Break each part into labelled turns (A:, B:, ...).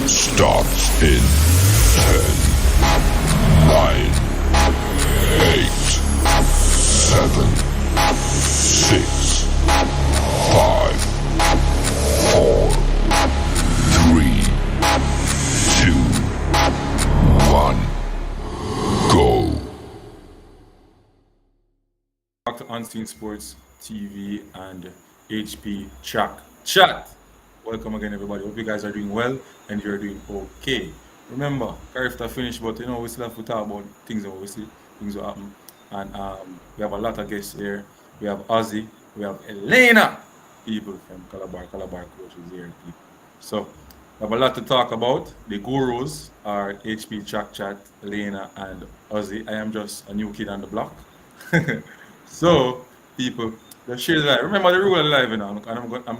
A: starts in 10, 9, 8, 7, 6, 5, 4, 3, 2, 1, go.
B: Back to Unseen Sports TV and HP Track Chat. Welcome again, everybody. Hope you guys are doing well and you're doing okay. Remember, CARIFTA finished, but we still have to talk about things that we see, things that happen. And we have a lot of guests here. We have Ozzy, we have Elena, people from Calabar coaches here, people. So we have a lot to talk about. The gurus are HP Track Chat, Elena, and Ozzy. I am just a new kid on the block. So, people, the share the live. Remember the rule of the live, and I'm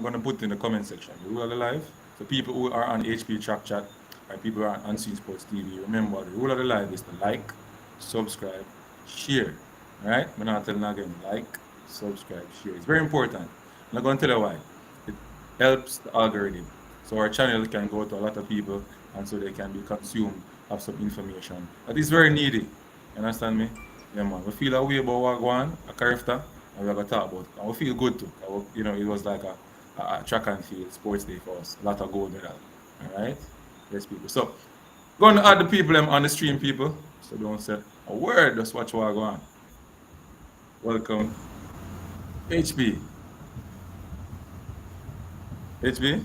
B: going to put in the comment section. The rule of the live. So, people who are on HP Track Chat and people who are on Unseen Sports TV, remember the rule of the live is to like, subscribe, share. Alright? I'm not telling you again. Like, subscribe, share. It's very important. I'm not going to tell you why. It helps the algorithm. So, our channel can go to a lot of people and so they can be consumed of some information that is very needy. You understand me? Yeah, man. We feel a way about what going on at CARIFTA, and we're going to talk about it. And we feel good too. It was like a track and field sports day for us. A lot of gold medal. All right? Yes, people. So, going to add the people on the stream, people. So, don't say a word. Just watch what going on. Welcome. HB. HB?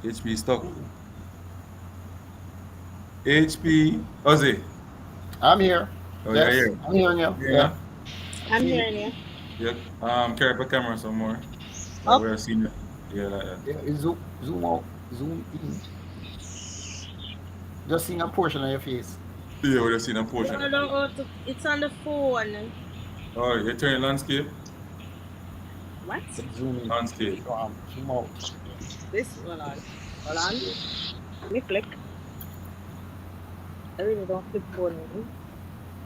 B: HB stuck. HB. Ozzy.
C: I'm here.
B: Oh,
C: Yes,
B: yeah, yeah.
C: I'm hearing you.
B: Yeah.
D: I'm hearing you.
B: Yeah. Carry up a camera some more.
D: Up.
B: We're seeing it. Yeah, like that.
C: Yeah, zoom out, zoom in. Just seeing a portion of your face.
B: Yeah, we're seeing a portion.
D: It's on the phone.
B: Oh, you turn landscape?
D: What?
C: Zoom in.
B: Landscape.
C: Zoom out.
D: This? Hold on. Let me click. I really don't click phone.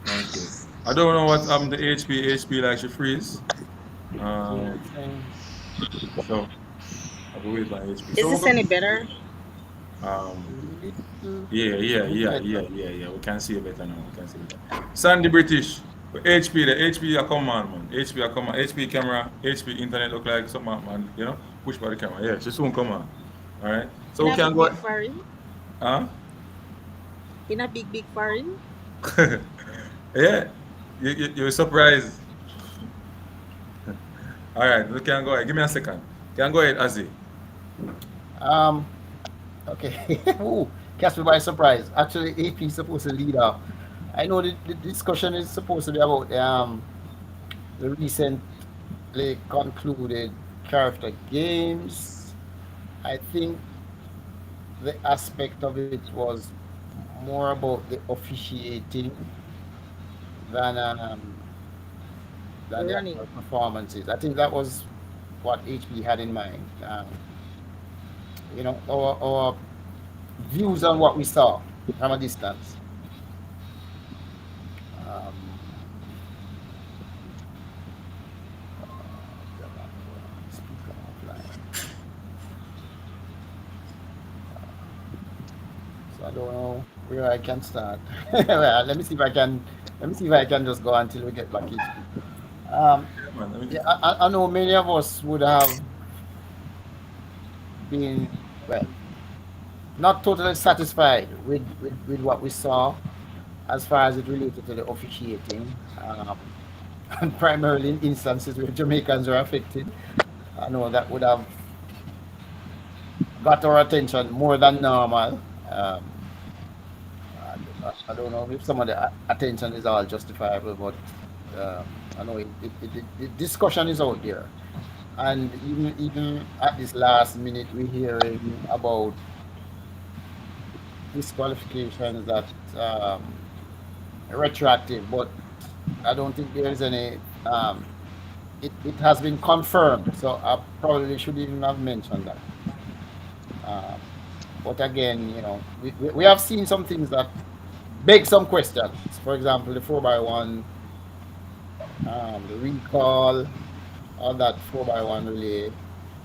B: Okay. I don't know what happened to HP. HP like she freeze. So I'll wait by HP.
D: Is this any better?
B: Yeah. We can see it better now. We can see it better. Sandy British. HP, the HP a come on, man. HP a come on. HP camera, HP internet look like something, man. Push by the camera. Yeah, she soon come on. All right. So we can go. Huh?
D: In a big foreign?
B: Yeah. You're surprised. All right, we can go ahead. Give me a second. Can go ahead, Ozzy.
C: Okay. Ooh, catch me by surprise. Actually, AP is supposed to lead off. I know the discussion is supposed to be about the recently concluded CARIFTA games. I think the aspect of it was more about the officiating than the actual performances. I think that was what HP had in mind. Our views on what we saw from a distance. So I don't know where I can start. Well, let me see if I can just go until we get back into I know many of us would have been, well, not totally satisfied with what we saw as far as it related to the officiating, and primarily in instances where Jamaicans are affected. I know that would have got our attention more than normal. I don't know if some of the attention is all justifiable, but I know the discussion is out there, and even at this last minute, we're hearing about disqualifications that retroactive, but I don't think there is any. It has been confirmed, so I probably shouldn't even have mentioned that. But again, we have seen some things that beg some questions. For example, the 4x1, the recall, all that 4x1 relay,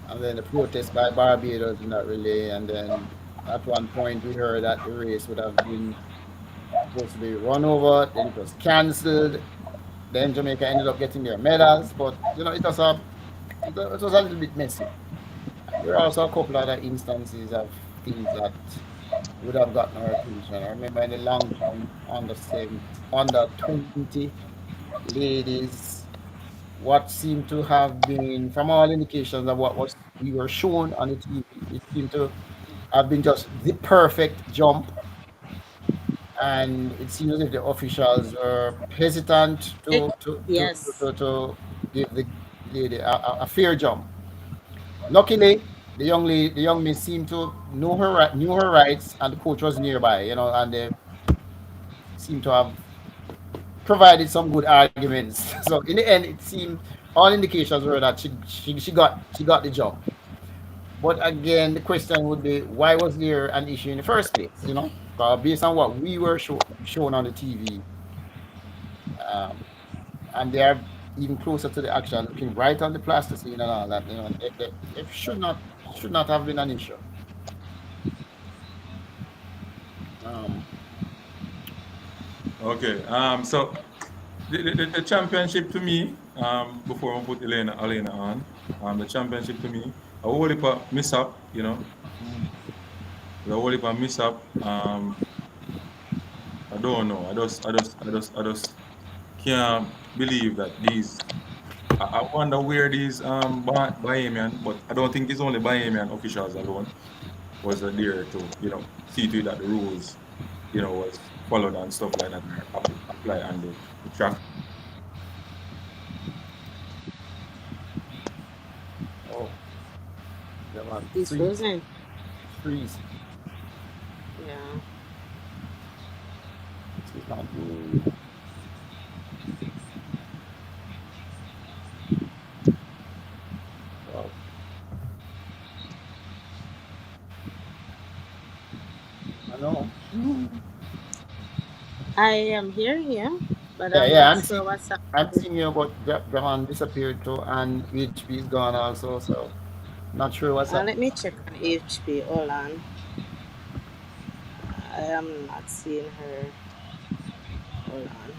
C: and then the protest by Barbados in that relay, and then At one point, we heard that the race would have been supposed to be run over, then it was cancelled. Then Jamaica ended up getting their medals, but it was a little bit messy. There are also a couple other instances of things that would have gotten our attention. I remember in the long jump under 20 ladies, what seemed to have been, from all indications of what was we were shown on the TV, it seemed to have been just the perfect jump, and it seems as if the officials were hesitant
D: Eh, yes.
C: to give the lady a fair jump. Luckily, the young miss seemed to knew her rights, and the coach was nearby, and they seemed to have provided some good arguments. So in the end, it seemed all indications were that she got the jump. But again, the question would be, why was there an issue in the first place? Based on what we were shown on the TV, um, and they are even closer to the action, looking right on the plasticine and all that. It should not have been an issue. Um,
B: Okay. So the championship to me, before I put Elena on, the championship to me, a whole heap of miss up, the whole heap of miss up. I don't know. I just can't believe that these. I wonder where these Bahamian, but I don't think it's only Bahamian officials alone was there to see to it that the rules was followed and stuff like that and apply on the track.
C: oh, yeah, man,
D: He's frozen.
C: freeze.
D: Yeah.
C: It's not well, I know.
D: I am hearing you, but
C: Yeah,
D: I'm
C: yeah,
D: not sure what's
C: I'm
D: happening.
C: seeing you, but Jahan disappeared too, and HP is gone also, so not sure what's
D: Let
C: happening.
D: me check on HP. Hold on. I am not seeing her. Hold on.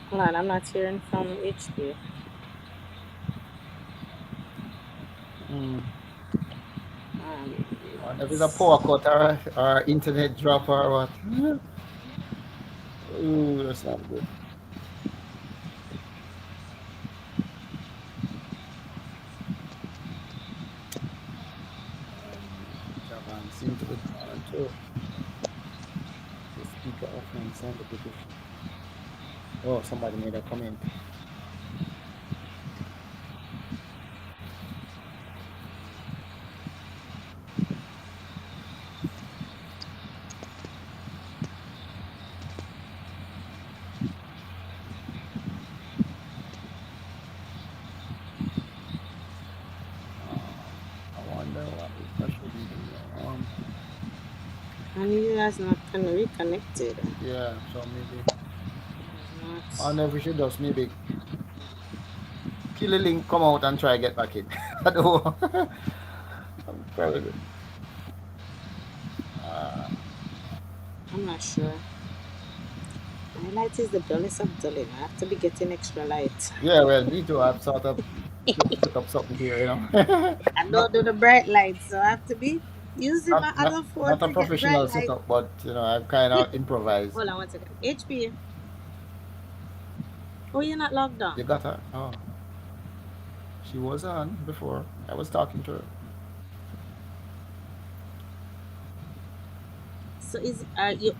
D: Hold on. I'm not hearing from HP.
C: Mm.
D: Um,
C: Wonder if it's a power cut or internet drop or what. Ooh, that's not good. Jahan seemed to be gone too. The speaker offline sound a bit different. Oh, somebody made a comment. I wonder what should be the
D: and you guys not reconnected.
C: yeah, so maybe
D: It's
C: I
D: not.
C: wonder if we should just maybe kill the link, come out and try get back in. I don't know. Probably. Uh,
D: I'm not sure. My light is the dullest of dulling. I have to be getting extra light.
C: yeah, well, me too. I've sort of put up something here.
D: I
C: not
D: don't do the bright lights, so I have to be using my other phone
C: not a
D: to get bright
C: professional
D: light.
C: setup, but I've kind of improvised.
D: Hold on 1 second. HP. Oh, you're not logged
C: You
D: on.
C: got her? Oh, she was on before. I was talking to her.
D: So is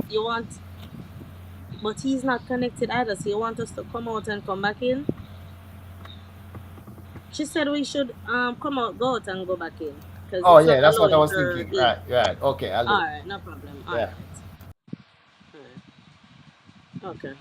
D: you want, but he's not connected either. So you want us to come out and come back in? She said we should come out, go out and go back in because
C: Oh
D: it's
C: yeah,
D: not
C: that's what I
D: allowing
C: was
D: her
C: thinking.
D: in.
C: Right, right. Okay, I'll do
D: All
C: it.
D: right, no problem. All
C: Yeah.
D: right, all right, okay.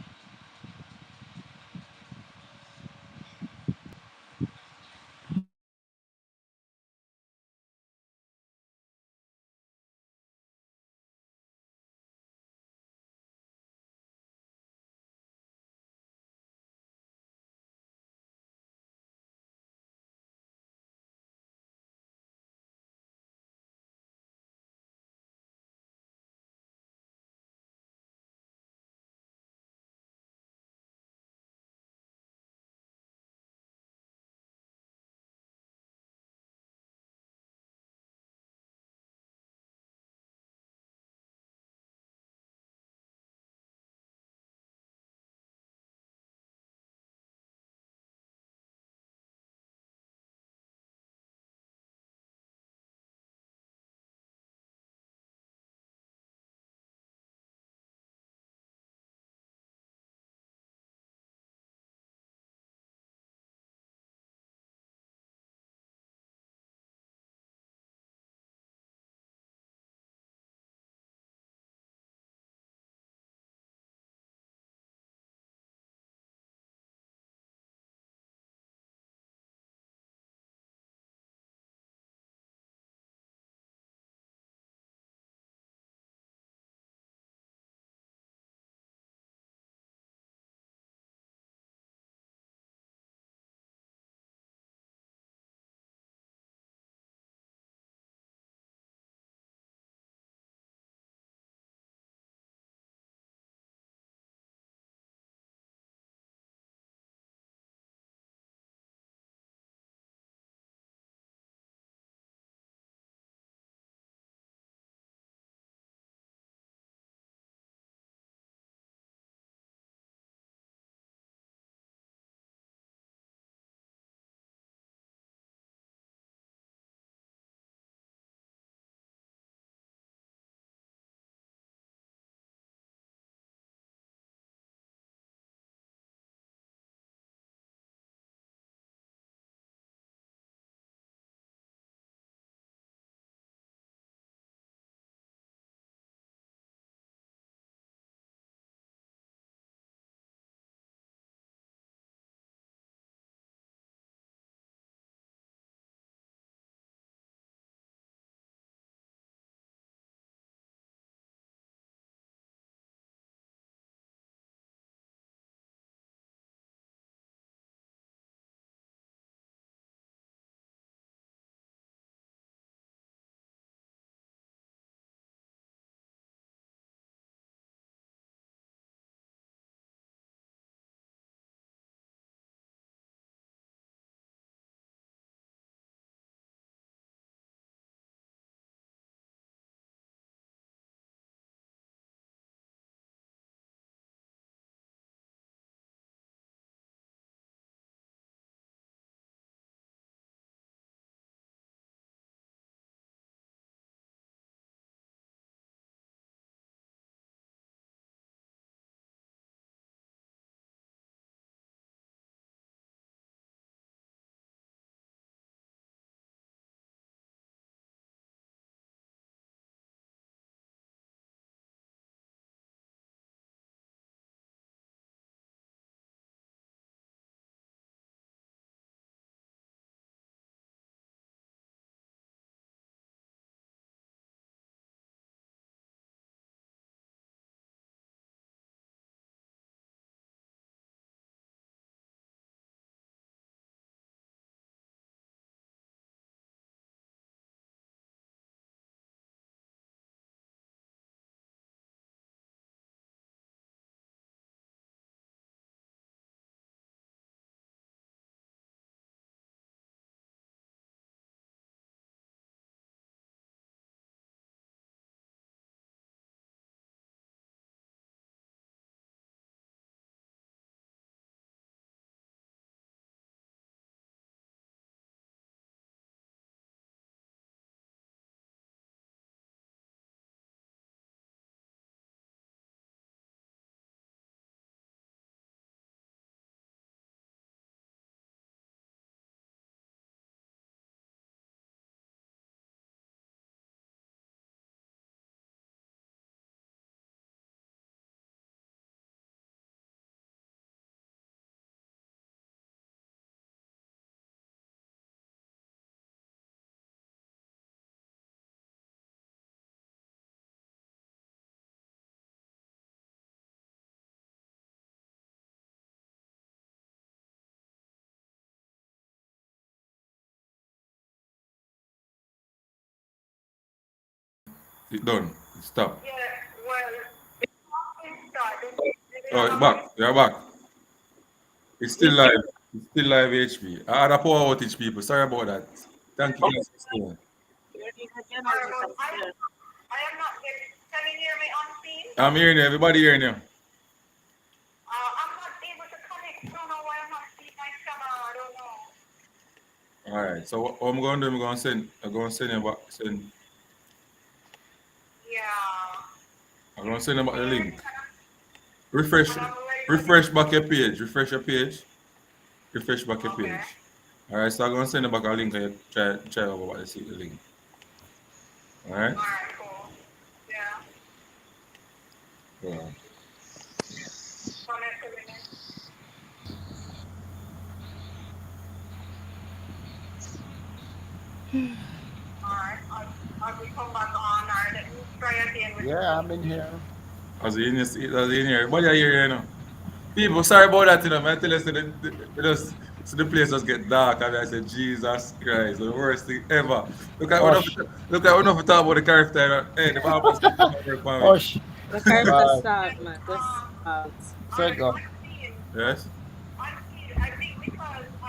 B: It done. It stopped.
E: Yeah, well, before we start, they
B: Oh,
E: have
B: it's
E: a
B: back.
E: question.
B: You're back. It's still live. It's still live HP. I had a power outage, people. Sorry about that. Thank you guys for staying.
E: Sorry about I am not getting. Can you hear me on scene?
B: I'm hearing you. Everybody hearing you.
E: I'm not able to connect. I don't know why I'm not seeing my camera. I don't know.
B: All right. So what I'm going to do, I'm going to send you back.
E: Yeah.
B: I'm going to send you back the
E: Here,
B: link. Refresh,
E: and I'm ready for
B: refresh back your page. Refresh your page. Refresh back your
E: Okay.
B: page. All right. So I'm going to send you back a link and you try over what you see the link. All right.
E: Alright, cool. Yeah.
B: So,
E: Connect to me. Alright. I'll be come back on. Alright, let me try again with
C: Yeah, I'm in here.
B: as you in here, everybody are here, you know. People, sorry about that, you know. Man, I tell you, so the place just get dark, and I said, Jesus Christ, the worst thing ever.
C: Hush.
B: Look at enough to talk about the character, you know. Hey, the Bible said, come and work for me.
C: Hush.
D: The character
C: Right.
D: start, man. Just start.
C: So it go.
B: Yes?
E: I think because I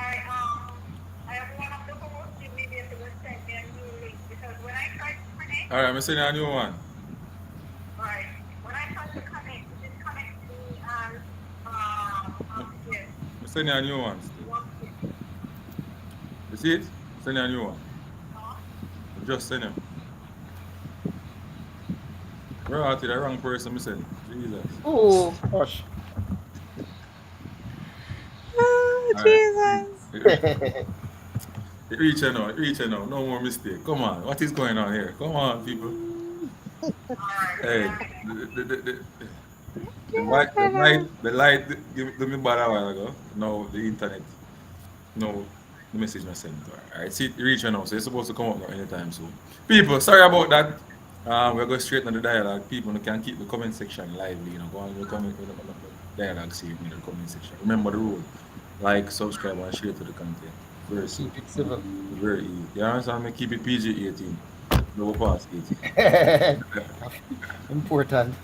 E: have one of the hosts in maybe able to send me a new link because when I tried to connect,
B: All right, I'm sending you a new one.
E: right, when I tried to connect, it didn't connect to me as yes,
B: I'm sending you a new one.
E: one thing.
B: You see it? Send you a new one.
E: Huh?
B: I'm just sending you. We're out to the wrong person, I said. Jesus.
C: Oh, hush.
D: Oh,
B: All right.
D: Jesus.
B: It reach you now, it reach you now. No more mistake. Come on. What is going on here? Come on, people.
E: Alright,
B: Hey,
E: yeah.
B: the light, give me bad a while ago. Now the internet, no, the message not sent to her. All right, see, it reach her now, so it's supposed to come up now anytime soon. People, sorry about that. We're going straight into the dialogue. People you can keep the comment section lively. You know, go on the comment with the dialogue saved in the comment section. Remember the rule: like, subscribe, and share to the content. Very simple,
C: Keep it civil.
B: very easy. You understand me? Keep it PG-18. No past 18.
C: Important.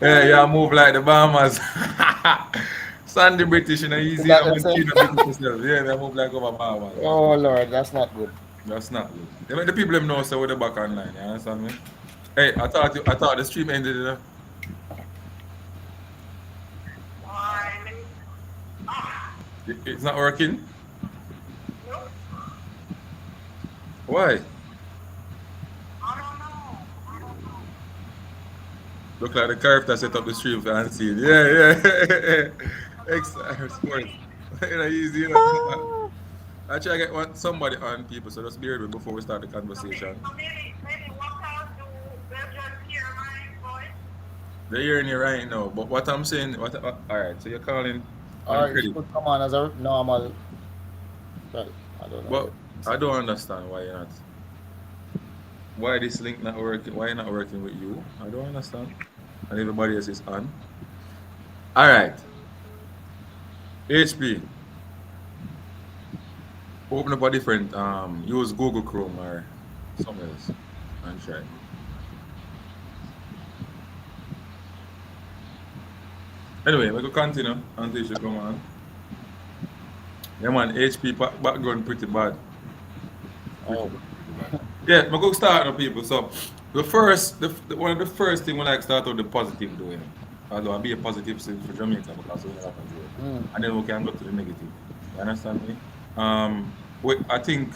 B: Yeah, yeah, move like the Bahamas. Sandy British and easy
C: That
B: and
C: them say?
B: British yourself. Yeah, they move like over Bahamas.
C: Oh Lord, that's not good.
B: That's not good. They make the people them know so we're back online, you understand me? Hey, I thought the stream ended, you know?
E: Alright, let me
B: It's not working?
E: nope.
B: Why?
E: I don't know. I don't know.
B: Look like the CARIFTA set up the stream for unseen. Yeah. XR sports. You know, easy, you know. I try to get somebody on people, so just bear with me before we start the conversation.
E: So maybe what I'll do, they'll just hear my voice.
B: They're hearing you right now, but what I'm saying, all right, so you're calling on
C: Or it
B: credit,
C: should come on as a normal. Well, I don't know.
B: but I don't understand why you're not, why this link not working, why not working with you. I don't understand, and everybody else is on. All right, HP, open up a different, use Google Chrome or something else and try. Anyway, we go continue until she come on. Yeah, man, HP background pretty bad.
C: Oh,
B: Yeah, we go start now, people. So, one of the first thing when I start with the positive doing, although I'll be a positive thing for Jamaica because we have to do it, and then we can go to the negative. You understand me? I think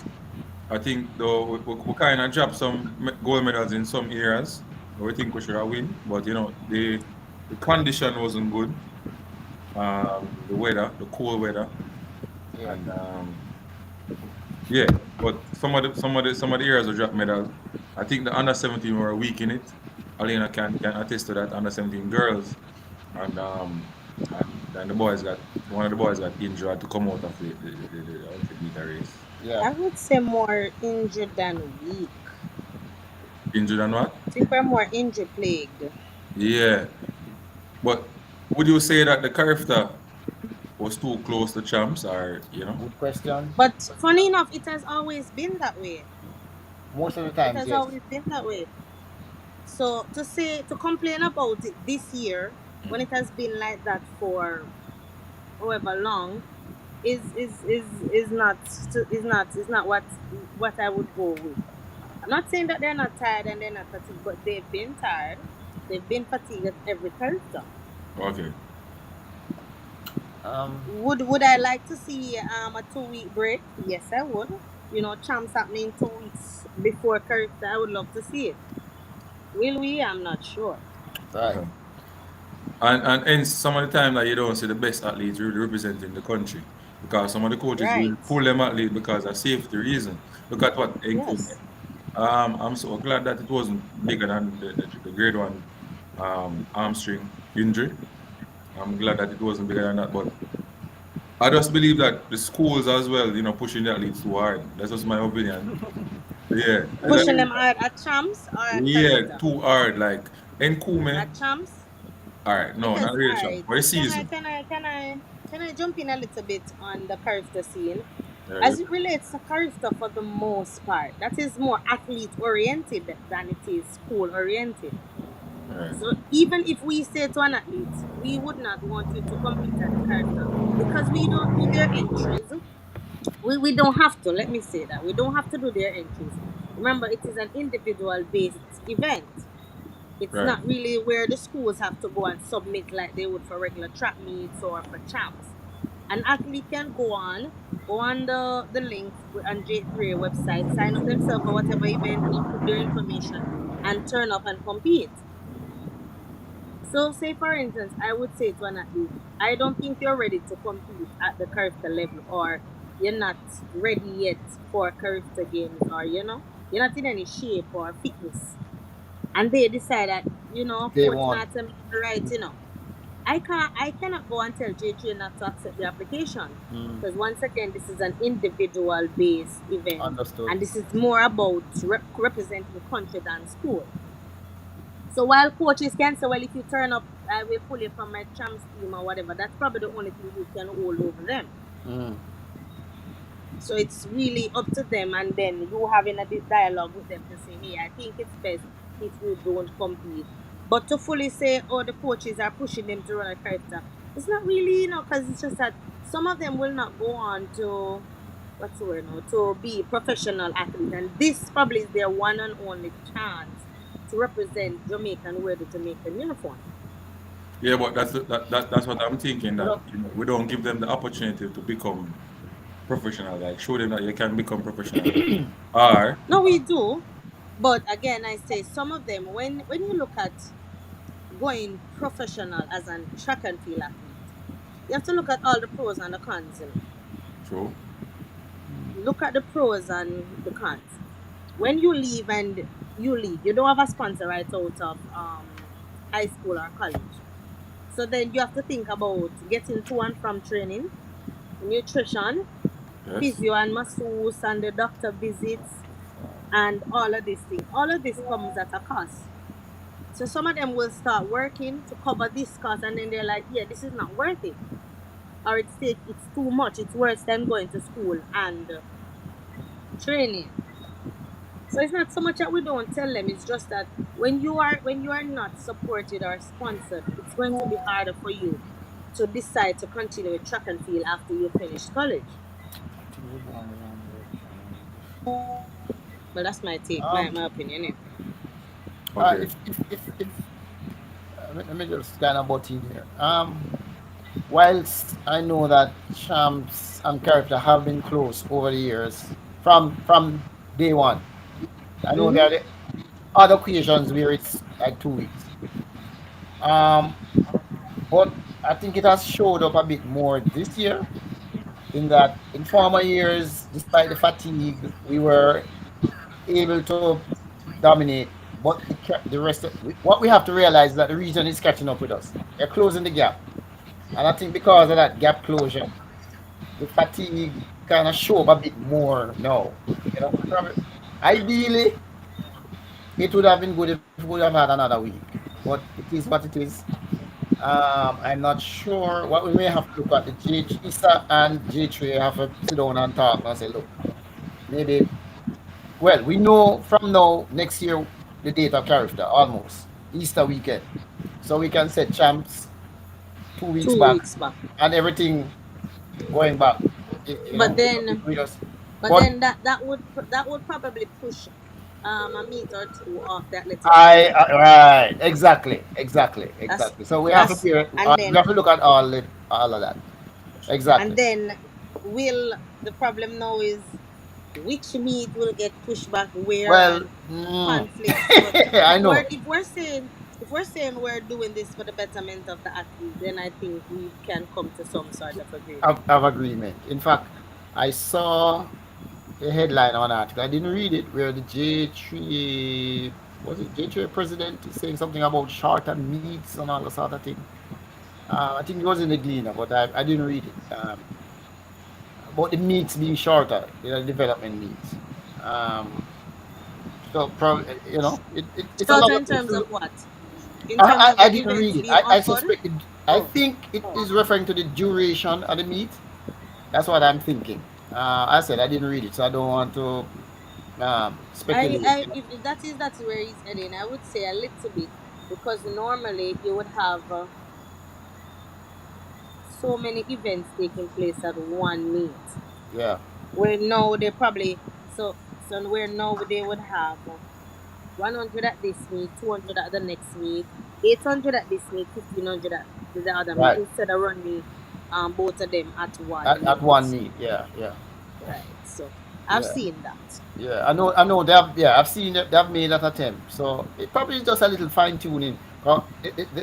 B: though we kind of dropped some gold medals in some areas. We think we should have win, but you know the condition wasn't good. The weather, the cold weather,
C: yeah.
B: and yeah, but some of the areas we dropped medals. I think the under 17 were weak in it. Alina can attest to that. Under 17 girls, and the boys got one of the boys got injured to come out of the race.
D: I
C: Yeah.
D: would say more injured than weak.
B: Injured and what?
D: I think we're more injury plagued.
B: Yeah, but would you say that the CARIFTA was too close to champs, or you know?
C: Good question.
D: But funny enough, it has always been that way.
C: Most of the
D: It
C: times,
D: has
C: yes.
D: always been that way. So to complain about it this year when it has been like that for however long is not what I would go with. I'm not saying that they're not tired and they're not fatigued, but they've been tired. They've been fatigued at every character.
B: Okay.
C: Um,
D: Would I like to see a 2 week break? Yes, I would. Champs happening 2 weeks before character. I would love to see it. Will we? I'm not sure.
C: right.
B: And hence some of the time that you don't see the best athletes really representing the country because some of the coaches will
D: Right.
B: pull them athlete because of safety reason. Look at what Nkume.
D: Yes.
B: I'm so glad that it wasn't bigger than the grade one hamstring injury. I'm glad that it wasn't bigger than that, but I just believe that the schools as well, pushing the athletes too hard. That's just my opinion. Yeah,
D: Pushing them hard at champs or at
B: yeah,
D: character?
B: too hard. Like Nkume,
D: At champs?
B: all right, no, not
D: Because
B: really
D: all
B: sure
D: right,
B: for the
D: can I
B: season.
D: can I can I can I jump in a little bit on the character scene?
B: Yeah,
D: As it relates to character for the most part, that is more athlete oriented than it is school oriented.
B: yeah,
D: So even if we say to an athlete, we would not want you to compete at the character because we don't do their entries. We don't have to, let me say that. We don't have to do their entries. Remember, it is an individual based event. It's
B: right.
D: not really where the schools have to go and submit like they would for regular track meets or for champs. An athlete can go on the link on J3 website, sign up themselves for whatever event, input their information, and turn up and compete. So, say for instance, I would say to an athlete, I don't think you're ready to compete at the character level, or you're not ready yet for character games, or you're not in any shape or fitness. And they decide that,
C: Day
D: coach
C: one.
D: not right. I cannot go and tell J3 not to accept the application.
C: Mm,
D: Because once again, this is an individual based event,
C: understood.
D: and this is more about representing country than school. So while coaches can say, well, if you turn up, I will pull you from my champs team or whatever, that's probably the only thing you can hold over them.
C: Mm.
D: So it's really up to them, and then you having a dialogue with them to say, hey, I think it's best if you don't compete. But to fully say, oh, the coaches are pushing them to run a character, it's not really, because it's just that some of them will not go on to, what's the word now, to be professional athletes. And this probably is their one and only chance to represent Jamaica and wear the Jamaican uniform.
B: Yeah, but that's what I'm thinking,
C: You
B: that
C: know,
B: we don't give them the opportunity to become professional, like show them that you can become professional. Or
D: No, we do. But again, I say some of them, when you look at going professional as a track and field athlete, you have to look at all the pros and the cons.
B: true.
D: Look at the pros and the cons. When you leave and you don't have a sponsor right out of high school or college. So then you have to think about getting to and from training, nutrition,
B: Yes.
D: physio and masseuse and the doctor visits and all of these things. All of this comes at a cost. So some of them will start working to cover this cost, and then they're like, yeah, this is not worth it. Or it's too much. It's worse than going to school and training. So it's not so much that we don't tell them. It's just that when you are not supported or sponsored, it's going to be harder for you to decide to continue with track and field after you finish college. But that's my take, my,
C: um,
D: my opinion. Yeah.
B: Okay.
C: if let me just kind of butt in here. Whilst I know that Champs and Character have been close over the years, from day one, I know there
D: Mm-hmm.
C: are the other occasions where it's like 2 weeks. Um, but I think it has showed up a bit more this year. In that, in former years, despite the fatigue, we were able to dominate. But the rest, what we have to realize is that the region is catching up with us. They're closing the gap, and I think because of that gap closure, the fatigue kind of show up a bit more now. Probably, ideally, it would have been good if we would have had another week, but it is what it is. I'm not sure what we may have to look at. The GH ISA and J3 have to sit down and talk and say, look, maybe, well, we know from now next year. the date of CARIFTA, almost Easter weekend, so we can set champs 2 weeks
D: 2
C: back
D: weeks back.
C: and everything going back. You
D: But
C: know,
D: then,
C: we just.
D: but
C: But
D: then that would probably push a meet or two off that little schedule.
C: right, exactly, exactly,
D: That's
C: exactly. So we have to
D: that's
C: clear,
D: and
C: we
D: then
C: have to look at all of that.
D: and
C: Exactly.
D: then will the problem now is which meet will get pushed back where
C: Well,
D: and conflicts. But
C: I
D: if
C: know.
D: we're saying we're doing this for the betterment of the athlete, then I think we can come to some sort of agreement.
C: Of agreement. In fact, I saw a headline on an article. I didn't read it where the J3, was it J3 president is saying something about shorter meets and all that sort of thing. I think it was in the Gleaner, but I didn't read it. About the meets being shorter, development meets. Um, so, it's a
D: Short
C: lot
D: in
C: of things
D: terms
C: to.
D: of what? In terms of
C: I
D: the
C: didn't read
D: events
C: it.
D: being
C: I
D: offered?
C: suspect it. I
D: Oh,
C: think it is referring to the duration of the meet. That's what I'm thinking. I said I didn't read it, so I don't want to speculate.
D: if that's where he's heading, I would say a little bit because normally you would have so many events taking place at one meet.
C: Yeah.
D: Where now they probably so where now they would have 100 at this meet, 200 at the next meet, 800 at this meet, 1500 at the other meet
C: Right.
D: instead of running both of them at one
C: At one
D: meet.
C: meet. Yeah. Yeah.
D: Right. So I've
C: Yeah.
D: seen that.
C: Yeah. I know. I know. They have. Yeah. I've seen that they've made that attempt. So it probably is just a little fine tuning.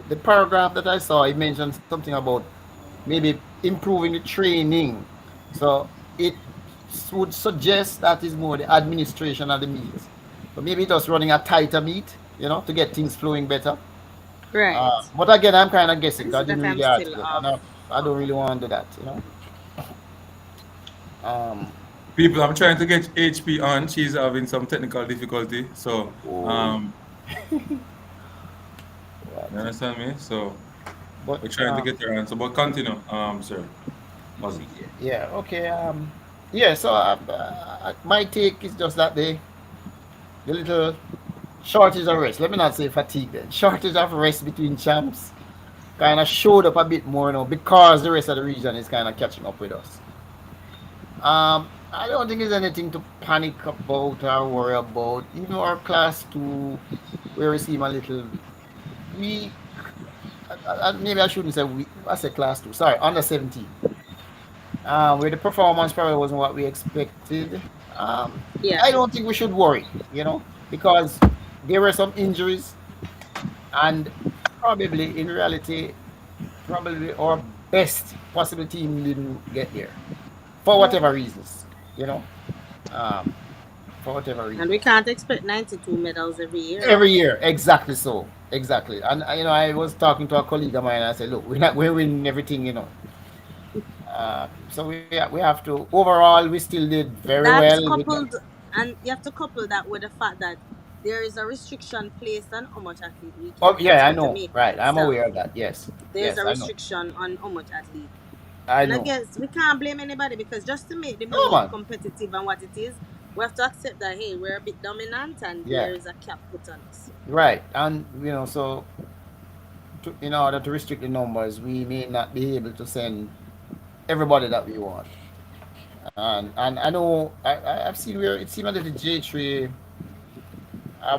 C: The paragraph that I saw, it mentioned something about maybe improving the training. So it would suggest that is more the administration of the meet. So maybe just running a tighter meet, to get things flowing better.
D: Right.
C: But again, I'm kind of guessing.
D: You
C: 'Cause I
D: see
C: didn't
D: that
C: read
D: I'm
C: the
D: still
C: article.
D: off.
C: I don't
D: Okay.
C: really want to do that. Um,
B: People, I'm trying to get HP on. She's having some technical difficulty. So,
C: oh,
B: you
C: right.
B: understand me? So,
C: But
B: we're trying to get her on. So, but continue, sir. Muzzy.
C: yeah, okay. Yeah. So my take is just that the little shortage of rest. Let me not say fatigue. Then shortage of rest between champs kind of showed up a bit more now because the rest of the region is kind of catching up with us. I don't think there's anything to panic about or worry about. Even our class two, where we seem a little weak. Maybe I shouldn't say weak. I said class two. Sorry, under 17. Where the performance probably wasn't what we expected.
D: Yeah.
C: I don't think we should worry, because there were some injuries, and probably in reality, probably our best possible team didn't get there for whatever reasons, you know. Um, for whatever
D: And
C: reason.
D: we can't expect 92 medals every year.
C: Every year, exactly so, exactly. And I was talking to a colleague of mine. And I said, look, we're winning everything. So we have to. Overall, we still did very
D: That's
C: well.
D: coupled, and you have to couple that with the fact that there is a restriction placed on how much athlete we
C: Oh
D: can
C: yeah, I
D: transfer to
C: know.
D: Jamaica
C: Right, I'm
D: itself.
C: aware of that. Yes,
D: There's
C: yes,
D: a
C: I know.
D: restriction on how much athlete.
C: I
D: And I
C: know.
D: guess we can't blame anybody because just to make the
C: No
D: meet
C: man.
D: competitive and what it is, we have to accept that hey, we're a bit dominant and
C: Yeah,
D: there is a cap put on us.
C: right. And so in order to restrict the numbers, we may not be able to send everybody that we want. And I know I've seen where it seems that the J3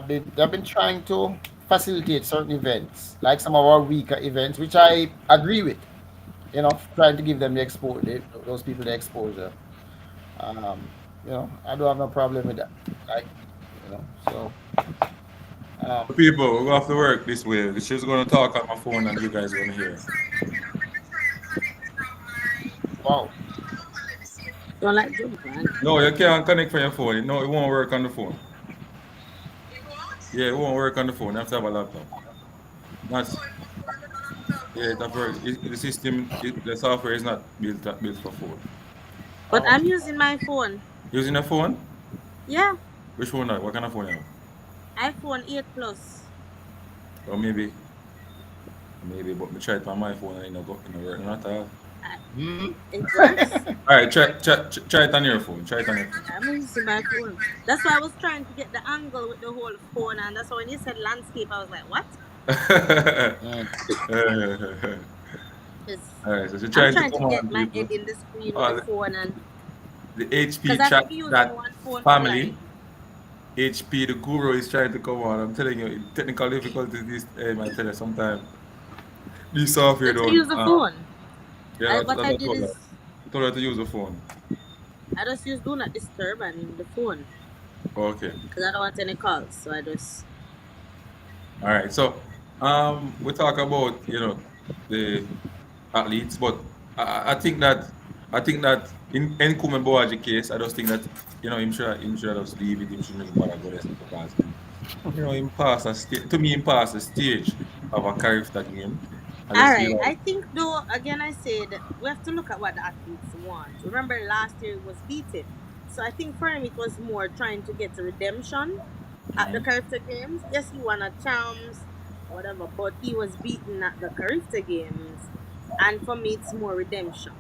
C: they've been trying to facilitate certain events, like some of our weaker events, which I agree with. Trying to give them those people the exposure. Um, I don't have no problem with that. Like, so um,
B: People, we go have to work this way. She's going to talk on my phone and you guys are going to hear.
C: wow.
D: Don't like jump man.
B: No, you can't connect from your phone. No, it won't work on the phone. Yeah, it won't work on the phone. You have to have a laptop. That's, yeah, it have work. The system, the software is not built for phone.
D: But
C: Oh,
D: I'm using my phone.
B: Using a phone?
D: Yeah,
B: Which phone? Now? What kind of phone you have?
D: iPhone 8 Plus.
B: Or maybe, but me try it on my phone and it no work not at all.
C: Hmm?
D: It works.
B: All right, try it on your phone. Try it on your phone.
D: I'm using my phone. That's why I was trying to get the angle with the whole phone, and that's why when you said landscape, I was like, what?
C: Mm.
D: Because
B: All right, so you're
D: I'm
B: trying to
D: trying to
B: come
D: get
B: on,
D: my
B: people.
D: head in the screen with the
B: Oh,
D: phone, and
B: the
D: because
B: HP
D: I've
B: chat
D: been using
B: that
D: one phone for
B: family.
D: like,
B: HP, the guru, is trying to come on. I'm telling you, technical difficulties. This, I tell you, sometimes this software
D: just to
B: don't.
D: use the phone.
B: Yeah,
D: I
B: that's
D: what
B: that's
D: I
B: what I
D: did
B: told her.
D: is
B: I told her to use the phone.
D: I just use do not disturb and the phone
B: Okay.
D: because I don't want any calls. So I just
B: All right. So, we talk about the athletes, but I think that in Nkume Boaji case, I just think that him should just leave it. Him shouldn't even bother go there because him pass a stage. To me, him pass a stage of a CARIFTA game. I
D: all
B: just feel
D: right.
B: like
D: I think though again I said we have to look at what the athletes want. Remember last year it was beaten, so I think for him it was more trying to get a redemption at the Carifta games. Yes, he won a champs, whatever, but he was beaten at the Carifta games, and for me it's more redemption.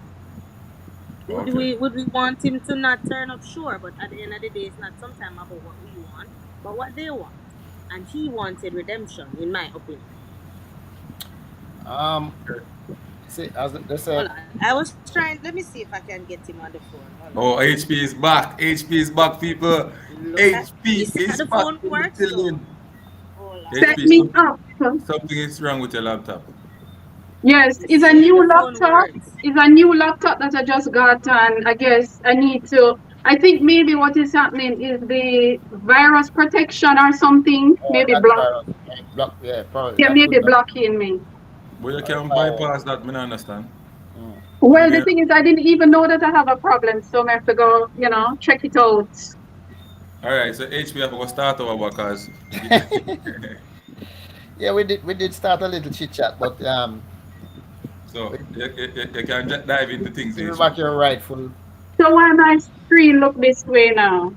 B: okay,
D: Would we want him to not turn up? Sure, but at the end of the day, it's not sometime about what we want, but what they want. And he wanted redemption, in my opinion.
C: Um, see, as they say,
D: Hold on. I was trying, let me see if I can get him on the phone. Hold on.
B: oh, HP is back. HP is back, people.
D: Look at, you
B: HP
D: see how
B: is
D: the
B: back
D: phone
B: in the
D: works though?
B: building.
D: Hold on.
F: Set
B: HP,
F: me up.
B: something is wrong with your laptop.
F: Yes,
D: You
F: it's a
D: see the
F: new
D: phone
F: laptop.
D: works.
F: It's a new laptop that I just got, and I guess I need to. I think maybe what is happening is the virus protection or something.
C: oh,
F: Maybe
C: that
F: block.
C: virus, block, yeah, probably
F: Yeah,
C: that
F: maybe
C: could that
F: blocking me.
B: But you
C: or the
B: can
C: firewall.
B: bypass that, me not understand.
C: Mm.
B: You
F: Well, the
B: can,
F: thing is, I didn't even know that I have a problem, so I have to go, check it out.
B: all right, so HP have to go start over because
C: Yeah, we did start a little chit chat, but
B: so
C: we
B: you can dive into things,
C: give you
B: HP.
C: back your rightful.
F: So why my screen look this way now?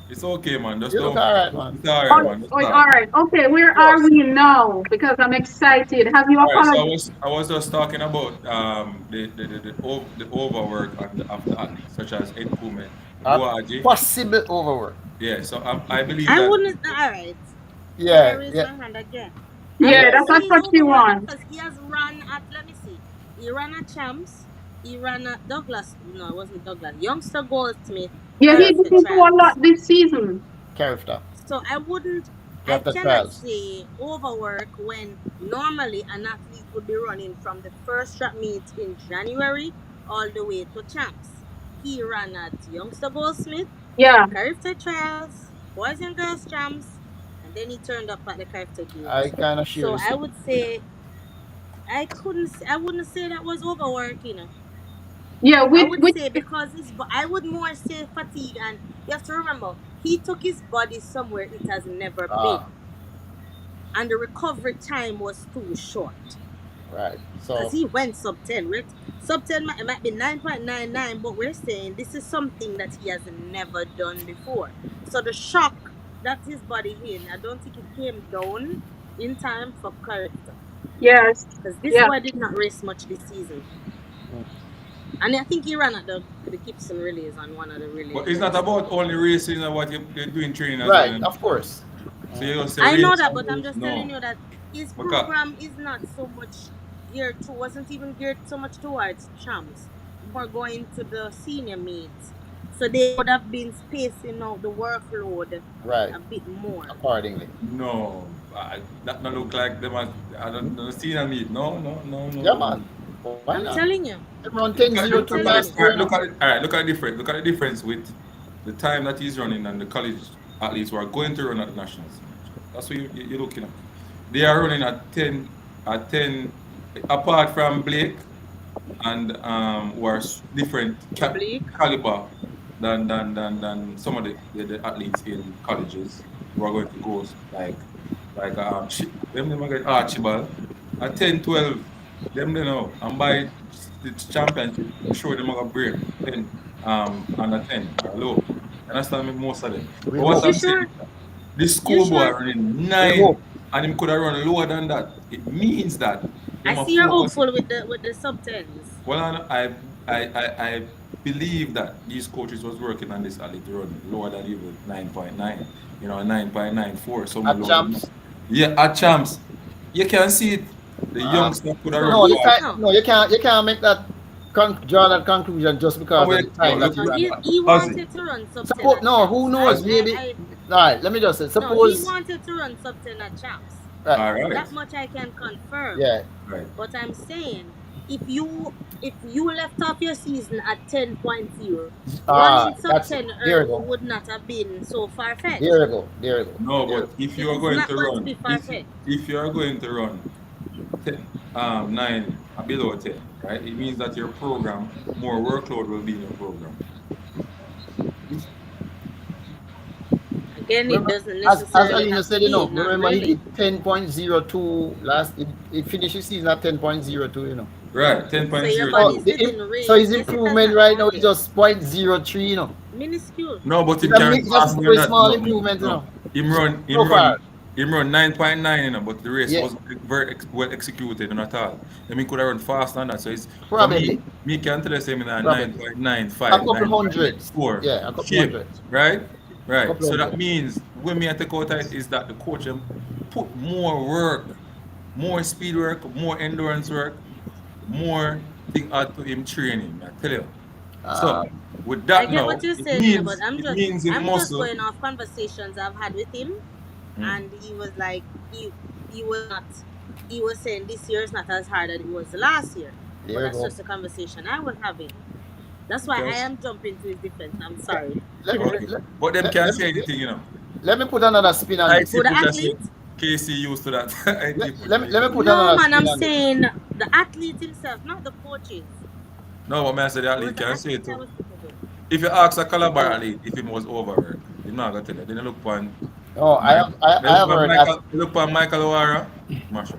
B: It's okay, man. Just
C: You look
B: don't.
C: all right, man.
B: It's all right,
F: Oh,
B: man. Just
F: oh,
B: start.
F: all right. Okay, where are
C: Yes.
F: we now? Because I'm excited. Have you
B: All right, so I
F: apologized?
B: was I was just talking about the overwork of the athletes such as Nkume,
C: A
B: Boaji.
C: possible overwork.
B: Yeah, so I believe
D: I
B: that.
D: wouldn't, alright. Can I
C: Yeah,
D: raise
C: yeah,
D: my hand again? I
F: Yeah,
C: yeah.
D: wouldn't
F: that's
D: say
F: what
D: he's
F: what you
D: overworked
F: want.
D: because he has run at, let me see, he ran at Champs, he ran at Douglas, no, it wasn't Douglas, Youngster Goldsmith,
F: Yeah, he
C: Character,
D: Carifta
F: didn't do a lot
D: Trials.
F: this season.
C: character,
D: So I
C: character
D: cannot
C: trials.
D: say overwork when normally an athlete would be running from the first track meet in January all the way to Champs. He ran at Youngster Goldsmith,
F: Yeah.
D: Carifta Trials, Boys and Girls Champs, and then he turned up at the Carifta
C: I
D: Games.
C: kind of share
D: So
C: the
D: I
C: same.
D: would say I wouldn't say that was overwork,
F: Yeah,
D: I
F: with
D: would
F: with
D: say because I would more say fatigue, and you have to remember he took his body somewhere it has never been,
C: Ah,
D: and the recovery time was too short
C: right.
D: because
C: So,
D: he went sub 10. Sub 10 might be 9.99, but we're saying this is something that he has never done before. So the shock that his body in, I don't think it came down in time for character.
F: yes,
D: Because this
F: yeah,
D: boy did not race much this season. And I think he ran at the Gibson relays on one of the
B: But
D: relays
B: it's not
D: also.
B: about only racing and what you're doing training as well.
C: right,
B: You know?
C: of course.
B: So you don't say
D: I know
B: race
D: that,
B: and
D: but I'm
B: race.
D: just telling
B: No,
D: you that his
B: because
D: program is not so much geared to, wasn't even geared so much towards champs, more going to the senior meets. So they would have been spacing out the workload
C: Right,
D: a bit more.
C: accordingly.
B: no, that not look like them. I don't see them eat. No, no, no, no,
C: Yeah,
B: no,
C: man.
B: no.
C: Why
D: I'm
C: not?
D: telling you.
C: They run
B: Look
C: 10
B: at,
C: 0
B: look,
C: 2
B: look
D: I'm
B: at
D: telling
B: it.
C: last
D: you.
B: All
C: year
B: right,
C: now.
B: all right, look at the difference. Look at the difference with the time that he's running and the college athletes who are going to run at the nationals. That's what you're looking at. They are running at 10, apart from Blake and who are different
D: Bleak.
B: caliber than some of the athletes in colleges who are going to go them are get Archibald at 10, 12. Them they know and by the championship I'm sure them are gonna break 10 under 10 or low. Understand me most of them.
C: We
B: But what
C: hope.
D: You
B: I'm saying
D: sure?
B: is that this
D: You
B: schoolboy
D: sure?
B: running
C: We hope.
B: 9 and him could have run lower than that. It means that
D: I
B: them are
D: see you're
B: focusing.
D: hopeful with the sub tens.
B: Well, I believe that these coaches was working on this athlete to run lower than even 9.9, 9.94, some
C: At
B: lower than that.
C: champs.
B: Yeah, at champs, you can see it. The
C: Uh,
B: youngster could have
D: No,
B: run
C: no,
D: he's
B: fast.
D: no,
C: no, you can't make that draw that conclusion just
B: And
C: because of the
B: no,
C: time that
B: look
C: he
D: no.
B: at
C: ran
D: He
C: for.
D: he
B: Ozzy.
D: wanted to run sub 10
C: Suppose
D: at
C: no, who
D: champs.
C: knows? Maybe. All right, let me just say.
D: No, he
C: Suppose.
D: wanted to run sub 10 at champs.
C: Right,
B: All right,
D: That much I can confirm.
C: yeah.
B: right.
D: But I'm saying if you left off your season at 10.0, running sub
C: That's it.
D: 10
C: There you
D: early
C: go.
D: would not have been so far
C: There
D: fetched.
C: you go. There you go.
B: No,
C: There you
B: but
C: go.
B: if
D: It
B: you are
D: is
B: going
D: not
B: to
D: going to
B: run,
D: be far fetched.
B: if you are going to run 10, 9 below 10, right? It means that your program, more workload will be in your program.
D: Again, it
C: Remember,
D: doesn't
C: as
D: necessarily
C: Alina
D: have to
C: said,
D: be, not
C: remember he
D: really.
C: did 10.02 last. It finished his season at 10.02.
B: Right,
D: So your
B: 10.02.
D: body
C: So
D: is getting
C: so his
D: raised. Yes, it has
C: improvement
D: not
C: right now
D: gone
C: is
D: there.
C: just 0.03.
D: Minuscule.
B: No, but
C: It's
B: him
C: a,
B: can run
C: it's a
B: faster than
C: very
B: that.
C: small
B: No, no,
C: improvement.
B: no.
C: So far.
B: Him run 9.9, but the race
C: Yeah,
B: wasn't very well executed at all. I mean, could have run faster than that. So it's for
C: probably,
B: me can tell the same in a
C: probably. A
B: 9.95,
C: couple hundreds.
B: 9.94
C: Yeah, a couple
B: shape,
C: hundreds.
B: right?
C: A
B: Right.
C: couple
B: So that
C: hundreds.
B: means when me I take out it is that the coach put more work, more speed work, more endurance work, more thing out to him training. I tell you.
C: Uh,
B: So with
D: I
B: that
D: get
B: now,
D: what you're saying, but
B: it means in
D: I'm just
B: muscle.
D: going off conversations I've had with him,
B: Mm.
D: and he was like he was not he was saying this year is not as hard as it was last year. But
C: there you
D: that's
C: go.
D: just a conversation I was having. That's why I
B: Because
D: am jumping to his defense. I'm sorry.
C: Let,
B: okay,
C: let,
B: but them
C: let,
B: can't
C: let,
B: say anything.
C: let me put another spin on
B: I
C: this.
B: see
D: For the
B: put us
D: athlete,
B: in KC used to that. I see put
C: Let me put
D: no
C: another
D: man, I'm
C: spin on this.
D: saying the athlete himself, not the coaches.
B: No, but man I said the
D: It was
B: athlete
D: the
B: can say
D: athlete
B: it
D: I
B: too.
D: was speaking to.
B: If you ask a Calabar athlete if him was overworked, he's not gonna tell you. Then you look upon
C: Oh,
B: Mike.
C: I have heard that.
B: You look upon Michael O'Hara, mash up.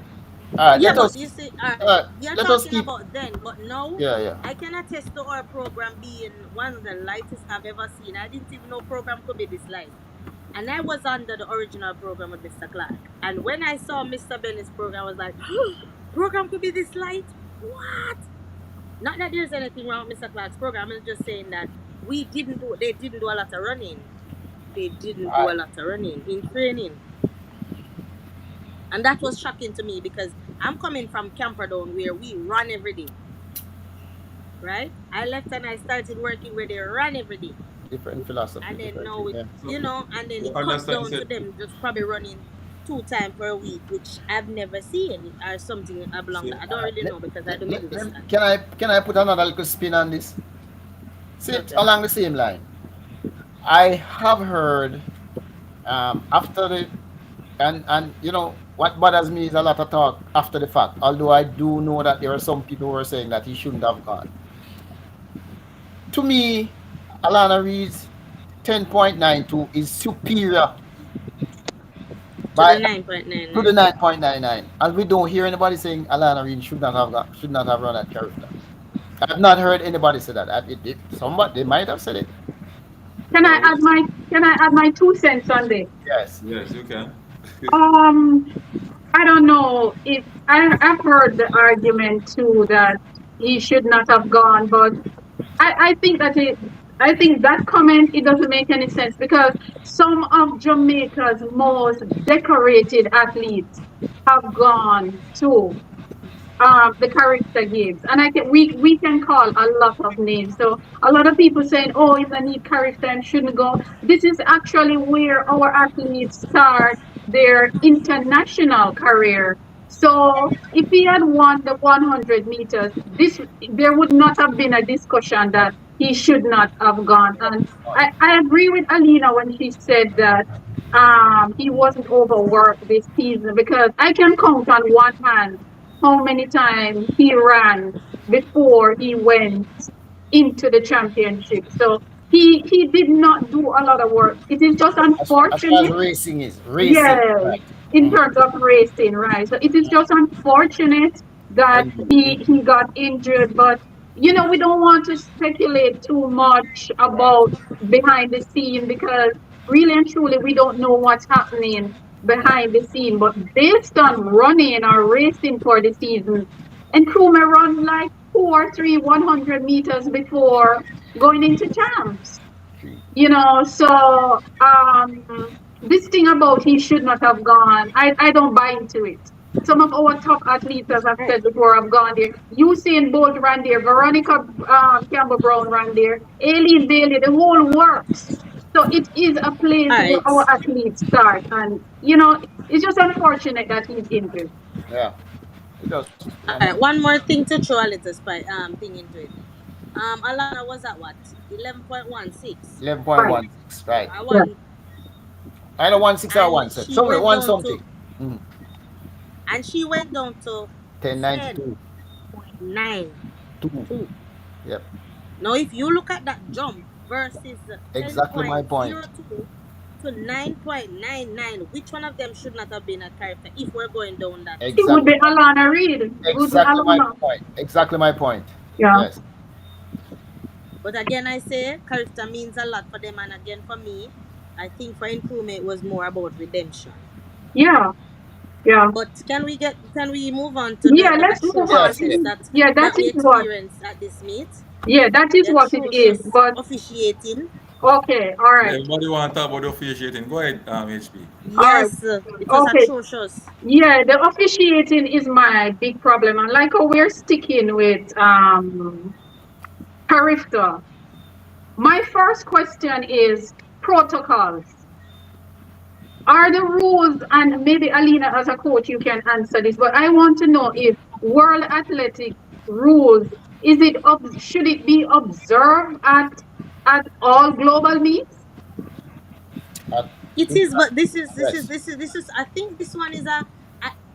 C: All right,
D: Yeah, but you see, you're
C: let us
D: talking
C: keep.
D: about then, but now
C: Yeah, yeah.
D: I can attest to our program being one of the lightest I've ever seen. I didn't even know program could be this light. And I was under the original program with Mr. Clark. And when I saw Mr. Bennett's program, I was like, program could be this light? What? Not that there's anything wrong with Mr. Clark's program. I'm just saying that they didn't do a lot of running. They didn't
C: All
D: do a
C: right.
D: lot of running in training. And that was shocking to me because I'm coming from Camperdown where we run every day, right? I left and I started working where they run every day.
C: Different philosophy,
D: And then
C: different
D: now
C: thing.
D: it,
C: Yeah.
D: and then
B: You
D: it cut
B: understand?
D: down to
B: Said
D: them just probably running 2 times per week, which I've never seen or something along
B: see,
D: that. I don't really know because I do middle distance.
C: Can I put another little spin on this? See,
D: Okay.
C: along the same line. I have heard after the and what bothers me is a lot of talk after the fact. Although I do know that there are some people who are saying that he shouldn't have gone. To me, Alana Reed's 10.92 is superior
D: To the
C: by to the
D: 9.99.
C: 9.99, and we don't hear anybody saying Alana Reed should not have run at CARIFTA. I've not heard anybody say that. Somebody they might have said it.
F: Can I
B: no,
F: add my can I add my 2 cents on this?
C: Yes.
B: yes, you can.
F: Um, I don't know if I've heard the argument too that he should not have gone, but I think I think that comment it doesn't make any sense because some of Jamaica's most decorated athletes have gone too. The character gives. And we can call a lot of names. So a lot of people saying, oh, if I need character and shouldn't go. This is actually where our athletes start their international career. So if he had won the 100 meters, this there would not have been a discussion that he should not have gone. And I agree with Alina when she said that he wasn't overworked this season because I can count on one hand how many times he ran before he went into the championship. So he did not do a lot of work. It is just
C: As far as
F: unfortunate,
C: racing is racing,
F: yes,
C: right?
F: in
C: Mhm.
F: terms of racing, right? So it is just unfortunate that
C: Indeed,
F: he
C: indeed.
F: got injured, but we don't want to speculate too much about behind the scene because really and truly we don't know what's happening behind the scene. But based on running or racing for the season, and crew may run like 2 or 3 100 meters before going into champs.
C: Three.
F: So this thing about he should not have gone, I don't buy into it. Some of our top athletes, as I've said before, have gone there. Usain Bolt ran there, Veronica Campbell Brown ran there, Aileen Bailey, the whole works. So it is a place
D: All
F: where
D: right.
F: our athletes start, and it's just unfortunate that he's injured.
C: Yeah. It does.
D: All right. One more thing to throw a little thing into it. Alana was at what? 11.16.
C: 11.16. Right.
D: I
F: Yeah.
D: won,
C: Either 1.6 or
D: and
C: 1.7.
D: she
C: Somewhere
D: went
C: one
D: down to
C: something. Mm.
D: and she went down to
C: 10.92.
D: 10.92.
C: 2. Yep.
D: Now, if you look at that jump versus
C: Exactly my point.
D: 10.02 to 9.99, which one of them should not have been a character if we're going down that?
F: It would
C: Exactly
F: be
C: my
F: Alana Reid. It would be
C: exactly my
F: Alana.
C: point. Exactly my point.
F: Yeah.
C: Yes.
D: But again, I say CARIFTA means a lot for them, and again for me, I think for improvement it was more about redemption.
F: Yeah. Yeah.
D: But can we move on to
F: Yeah.
D: the
F: Let's move on.
C: Yes.
D: atrocities that
F: Yeah. That
D: we
F: is what.
D: experienced at this meet?
F: Yeah. That is
D: The
F: what it is.
D: atrocious
F: But
D: officiating.
F: okay. All right.
B: Everybody want to talk about the officiating. Go ahead, HP.
F: All right.
D: Yes, it was
F: Okay.
D: atrocious.
F: Yeah, the officiating is my big problem. And like how we're sticking with CARIFTA, my first question is protocols. Are the rules, and maybe Alina as a coach, you can answer this, but I want to know if World Athletic rules, should it be observed at all global meets?
C: Uh,
D: It is, but
C: yes.
D: this is. I think this one is a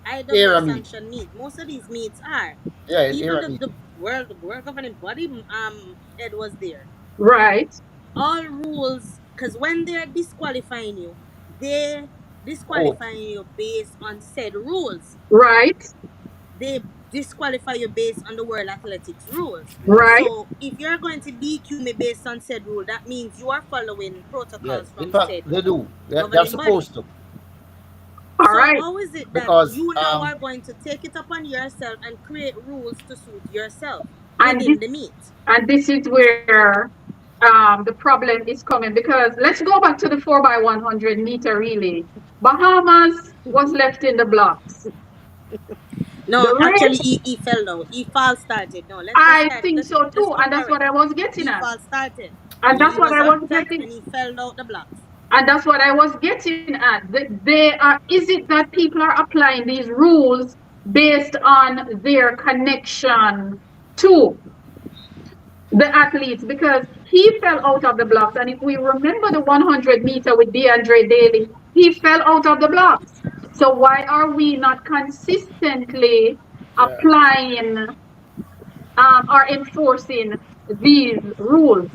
C: Era
D: IWA
C: meet.
D: sanction meet. Most of these meets are.
C: Yeah,
D: Even
C: era
D: the,
C: meet.
D: the world governing body Ed was there.
F: Right,
D: All rules, because when they're disqualifying you, they
C: Oh,
D: disqualifying you based on said rules.
F: right,
D: They disqualify you based on the World Athletics rules.
F: right.
D: So if you're going to DQ me based on said rule, that means you are following
C: yeah.
D: protocols
C: In
D: from
C: fact,
D: said
C: they do. They're
D: governing body.
C: supposed to
F: All
D: So
F: right.
D: how is it that
C: because
D: you now are going to take it upon yourself and create rules to suit yourself
F: And
D: within the meet?
F: this is where the problem is coming, because let's go back to the 4x100 meter relay. Bahamas was left in the blocks.
D: No,
F: The
D: actually,
F: race,
D: he fell down. He fall started. No, let's
F: I
D: start.
F: think so
D: Let's
F: too, and
D: come
F: that's what
D: correct.
F: I was getting
D: He
F: at.
D: fall started.
F: And that's
D: He
F: what
D: was
F: I was
D: attacked
F: getting.
D: and he fell out the blocks.
F: And that's what I was getting at. They are. Is it that people are applying these rules based on their connection to the athletes? Because he fell out of the blocks, and if we remember the 100 meter with DeAndre Daly, he fell out of the blocks. So why are we not consistently
C: yeah,
F: applying or enforcing these rules?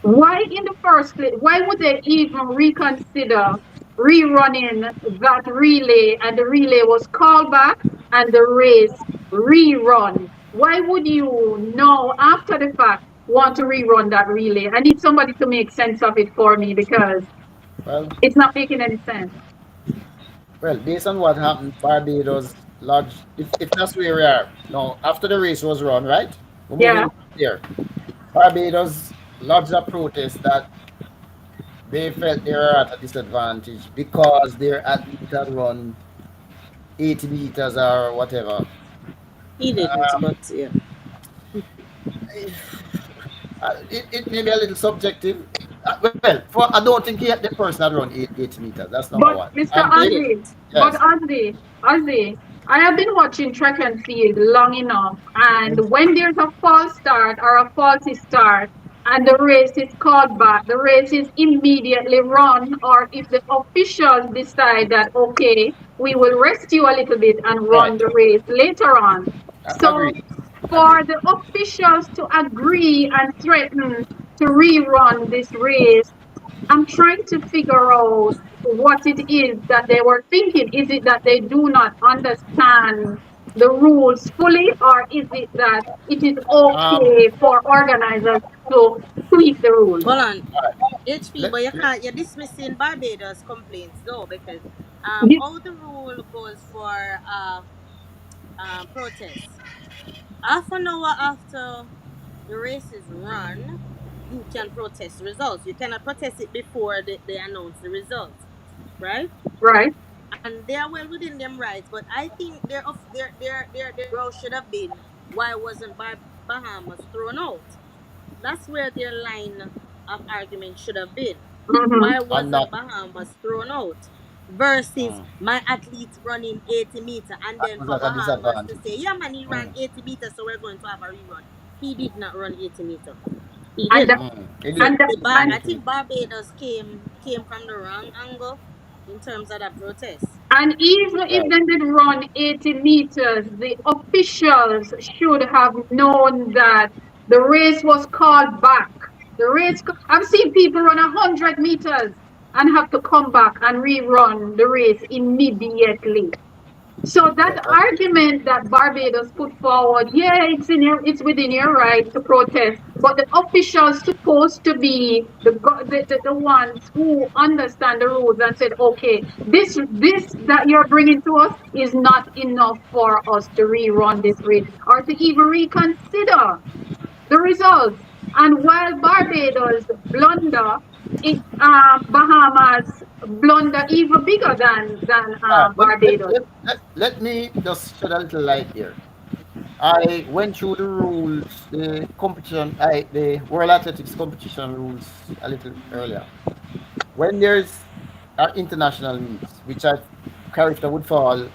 F: Why in the first place? Why would they even reconsider rerunning that relay, and the relay was called back and the race rerun? Why would you know after the fact want to rerun that relay? I need somebody to make sense of it for me, because
C: well,
F: it's not making any sense.
C: based on what happened, Barbados lodged. If that's where we are now, after the race was run, right? We're
F: Yeah,
C: moving here. Barbados lodged a protest that they felt they were at a disadvantage because their athlete had run 80 meters or whatever.
D: He didn't, but yeah.
C: It may be a little subjective. I don't think the person had run 80 meters. That's number
F: but
C: one.
F: Mr.
C: And
D: He
C: if,
F: Ozzy,
D: didn't.
F: but
C: yes,
F: I have been watching track and field long enough, and when there's a false start or a faulty start and the race is called back, the race is immediately run, or if the officials decide that, okay, we will rest you a little bit and
C: right,
F: run the race later on. So
C: agreed,
F: for the officials to agree and threaten to rerun this race, I'm trying to figure out what it is that they were thinking. Is it that they do not understand the rules fully, or is it that it is
C: Um,
F: okay for organizers to tweak the rules?
D: Hold on.
C: all right.
D: HP,
C: Let,
D: but you
C: let,
D: can't. You're dismissing Barbados complaints though, because
F: Ye-
D: how the rule goes for protest. half an hour after the race is run, you can protest the results. You cannot protest it before they announce the results, right?
F: Right.
D: And they are well within them rights. But I think their row should have been, why wasn't Bahamas thrown out? That's where their line of argument should have been.
F: Mm-hmm.
D: Why
C: And
D: wasn't
C: not
D: Bahamas thrown out? Versus my athlete running 80 meters, and
C: that
D: then
C: was
D: for
C: at a
D: Bahamas to
C: disadvantage.
D: say, yeah, man, he ran 80 meters, so we're going to have a rerun. He did not run 80 meters. He
F: And
D: didn't.
C: It
D: So
C: did.
F: and that, and
D: I think Barbados came from the wrong angle in terms of that protest.
F: And even if
C: Right.
F: they did run 80 meters, the officials should have known that the race was called back. I've seen people run 100 meters and have to come back and rerun the race immediately. So
C: Yeah.
F: that argument that Barbados put forward, yeah, it's within your right to protest, but the officials supposed to be the ones who understand the rules and said, okay, this that you're bringing to us is not enough for us to rerun this race or to even reconsider the results. And while Barbados blunder, Bahamas blunder even bigger than Barbados.
C: Let me just shed a little light here. I went through the rules, the World Athletics competition rules a little earlier. When there's international meets, which I CARIFTA would fall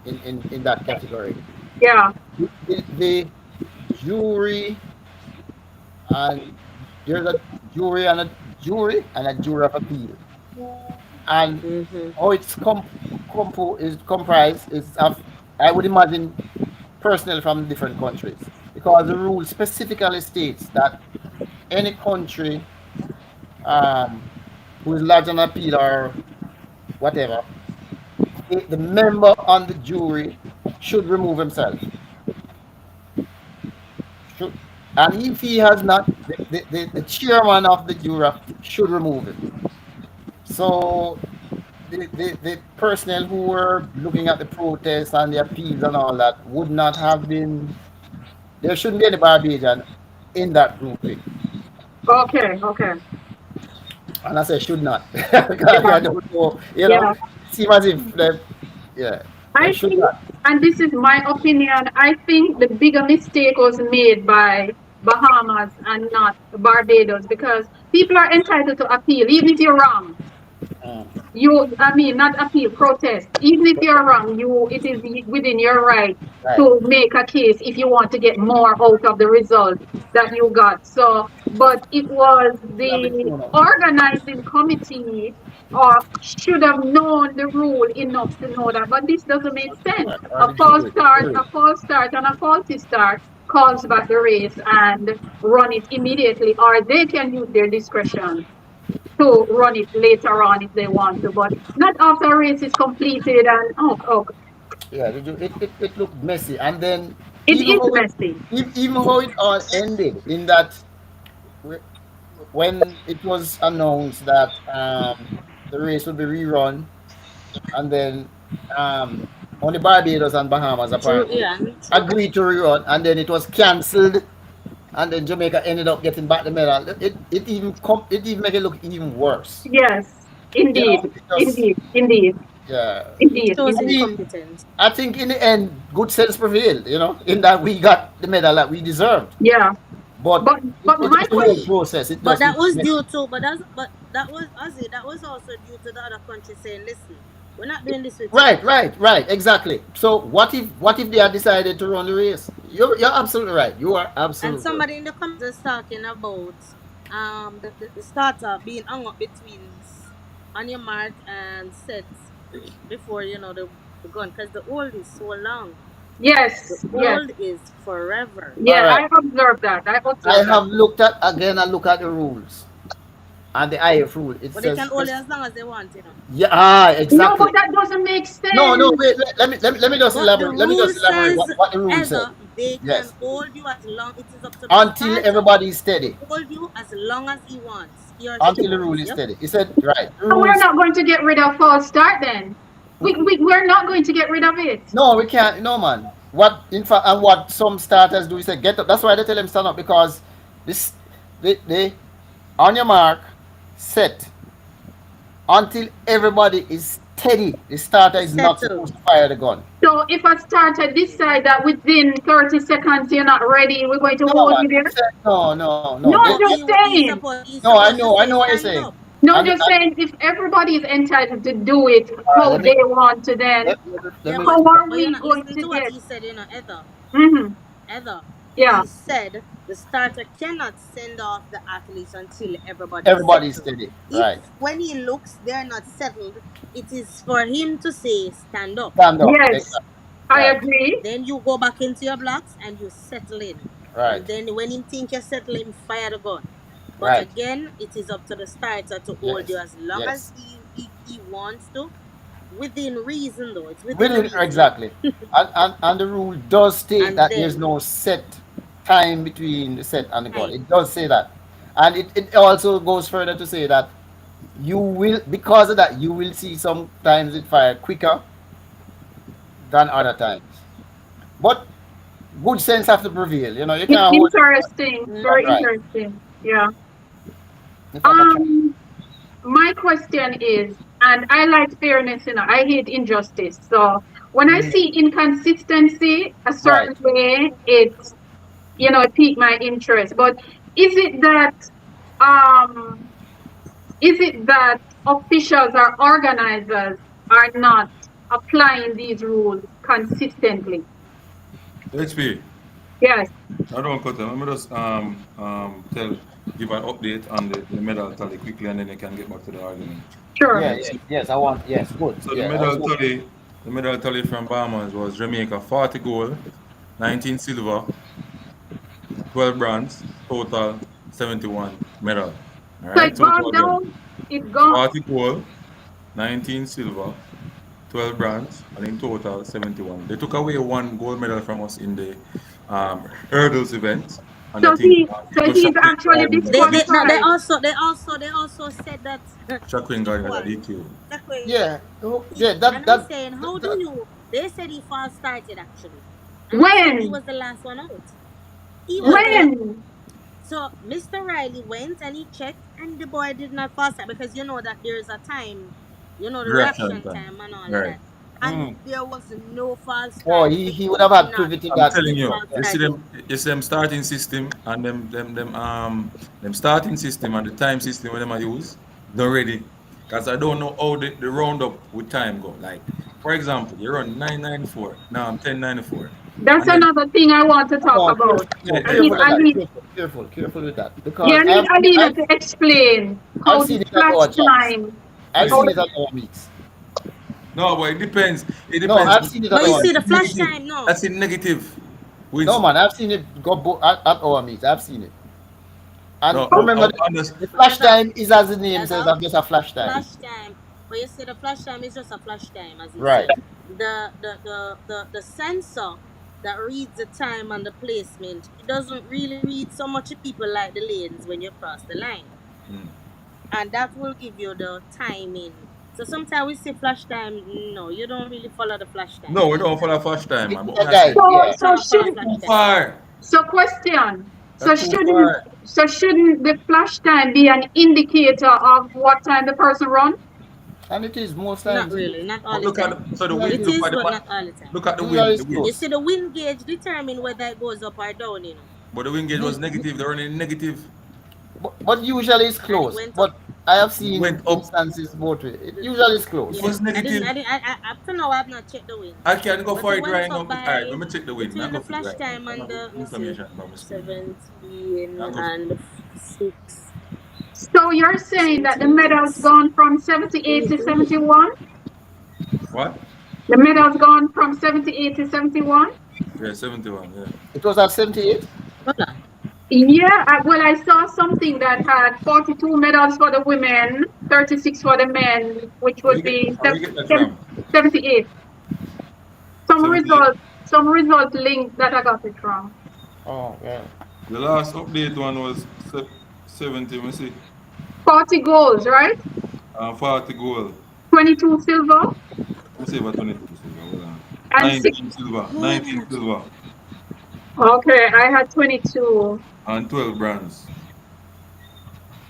C: in that category,
F: Yeah.
C: the jury and there's a jury and a jury of appeal, and
D: Mm-hmm.
C: how it's is comprised is of, I would imagine, personnel from different countries, because the rule specifically states that any country um, who is lodged an appeal or whatever, the member on the jury should remove himself. Should, and if he has not, the chairman of the jury should remove him. So the personnel who were looking at the protests and the appeals and all that would not have been, there shouldn't be any Barbadian in that grouping.
F: Okay. Okay.
C: And I say should not. Because
F: Yeah.
C: I don't know,
F: Yeah.
C: it seems as if yeah, they
F: I
C: should
F: think,
C: not.
F: and this is my opinion, I think the bigger mistake was made by Bahamas and not Barbados because people are entitled to appeal, even if you're wrong.
C: Mm.
F: Not appeal, protest. Even if you're wrong, it is within your right
C: Right.
F: to make a case if you want to get more out of the result that you got. So, but it was
C: Should have been
F: the
C: thrown out.
F: organizing committee or should have known the rule enough to know that. But this doesn't make sense.
C: Right. Or the jury.
F: A false start, and a faulty start calls back the race and run it immediately, or they can use their discretion to run it later on if they want to, but not after a race is completed and
C: Yeah, it looked messy. And then
F: it
C: even
F: is
C: how it
F: messy.
C: even how it all ended in that when it was announced that the race would be rerun, and then only Barbados and Bahamas
D: True,
C: apparently
D: yeah, true.
C: agreed to rerun, and then it was cancelled, and then Jamaica ended up getting back the medal. It even make it look even worse.
F: Yes, indeed,
C: It just,
F: indeed, indeed,
C: yeah.
D: It
F: indeed,
D: shows
C: I
F: indeed.
C: mean,
D: incompetence.
C: I think in the end, good sense prevailed. In that we got the medal that we deserved,
F: Yeah,
C: but
F: but
C: it
F: my
C: just the whole
F: question,
C: process. It
D: But
C: just
D: that
C: looked
D: was
C: messy.
D: due to, but that was Ozzy. That was also due to the other country saying, "Listen, we're not doing this with you."
C: Right, exactly. So what if they had decided to run the race? You're absolutely right. You are
D: And
C: absolutely right.
D: somebody in the comments is talking about the starter being hung up between on your mark and set before the gun, because the hold is so long. The
F: yes, yes,
D: hold is forever.
C: All
F: yeah,
C: right.
F: I observed that. I
C: I
F: observed that.
C: have looked at again and look at the rules and the IF rule. It
D: But they
C: says
D: can hold it as long as they want.
C: yeah,
F: No, but
C: exactly.
F: that doesn't make
C: No,
F: sense.
C: wait. Let me just
D: But the
C: elaborate. Let me
D: rule
C: just elaborate
D: says,
C: what the rule said.
D: either they can
C: Yes,
D: hold you as long, it is up to the
C: until
D: starter
C: everybody is steady.
D: to hold you as long as he or she
C: Until the rule
D: wants.
C: is
D: Yep.
C: steady. He said right. The
F: So we're
C: rules.
F: not going to get rid of false start then. We're not going to get rid of it.
C: No, we can't. No, man. what in fact and what some starters do is say get up. That's why they tell them stand up because this they on your mark, set until everybody is steady. The starter is not
D: Settle.
C: supposed to fire the gun.
F: So if a starter decide that within 30 seconds you're not ready, we're going to
C: No
F: hold
C: man,
F: you there?
C: no, no, no.
F: No,
C: They,
F: I'm
D: No,
C: they,
F: just saying.
D: he's
C: no,
D: supposed to
C: I
D: say
C: know what you're
D: stand
C: saying.
D: up.
F: No,
C: And,
F: just saying if everybody is entitled to do it
C: all right,
F: how they want to, then
C: let
D: Yeah,
C: me
F: how are
D: but you're
F: we
D: not
F: going
D: listening
F: to
D: to what
F: get?
D: he said, Heather.
F: Mm-hmm.
D: Heather.
F: Yeah.
D: He said the starter cannot send off the athletes until everybody is
C: everybody is
D: settled.
C: steady,
D: If
C: right?
D: when he looks they're not settled, it is for him to say stand up.
C: Stand up,
F: Yes,
C: exactly.
F: I
C: Right,
F: agree.
D: Then you go back into your blocks and you settle in.
C: right,
D: And then when him think you're settling, fire the gun. But
C: right.
D: again, it is up to the starter to hold you
C: Yes,
D: as long as
C: yes.
D: he wants to. Within reason though. It's within
C: Within
D: reason.
C: exactly, and the rule does state
D: And
C: that there's
D: then
C: no set time between the set and the gun.
D: time.
C: It does say that, and it also goes further to say that you will because of that you will see sometimes it fire quicker than other times. But good sense have to prevail. You know, you can't hold
F: Interesting.
C: that
F: Very
D: Mm-hmm.
C: right.
F: interesting. Yeah.
C: If I can try.
F: Um, my question is, and I like fairness, I hate injustice. So when I
C: Mhm.
F: see inconsistency a
C: Right.
F: certain way, it pique my interest. But is it that um is it that officials or organizers are not applying these rules consistently?
B: HP.
F: Yes,
B: I don't cut them. Let me just give an update on the medal tally quickly, and then you can get back to the argument.
F: sure.
C: Yeah,
B: Right.
C: yeah,
B: So,
C: yes, I want, yes, good.
B: so
C: Yeah, I was hoping.
B: the medal tally from Bahamas was Jamaica 40 gold, 19 silver, 12 bronze, total 71 medal. All
F: So
B: right.
F: it
B: So we
F: gone
B: go again.
F: down, it gone.
B: 40 gold, 19 silver, 12 bronze, and in total 71. They took away one gold medal from us in the hurdles event, and I
F: So
B: think
F: he so
B: it was
F: he's
B: Shaquin
F: actually
B: Garden that got DQ.
D: They
F: disqualified.
D: also said that
B: Shaquin
D: which
B: Garden that got
D: one?
B: DQ.
D: Exactly.
C: Yeah, yeah,
D: And I'm saying, how do you? They said he false started actually, and I'm saying he
F: When?
D: was the last one out. He
C: yeah,
D: was the
F: When?
D: so Mr. Riley went and he checked, and the boy did not false start because you know that there is a time, the
B: Reaction
D: reaction
B: time.
D: time and all of
B: Right.
D: that, and
B: Mm.
D: there was no false
C: oh,
D: start. They
C: he would
D: could
C: have had
D: not
C: privilege in
B: I'm
C: that.
B: telling
D: see
B: you,
D: false
C: Yeah.
D: starting.
B: you see them starting system and them starting system and the time system when them I use, they're ready. Cause I don't know how the roundup with time go. Like, for example, you run 994, now I'm 1094.
F: That's
B: And then
F: another thing I want to talk
C: No,
F: about.
C: no,
F: I
B: eh,
F: need
C: careful with
F: I
C: that.
F: need
C: Careful with that.
F: yeah,
C: Because
F: I need Alina to explain
C: I've
F: how the
C: seen it at
F: flash
C: our jobs.
F: time.
C: I've
F: How
C: seen
B: eh,
C: it at our meets.
B: no, but it depends. It
C: No,
B: depends.
C: I've seen it at
D: But you
C: our
D: see
C: meets.
D: the flash
B: Negative.
D: time, no.
B: That's in negative.
C: No,
B: With
C: man, I've seen it go at our meets. I've seen it. And
B: no,
C: remember,
B: I understand.
C: the flash
D: Heather,
C: time is as the name says,
D: Heather,
C: I'm just a flash time.
D: flash time. But you see, the flash time is just a flash time, as he
C: Right.
D: said. The sensor that reads the time and the placement, it doesn't really read so much of people like the lanes when you cross the line,
B: Mm.
D: and that will give you the timing. So sometimes we say flash time. No, you don't really follow the flash time.
B: No, we don't follow first time, man. But
C: It's
B: me
C: a
B: I say
C: guide,
F: so
C: yeah.
D: You
F: so
D: can't follow
F: should
B: too
D: flash time.
B: far.
F: so question. So
B: That's too
F: shouldn't
B: far.
F: so shouldn't the flash time be an indicator of what time the person run?
C: And it is most
D: Not
C: times.
D: really, not all
B: But
D: the
B: look
D: time.
B: at so the
C: Usually
B: wind.
D: It
C: it's,
B: Look
D: is,
B: at the
D: but not all the time.
B: look at the
C: usually
B: wind.
C: it's
B: The wind.
D: You
C: close.
D: see, the wind gauge determine whether it goes up or down.
B: But the wind gauge
C: You,
B: was negative. They're running negative.
C: but usually it's
D: And it
C: close.
D: went up.
C: But I have
B: It
C: seen
B: went up.
C: instances both ways. It
D: The,
C: usually is
B: It
C: close.
D: yeah,
B: was negative.
D: up to now I've not checked the wind,
B: I can't go
D: but
B: for
D: it
B: it
D: went
B: right
D: up
B: now. All right, let
D: by
B: me check the wind. I
D: between
B: go
D: the
B: for it
D: flash
B: right now.
D: time
B: I
D: and
B: have
D: the let me see
B: information about my screen.
D: 17
B: I go for
D: and 6
F: So you're saying that the
D: 17 and
F: medal's gone from 78 to
D: 3.
F: 71?
B: what?
F: The medal's gone from 78 to 71?
B: Yeah, 71. Yeah.
C: It was at 78.
D: Hold on.
F: Yeah, well, I saw something that had 42 medals for the women, 36 for the men, which would be
B: Where you get that from?
F: 78. Some
B: 78.
F: result, some result link that I got it from.
C: Oh, yeah.
B: The last update one was 70. Let me see.
F: 40 goals, right?
B: 40 goal.
F: 22 silver.
B: Let me see about 22 silver. Hold on.
F: And six.
B: 19 silver, 19
D: God.
B: silver,
F: Okay, I had 22.
B: and 12 bronze.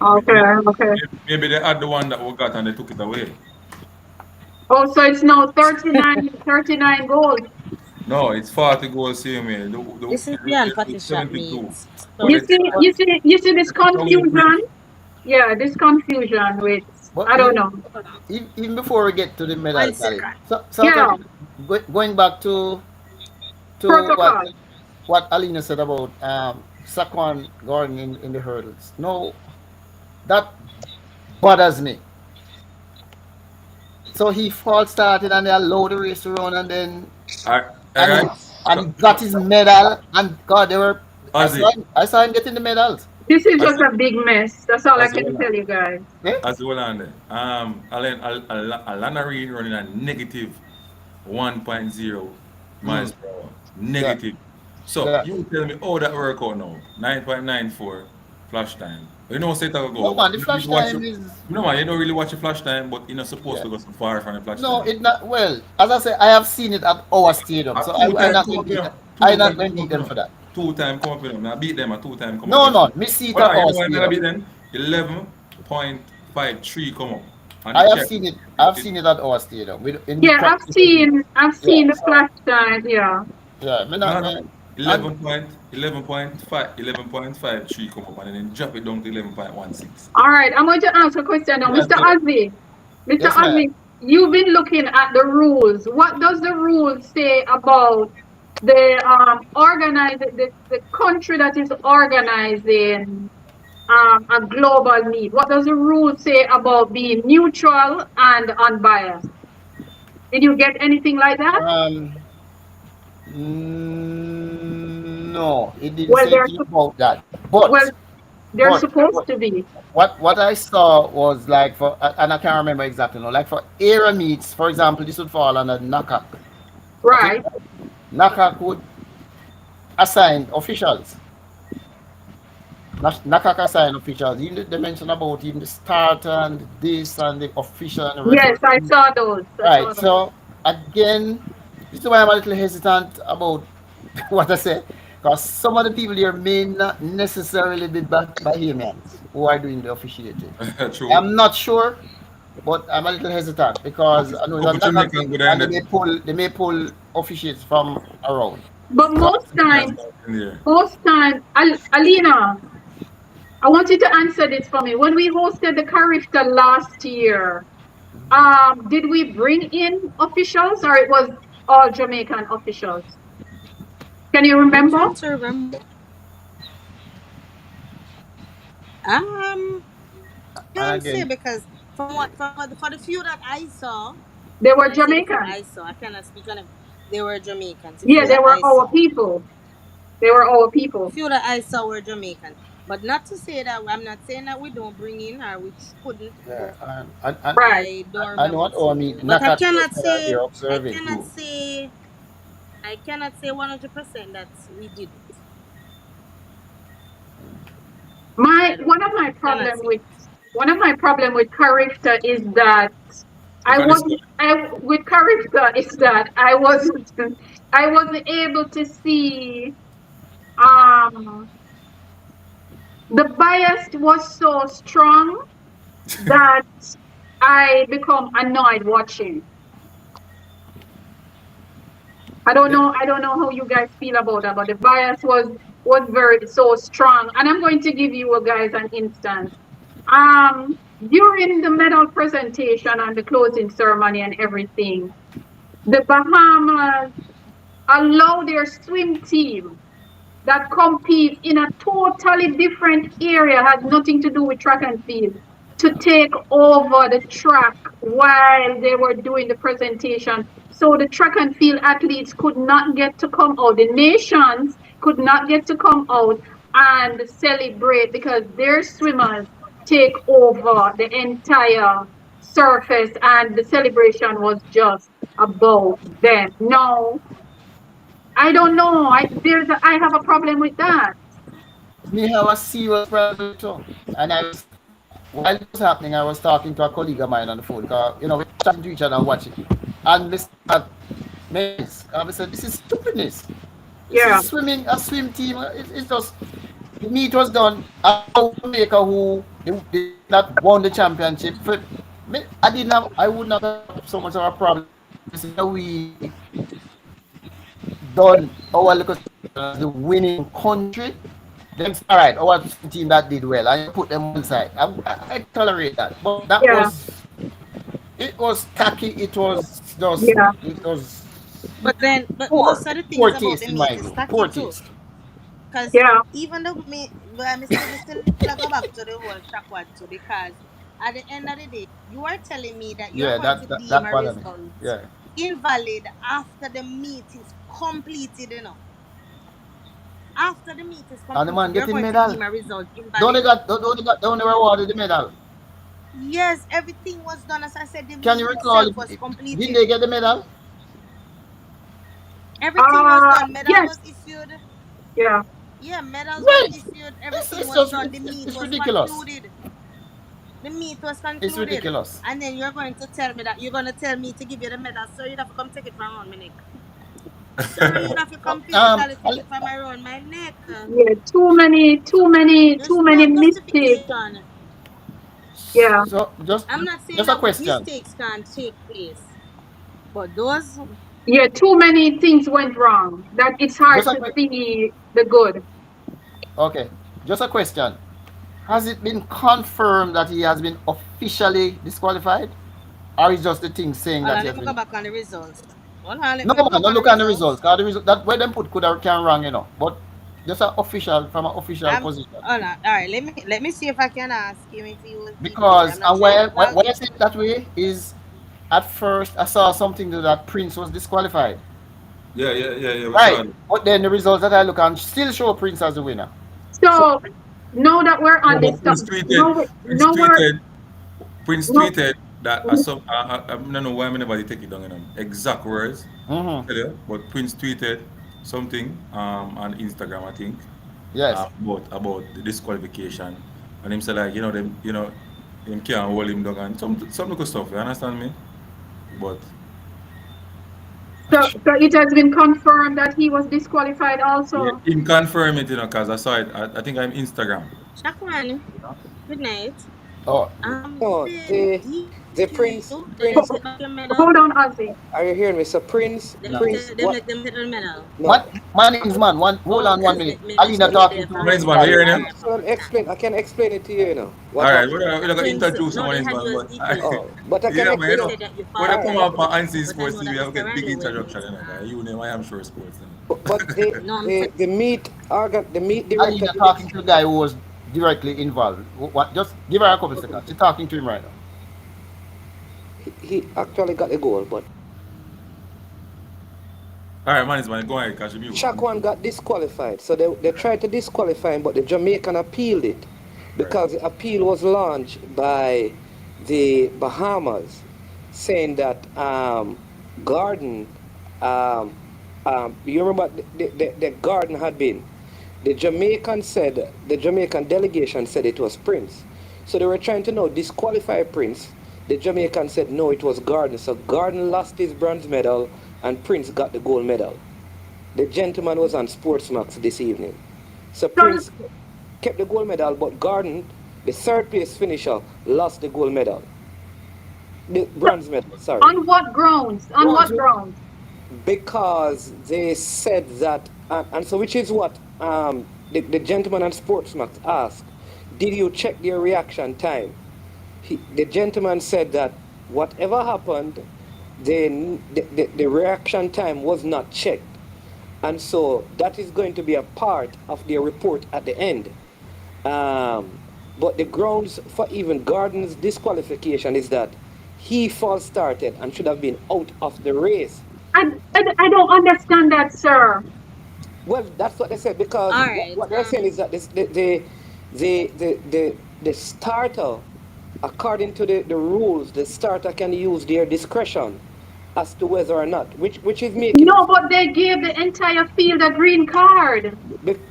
F: Okay,
B: Maybe,
F: okay.
B: maybe they had the one that we got and they took it away.
F: Oh, so it's now 39 gold.
B: No, it's 40 goals same way.
D: This is
B: The
D: beyond
B: rest
D: potty
B: is
D: shop
B: 72.
D: meat.
B: But
F: You
D: Sorry.
B: they
F: see,
B: charge
F: you see, you see this
B: away
F: confusion?
B: bridge.
F: Yeah, this confusion with,
C: But
F: I don't
C: you,
F: know.
C: even before we get to the medal
D: One
C: tally,
D: second.
C: so sort of
F: Yeah,
C: going back to
F: protocol.
C: what Alina said about Saquon going in the hurdles. No, that bothers me. So he false started and they allowed the race to run and then
B: All
C: and
B: right.
C: he and he got his medal and God they were
B: Ozzy,
C: I saw him getting the medals.
F: This is
B: as
F: just a big mess. That's all I
B: as
F: can
B: well
F: tell you guys.
C: Eh?
B: as well on there. Alana Reed running a negative 1.0 miles
C: Mm,
B: per hour.
C: yeah,
B: Negative. So
C: yeah.
B: you tell me how that work out now? 9.94 flash time. You know, say it will
C: No
B: go.
C: man, the
B: You need
C: flash
B: to watch
C: time
B: it.
C: is
B: You know, man, you don't really watch the flash time, but you're not supposed
C: yeah.
B: to go so far from the flash
C: No,
B: time.
C: it not well. As I say, I have seen it at our stadium, so
B: Two
C: I
B: time
C: not
B: come
C: going
B: up,
C: to
B: you
C: beat
B: know.
C: them. I
B: Two
C: not
B: time
C: going to
B: come
C: beat
B: up, you
C: them
B: know.
C: for that.
B: Two time come up, you know. Now beat them at two time come up,
C: No,
B: you know.
C: no, me see it
B: Well,
C: at
B: no, you
C: our
B: know why I'm gonna
C: stadium.
B: beat them? 11.53 come up. And the
C: I have
B: cap
C: seen it. I've
B: is
C: seen it at our stadium with in the
F: Yeah,
C: practice.
F: I've
C: Yeah,
F: seen the
C: so
F: flash time. Yeah.
C: yeah, me
B: no,
C: not
B: no.
C: man. And
B: 11.53 come up and then drop it down to 11.16.
F: All right, I'm going to ask a question now,
C: yes,
F: Mr.
C: sir.
F: Ozzy. Mr.
C: Yes, ma'am.
F: Ozzy, you've been looking at the rules. What does the rules say about the the country that is organizing a global meet? What does the rule say about being neutral and unbiased? Did you get anything like that?
C: Um, no, it didn't
F: Well,
C: say anything about that.
F: well, they're
C: But
F: supposed to be.
C: what I saw was like for and I can't remember exactly. No, like for area meets, for example, this would fall under NACAC. I think
F: Right.
C: NACAC would assign officials. NACAC assign officials. Even they mention about even the starter and this and the official and the
F: Yes, I
C: referee.
F: saw those. I saw
C: Right.
F: those.
C: So again, this is why I'm a little hesitant about what I say. Because some of the people here may not necessarily be Bahamians who are doing the officiating.
B: True.
C: I'm not sure, but I'm a little hesitant because I know it's a
B: Couple
C: knockout
B: Jamaican
C: thing
B: good
C: and
B: in it.
C: they may pull officiates from around.
F: But
C: So
B: Jamaican in there.
F: most time, Alina, I want you to answer this for me. When we hosted the CARIFTA last year, did we bring in officials or it was all Jamaican officials? Can you
D: I'm
F: remember?
D: trying to remember.
C: and
D: Can't say
C: again,
D: because for the few that I saw,
F: They
D: when
F: were
D: I say the few
F: Jamaican.
D: I saw, I cannot speak on them. They were Jamaicans. The
F: Yeah,
D: few
F: they
D: that
F: were
D: I
F: our
D: saw,
F: people. They were our
D: the
F: people.
D: few that I saw were Jamaicans. But not to say that I'm not saying that we don't bring in or we couldn't,
C: yeah,
D: but
F: Right.
D: I don't
C: I know
D: remember
C: what I
D: seeing
C: mean.
D: it. But
C: Knockout personnel are there
D: I
C: observing.
D: cannot say, I cannot say 100% that we didn't.
F: My
D: I don't.
F: one of my
D: I cannot
F: problem
D: say.
F: with one of my problem with character is that
B: Look at this one.
F: with character is that I wasn't able to see um the bias was so strong that I become annoyed watching.
C: Yeah.
F: I don't know how you guys feel about that, but the bias was very so strong. And I'm going to give you guys an instance. During the medal presentation and the closing ceremony and everything, the Bahamas allow their swim team that compete in a totally different area, has nothing to do with track and field, to take over the track while they were doing the presentation. So the track and field athletes could not get to come out. The nations could not get to come out and celebrate because their swimmers take over the entire surface and the celebration was just about them. No, I don't know. I have a problem with that.
C: Me have a serious problem with it too. And I was while this was happening, I was talking to a colleague of mine on the phone because we're chatting to each other and watching. And we start men's. I said, this is stupidness. This
F: Yeah.
C: is swimming, a swim team. It's just the meet was done. I know one maker who the team that won the championship. For me, I would not have so much of a problem if we done our local selection as the winning country. Then all right, our swim team that did well, and you put them one side. I tolerate that, but that
F: Yeah.
C: was it was tacky. It was just
F: Yeah.
C: it was
D: But
C: poor,
D: most of the
C: poor
D: things about
C: taste
D: the
C: in my
D: meat is
C: view.
D: tacky
C: Poor
D: too.
C: taste.
D: Cause
F: Yeah.
D: even the meat, but I still go back to the whole Shaq too, because at the end of the day, you are telling me that you're
C: Yeah,
D: going to deem a
C: that bother me.
D: result
C: Yeah.
D: invalid after the meat is completed, After the meat is
C: And the
D: completed,
C: man
D: you're
C: getting
D: going to
C: medal.
D: deem a result
C: Don't they
D: invalid.
C: got don't they rewarded the medal?
D: Yes, everything was done. As I said, the
C: Can you
D: meat
C: recall?
D: itself was
C: Didn't
D: completed.
C: they get the medal?
D: Everything was done. Medal
F: Yes.
D: was issued.
F: Yeah.
D: Yeah, medals was
C: Right.
D: issued.
C: It's
D: Everything was
C: just
D: done. The meat
C: it's
D: was
C: ridiculous.
D: concluded. The meet was
C: It's
D: concluded.
C: ridiculous.
D: And then you're going to tell me that you're going to tell me to give you the medal. Sir, you'd have to come take it from around my neck. Sir, you'd have to
C: Well,
D: come physically take it from around my neck.
F: Yeah. Too
D: There's
F: many
D: no
F: mistakes.
D: justification.
F: Yeah.
C: so
D: I'm not saying
C: just a
D: that
C: question.
D: mistakes can't take place. But those,
F: Yeah. Too many things went wrong that it's hard
C: Just a
F: to
C: quick.
F: see the good.
C: Okay. Just a question. Has it been confirmed that he has been officially disqualified, or is just the thing saying
D: hold
C: that
D: on,
C: he
D: let
C: has
D: me go
C: been?
D: back on the results. Hold on, let
C: No
D: me go
C: man,
D: back
C: don't
D: on the
C: look at the
D: results.
C: results. Cause the result that where them put could have can wrong, But just an official from an official
D: I'm
C: position.
D: hold on. All right, let me see if I can ask him if he was declared.
C: Because
D: I'm not
C: and
D: sure if
C: why
D: well
C: I say it that way is at first I saw something that Prince was disqualified.
B: yeah. We
C: Right.
B: saw it.
C: But then the results that I look and still show Prince as the winner. So
F: So now that we're
B: No,
F: on
B: but
F: this
B: Prince
F: topic,
B: tweeted. Prince
F: no, we're
B: tweeted. Prince
F: no.
B: tweeted that I don't know why anybody take it down in them exact words.
C: mm-hmm.
B: Tell you, but Prince tweeted something on Instagram, I think,
C: Yes.
B: about the disqualification, and him said like them them can't hold him down and some little stuff. You understand me? But
F: So it has been confirmed that he was disqualified
B: yeah,
F: also.
B: him confirm it, because I saw it. I think I'm Instagram.
D: Shakwan, good night.
C: Oh,
G: No, the
D: Did
G: Prince
D: you? Did them
G: Prince.
D: take back your medal?
F: Hold on, Ozzy.
G: Are you hearing me? So
C: no.
D: Them
G: What?
D: let them take the medal.
G: No,
C: Manning's man, hold
D: Oh,
C: on one
D: cause
C: minute.
D: me
C: Alina
D: me
C: talking
D: there
C: to
D: for
B: Man's
D: ready.
B: man, we
C: Riley.
B: hearing
D: All
B: you?
D: right,
G: so
D: Papa.
G: explain. I can explain it to you.
B: All
G: What
B: right,
G: happened?
B: we're gonna
D: Prince,
B: introduce
D: no,
B: someone
D: they
B: his
D: had
B: man,
D: you as
B: but
D: defense.
G: But I can
B: yeah, man,
D: They
G: explain it.
D: said that you
B: when I
D: fought
B: come
D: well,
B: up on Unseen
D: but I
B: Sports
D: know that
B: TV, I'll
D: Mr.
B: get big
D: Riley went
B: introduction,
D: with
B: You name I am sure sports.
G: But
D: no. I'm
G: the meat the meat director
C: Alina
G: did it.
C: talking to the guy who was directly involved. What? Just give her a couple seconds. She's talking to him right now.
G: He actually got the goal, but
B: All right, man, go ahead, catch you.
G: Shaq got disqualified. So they tried to disqualify him, but the Jamaican appealed it
B: Right.
G: because the appeal was launched by the Bahamas, saying that Garden, um, you remember the Garden had been. The Jamaican delegation said it was Prince. So they were trying to now disqualify Prince. The Jamaican said no, it was Garden. So Garden lost his bronze medal and Prince got the gold medal. The gentleman was on Sportsmax this evening. So
F: So
G: Prince kept the gold medal, but Garden, the third place finisher, lost the gold medal. The bronze medal, sorry.
F: on what grounds? On
C: Go on,
F: what
C: Jim.
F: grounds?
G: Because they said that, and so which is what the gentleman on Sportsmax asked, did you check their reaction time? The gentleman said that whatever happened, the reaction time was not checked. And so that is going to be a part of their report at the end. Um, but the grounds for even Gordon's disqualification is that he false started and should have been out of the race.
F: I don't understand that, sir.
G: Well, that's what they said because
D: All
G: what,
D: right.
G: what they're saying is that the starter, according to the rules, the starter can use their discretion as to whether or not, which is making it
F: No, but they gave the entire field a green card.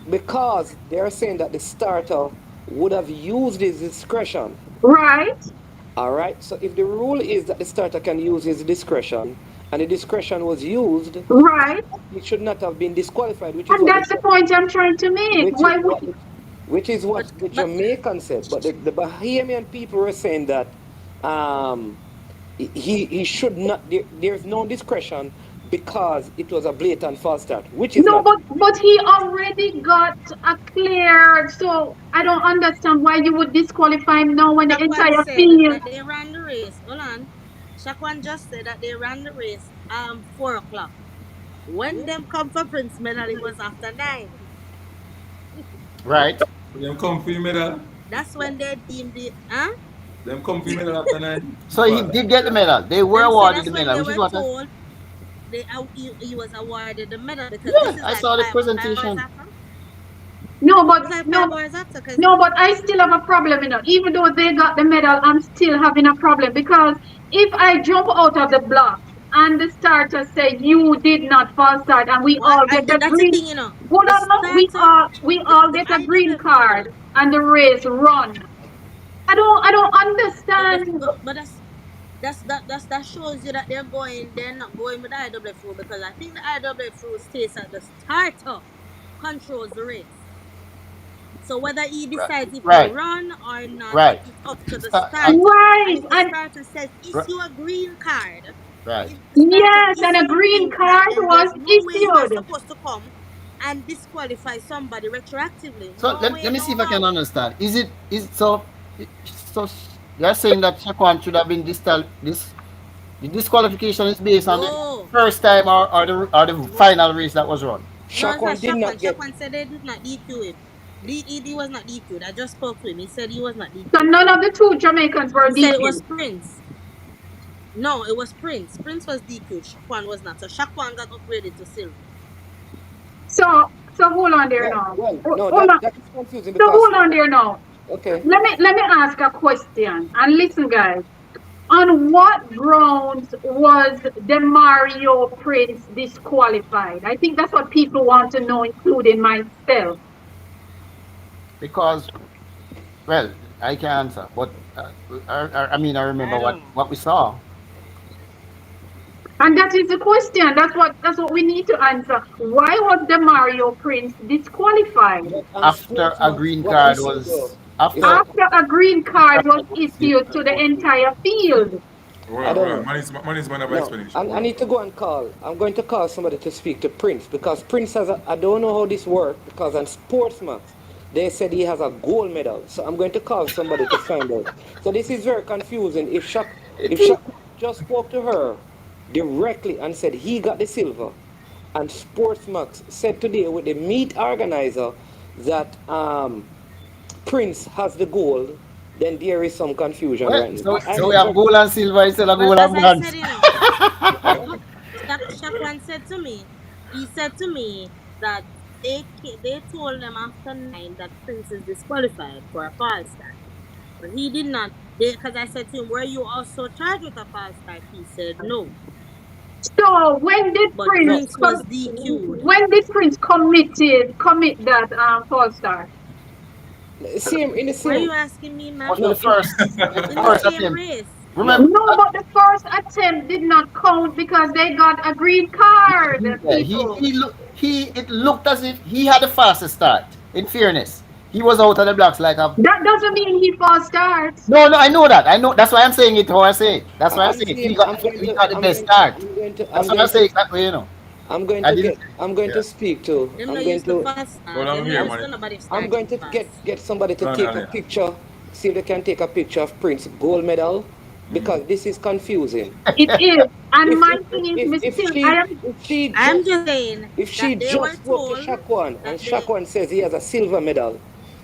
G: because they're saying that the starter would have used his discretion.
F: Right?
G: All right. So if the rule is that the starter can use his discretion and the discretion was used,
F: Right.
G: he should not have been disqualified, which is
F: And
G: what
F: that's the point I'm trying to make.
G: which is
F: Why would
G: what which is what the
D: but
G: Jamaican said. But the Bahamian people were saying that um, he should not. There's no discretion because it was a blatant false start, which is
F: no,
G: not.
F: but he already got a clear. So I don't understand why you would disqualify him now when the
D: Shakwan
F: entire
D: said
F: field.
D: that they ran the race. Hold on. Shakwan just said that they ran the race 4 o'clock. When them come for Prince medal, it was after 9.
C: Right.
B: Them come for medal.
D: That's when they deemed it, huh?
B: Them come for medal after 9.
C: So he
B: What?
C: did get the medal. They were
D: Them say
C: awarded
D: that's
C: the
D: when
C: medal,
D: they
C: which is
D: were
C: what I,
D: told he was awarded the medal because
C: yeah,
D: this is
C: I
D: like
C: saw the
D: 5 hours
C: presentation.
D: after.
F: No, but
D: It's like
F: no,
D: 5 hours after because
F: no, but I still have a problem, you know. Even though they got the medal, I'm still having a problem because if I jump out of the blocks and the starter say you did not false start and we
D: what
F: all get
D: and
F: a
D: that's the
F: green,
D: thing, you know.
F: hold
D: The
F: on, no,
D: starter,
F: we all
D: the
F: get a green
D: IWF
F: card
D: rule,
F: and the race run. I don't
D: but
F: understand.
D: that shows you that they're not going with the IWF rule because I think the IWF rule states that the starter controls the race. So whether he
C: Right.
D: decides if he
C: Right.
D: run or not,
C: Right.
D: it is up to
C: It's
D: the
C: not,
D: starter. And
F: Right.
D: if the
F: And
D: starter says
C: right.
D: issue a green card,
C: Right.
D: if the starter
F: yes, and a
D: issue a
F: green
D: green card,
F: card
D: then
F: was
D: there's no way you're
F: issued.
D: supposed to come and disqualify somebody retroactively.
C: So
D: No
C: let
D: way,
C: me see
D: no
C: if I can
D: how.
C: understand. Is so so you're saying that Shaquan should have been the disqualification is based on the
D: No,
C: first time or the final race that was run.
D: no, it's not
G: Shakwan did
D: Shakwan.
G: not get.
D: Shakwan said they did not DQ him. He was not DQ'd. I just spoke to him. He said he was not
F: So
D: DQ'd.
F: none of the two Jamaicans were
D: He said it was
F: DQ.
D: Prince. No, it was Prince. Prince was DQ'd. Shakwan was not. So Shakwan got upgraded to silver.
F: So hold on there
G: Well,
F: now.
G: well, no,
F: Hold on.
G: that is confusing
F: So
G: because
F: hold on there now.
G: okay,
F: Let me ask a question. And listen, guys. On what grounds was Demario Prince disqualified? I think that's what people want to know, including myself.
C: Because well, I can answer, but I mean I remember
D: I
C: what
D: don't know.
C: what we saw
F: And that is the question. That's what we need to answer. Why was Demario Prince disqualified?
G: but on
C: after
G: sports
C: a
G: max,
C: green
G: what I'm
C: card
G: saying though
C: was
G: is
C: after
G: that
F: After a green
C: green
F: card
C: card
F: was
C: was given.
F: issued to the entire field.
G: I
B: Hold
G: don't
B: on.
G: know.
B: Man have an
G: No,
B: explanation.
G: I
B: Hold
G: need
B: on.
G: to go and call. I'm going to call somebody to speak to Prince because Prince has. I don't know how this works because on Sportsmax they said he has a gold medal. So I'm going to call somebody to find out. So this is very confusing.
C: It is.
G: Shaq just spoke to her directly and said he got the silver, and Sportsmax said today with the meet organizer that Prince has the gold, then there is some confusion
C: Well,
G: right now.
C: so we have gold and silver instead of
D: Well,
C: gold
D: as
C: and
D: I said,
C: bronze.
D: you know, Shakwan said to me, he said to me that they told them after 9 that Prince is disqualified for a false start. But he did not. Because I said to him, were you also charged with a false start? He said no.
F: So
D: But Prince was DQ'd.
F: when did Prince commit that false start?
G: Same in the
D: Why are
G: same.
D: you asking me,
C: Was
D: man?
C: it
G: No,
C: the first
D: In the
C: first
D: same
C: attempt?
D: race.
G: no.
C: Remember,
F: No, but the first attempt did not count because they got a green card,
C: yeah,
F: people.
C: it looked as if he had the fastest start. In fairness, he was out of the blocks like a.
F: That doesn't mean he false starts.
C: No, no, I know that. I know. That's why I'm saying it. How I say it. That's why I
G: I'm
C: say it.
G: seeing.
C: He got the best start. That's
G: I'm
C: why I
G: going
C: say
G: to.
C: it that way. You know,
G: I'm going
C: I
G: to
C: didn't.
G: get. I'm going
B: Yeah.
G: to speak to.
D: Them not used to fast
B: Hold
D: start.
B: on
D: Them
B: here,
D: not used
B: man.
D: to nobody
G: I'm
D: starting
G: going to
D: fast.
G: get somebody to
B: Hold
G: take
B: on
G: a
B: here.
G: picture. See if they can take a picture of Prince gold medal because this is confusing.
F: It is. And
G: If
F: my
G: if
F: thing is,
G: if,
F: me
G: if
F: still,
G: she
F: I am.
G: if she
D: I'm
G: just
D: just saying
G: if
D: that
G: she
D: they were
G: just spoke to
D: told
G: Shakwan and
D: that they
G: Shakwan says he has a silver medal,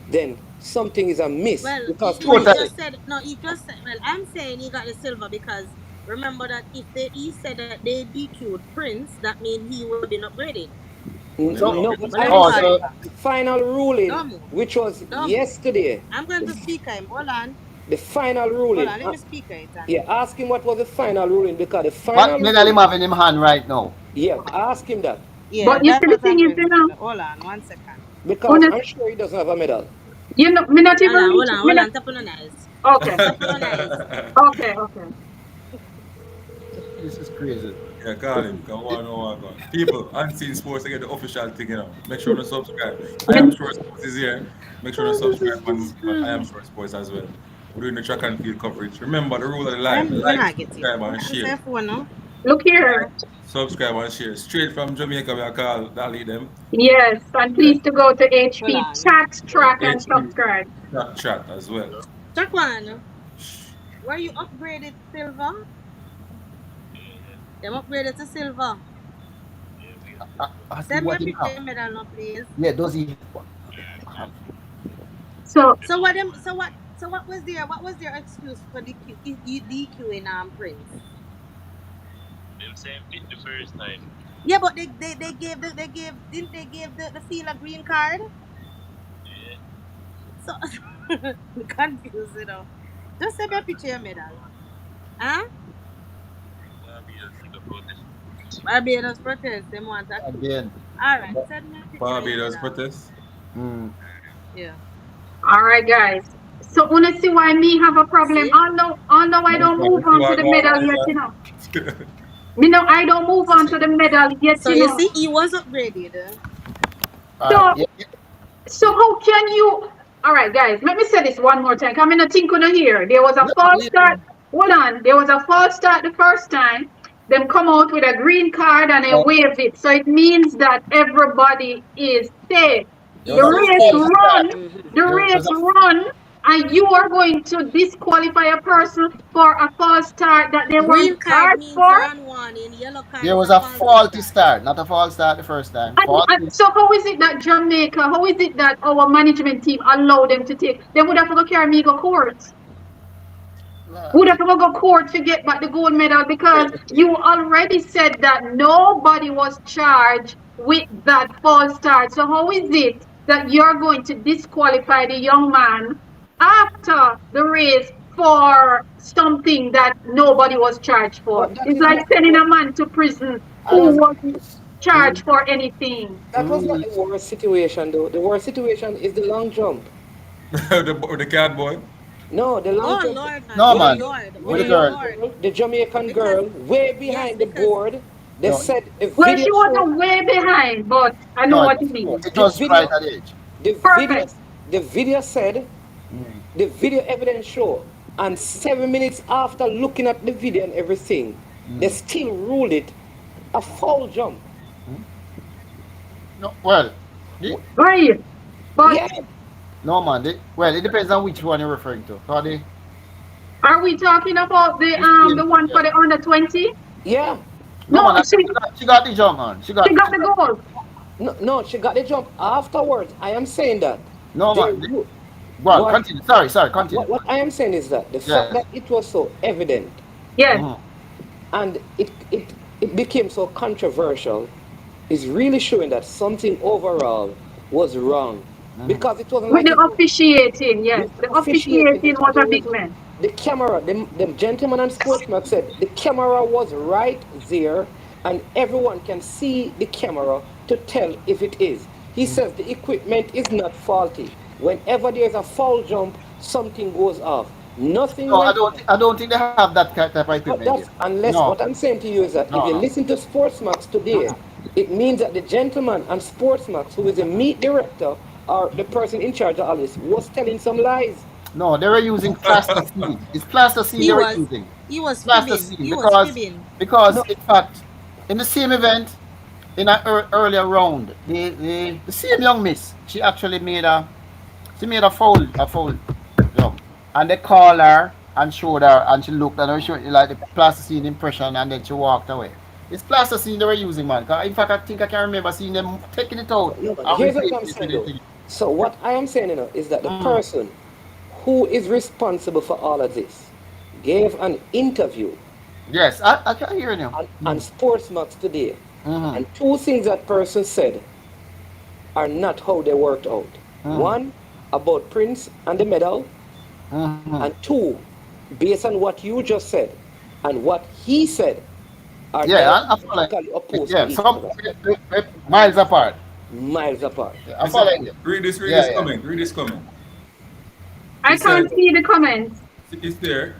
G: then something is amiss
D: well
G: because
D: he
G: Prince.
C: Totally.
D: just said no, he just said well I'm saying he got the silver because remember that if they he said that they DQ'd Prince, that means he would have been upgraded.
C: So,
G: No, but
D: But let
G: I'm
D: me
C: oh,
D: call him
G: saying
C: so
D: back.
G: the final ruling,
D: Domo.
G: which was
D: Domo.
G: yesterday,
D: I'm going to
G: the,
D: speak him.
G: the final
D: Hold
G: ruling.
D: on, let me speak it
G: Yeah,
D: and
G: ask him what was the final ruling because the
C: what
G: final
C: medal him
G: ruling.
C: have in him hand right now?
G: Yeah, ask him that
D: yeah,
F: But you
D: that's
F: see, the
D: what
F: thing
D: I'm
F: is,
D: going to do. Hold on 1 second.
G: because
F: honest,
G: I'm sure he doesn't have a medal.
F: me not even
D: Hold on, hold
F: reach.
D: on,
F: Me
D: hold
F: not,
D: on, tap on the nice.
F: okay,
D: Tap on the nice.
F: okay, okay.
C: This is crazy.
B: Yeah, call him. Come on, no one, go. People, Unseen Sports, again, the official thing, you know. Make sure to subscribe. I am sure Sports is here. Make sure to
D: Oh, this
B: subscribe
D: is
B: on,
D: just
B: I am sure Sports as well. We're doing the track and field coverage. Remember the rule of the live.
D: when
B: Like,
D: I get it.
B: subscribe, and
D: What is
B: share.
D: that for now?
F: Look here.
B: Subscribe and share. Straight from Jamaica, we are called Dali them.
F: Yes, and
B: Yeah.
F: please to go to
D: Hold
F: HP
D: on.
F: chat, track, and
B: HP
F: subscribe.
B: chat as well.
D: Chakwan, were you upgraded to silver? Them upgraded to silver.
C: Ask him
D: Send me a
C: what he
D: picture
C: have.
D: of medal now, please.
C: Yeah, does he have?
F: So,
D: So what them? So what was their excuse for DQ in Prince? Yeah, but they gave didn't they give the field a green card? So I'm confused, you know. Just send me a picture of your medal. Huh? Barbados protest, them want a coup.
C: Again.
D: Alright, send me a picture of your
B: Barbados
D: medal.
B: protest.
C: Mm.
D: Yeah.
F: all right, guys. So, wanna see why me have a problem?
D: See?
F: Although I don't move on to the medal yet, you know. Me know I don't move on to the medal yet,
D: So
F: you
D: you
F: know.
D: see he was upgraded.
F: So,
C: Yeah,
F: so how can you? All right, guys. Let me say this one more time. I'm in a think on here. There was a false
C: yeah.
F: start. Hold on. There was a false start the first time. Them come out with a green card and they
C: Uh,
F: waved it. So it means that everybody is safe.
C: there
F: The
C: was
D: He's
C: a
D: so
F: race
C: false
D: safe.
C: start.
F: run.
D: Mm-hmm.
F: The
C: There was
F: race
C: a
F: run. And you are going to disqualify a person for a false start that they
D: Green
F: weren't
D: card
F: charged
D: means
F: for.
D: run one in, yellow card
C: there
D: is
C: was
D: a
C: a
D: faulty
C: faulty
D: start.
C: start, not a false start the first time.
F: And
C: Faulty.
F: so how is it that Jamaica, how is it that our management team allow them to take? They would have to go carry me go court. Would have to go court to get back the gold medal because you already said that nobody was charged with that false start. So how is it that you're going to disqualify the young man after the race for something that nobody was charged for?
G: But that
F: It's
G: is
F: like
G: not the
F: sending
G: wor-
F: a man to prison
C: And
F: who
C: it's
F: wasn't charged
C: mm,
F: for anything.
G: that was not the
C: mm,
G: worst situation though. The worst situation is the long jump.
B: the cat boy.
G: No, the long
D: Oh
G: jump.
D: Lord, man.
C: no
G: With
D: Oh
G: the
C: man.
G: young,
D: Lord.
G: with
C: With
G: the
C: the
D: Oh
G: young
C: girl.
D: Lord.
G: girl, the Jamaican
D: Because
G: girl, way
D: yes,
G: behind the
D: because
G: board. They
C: No,
G: said a
F: Well,
G: video
F: she
G: show.
F: wasn't way behind, but I know
C: no,
F: what you mean.
C: it
G: The
C: was right
G: video,
C: at the edge.
G: the video,
F: Perfect.
G: the video said.
C: Mm.
G: The video evidence show, and 7 minutes after looking at the video and everything, they still ruled it a foul jump.
C: No, well,
F: Right. But
G: Yeah,
C: no man. Well, it depends on which one you're referring to. So
F: are we talking about
C: the same,
F: the one
C: yeah.
F: for the under 20?
G: yeah.
C: No
F: No,
C: man, she got the jump man.
F: she got the goal.
G: No, no, she got the jump afterwards. I am saying that.
C: No
G: They,
C: man.
G: ru-
C: Well,
G: what,
C: continue. Sorry, continue.
G: what I am saying is that the fact
C: Yeah.
G: that it was so evident
F: Yes.
C: Mhm.
G: and it became so controversial is really showing that something overall was wrong. Because it wasn't
F: With
G: like
F: the
G: it was.
F: officiating, yes.
G: With the
F: The
G: officiating,
F: officiating
G: because
F: was a
G: there
F: big
G: was
F: man.
G: the camera, the gentleman and sportsman said the camera was right there and everyone can see the camera to tell if it is. He says the equipment is not faulty. Whenever there's a foul jump, something goes off. Nothing
C: No,
G: went off.
C: I don't think they have that type of
G: But
C: equipment
G: that's
C: here.
G: unless
C: No,
G: what I'm saying to you is that if you
C: no.
G: listen to Sportsmax today, it means that the gentleman and Sportsmax, who is a meet director or the person in charge of all this, was telling some lies.
C: No, they were using plasticine. It's plasticine
D: he
C: they were
D: was
C: using.
D: he was fibbing.
C: Plasticine
D: He was fibbing.
C: because
G: No,
C: in fact in the same event in an earlier round the same young miss she made a foul jump and they called her and showed her and she looked and she showed like the plasticine impression and then she walked away. It's plasticine they were using man. 'Cause in fact I think I can remember seeing them taking it out
G: no, but
C: and
G: here's what
C: replacing
G: I'm
C: it with
G: saying though.
C: anything.
G: So what I am saying, is that the person who is responsible for all of this gave an interview
C: Yes, I can hear you.
G: on Sportsmax today,
C: Mm-hmm.
G: and two things that person said are not how they worked out. One, about Prince and the medal,
C: Mm-hmm.
G: and two, based on what you just said and what he said, are
C: Yeah, I follow.
G: diametrically opposed to
C: Yeah,
G: each
C: some
G: other,
C: miles apart.
G: miles apart.
C: I follow you.
B: Read
C: Yeah,
B: this
C: yeah.
B: comment. Read this comment.
F: I
B: He said,
F: can't see the comments.
B: it's there.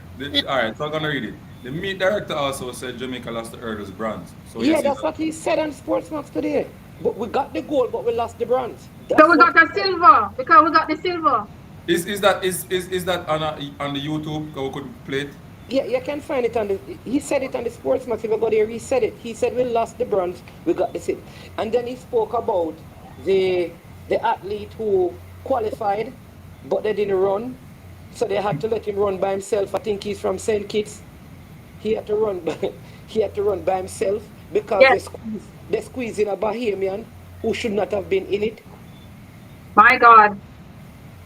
B: All right, so I'm going to read it. The meet director also said Jamaica lost the hurdles bronze. So
G: Yeah,
B: yes, he's
G: that's what he said on Sportsmax today. But we got the gold, but we lost the bronze.
F: So
G: That's
F: we
G: what
F: got
G: he
F: a
G: said.
F: silver because we got the silver.
B: is that on the YouTube? 'Cause we could play it.
G: Yeah, you can find it on the. He said it on the Sportsmax. If you go there, he said it. He said we lost the bronze, we got the silver, and then he spoke about the the athlete who qualified, but they didn't run, so they had to let him run by himself. I think he's from Saint Kitts. He had to run by, he had to run by himself because
F: Yes,
G: they squeezed in a Bahamian who should not have been in it.
F: my God.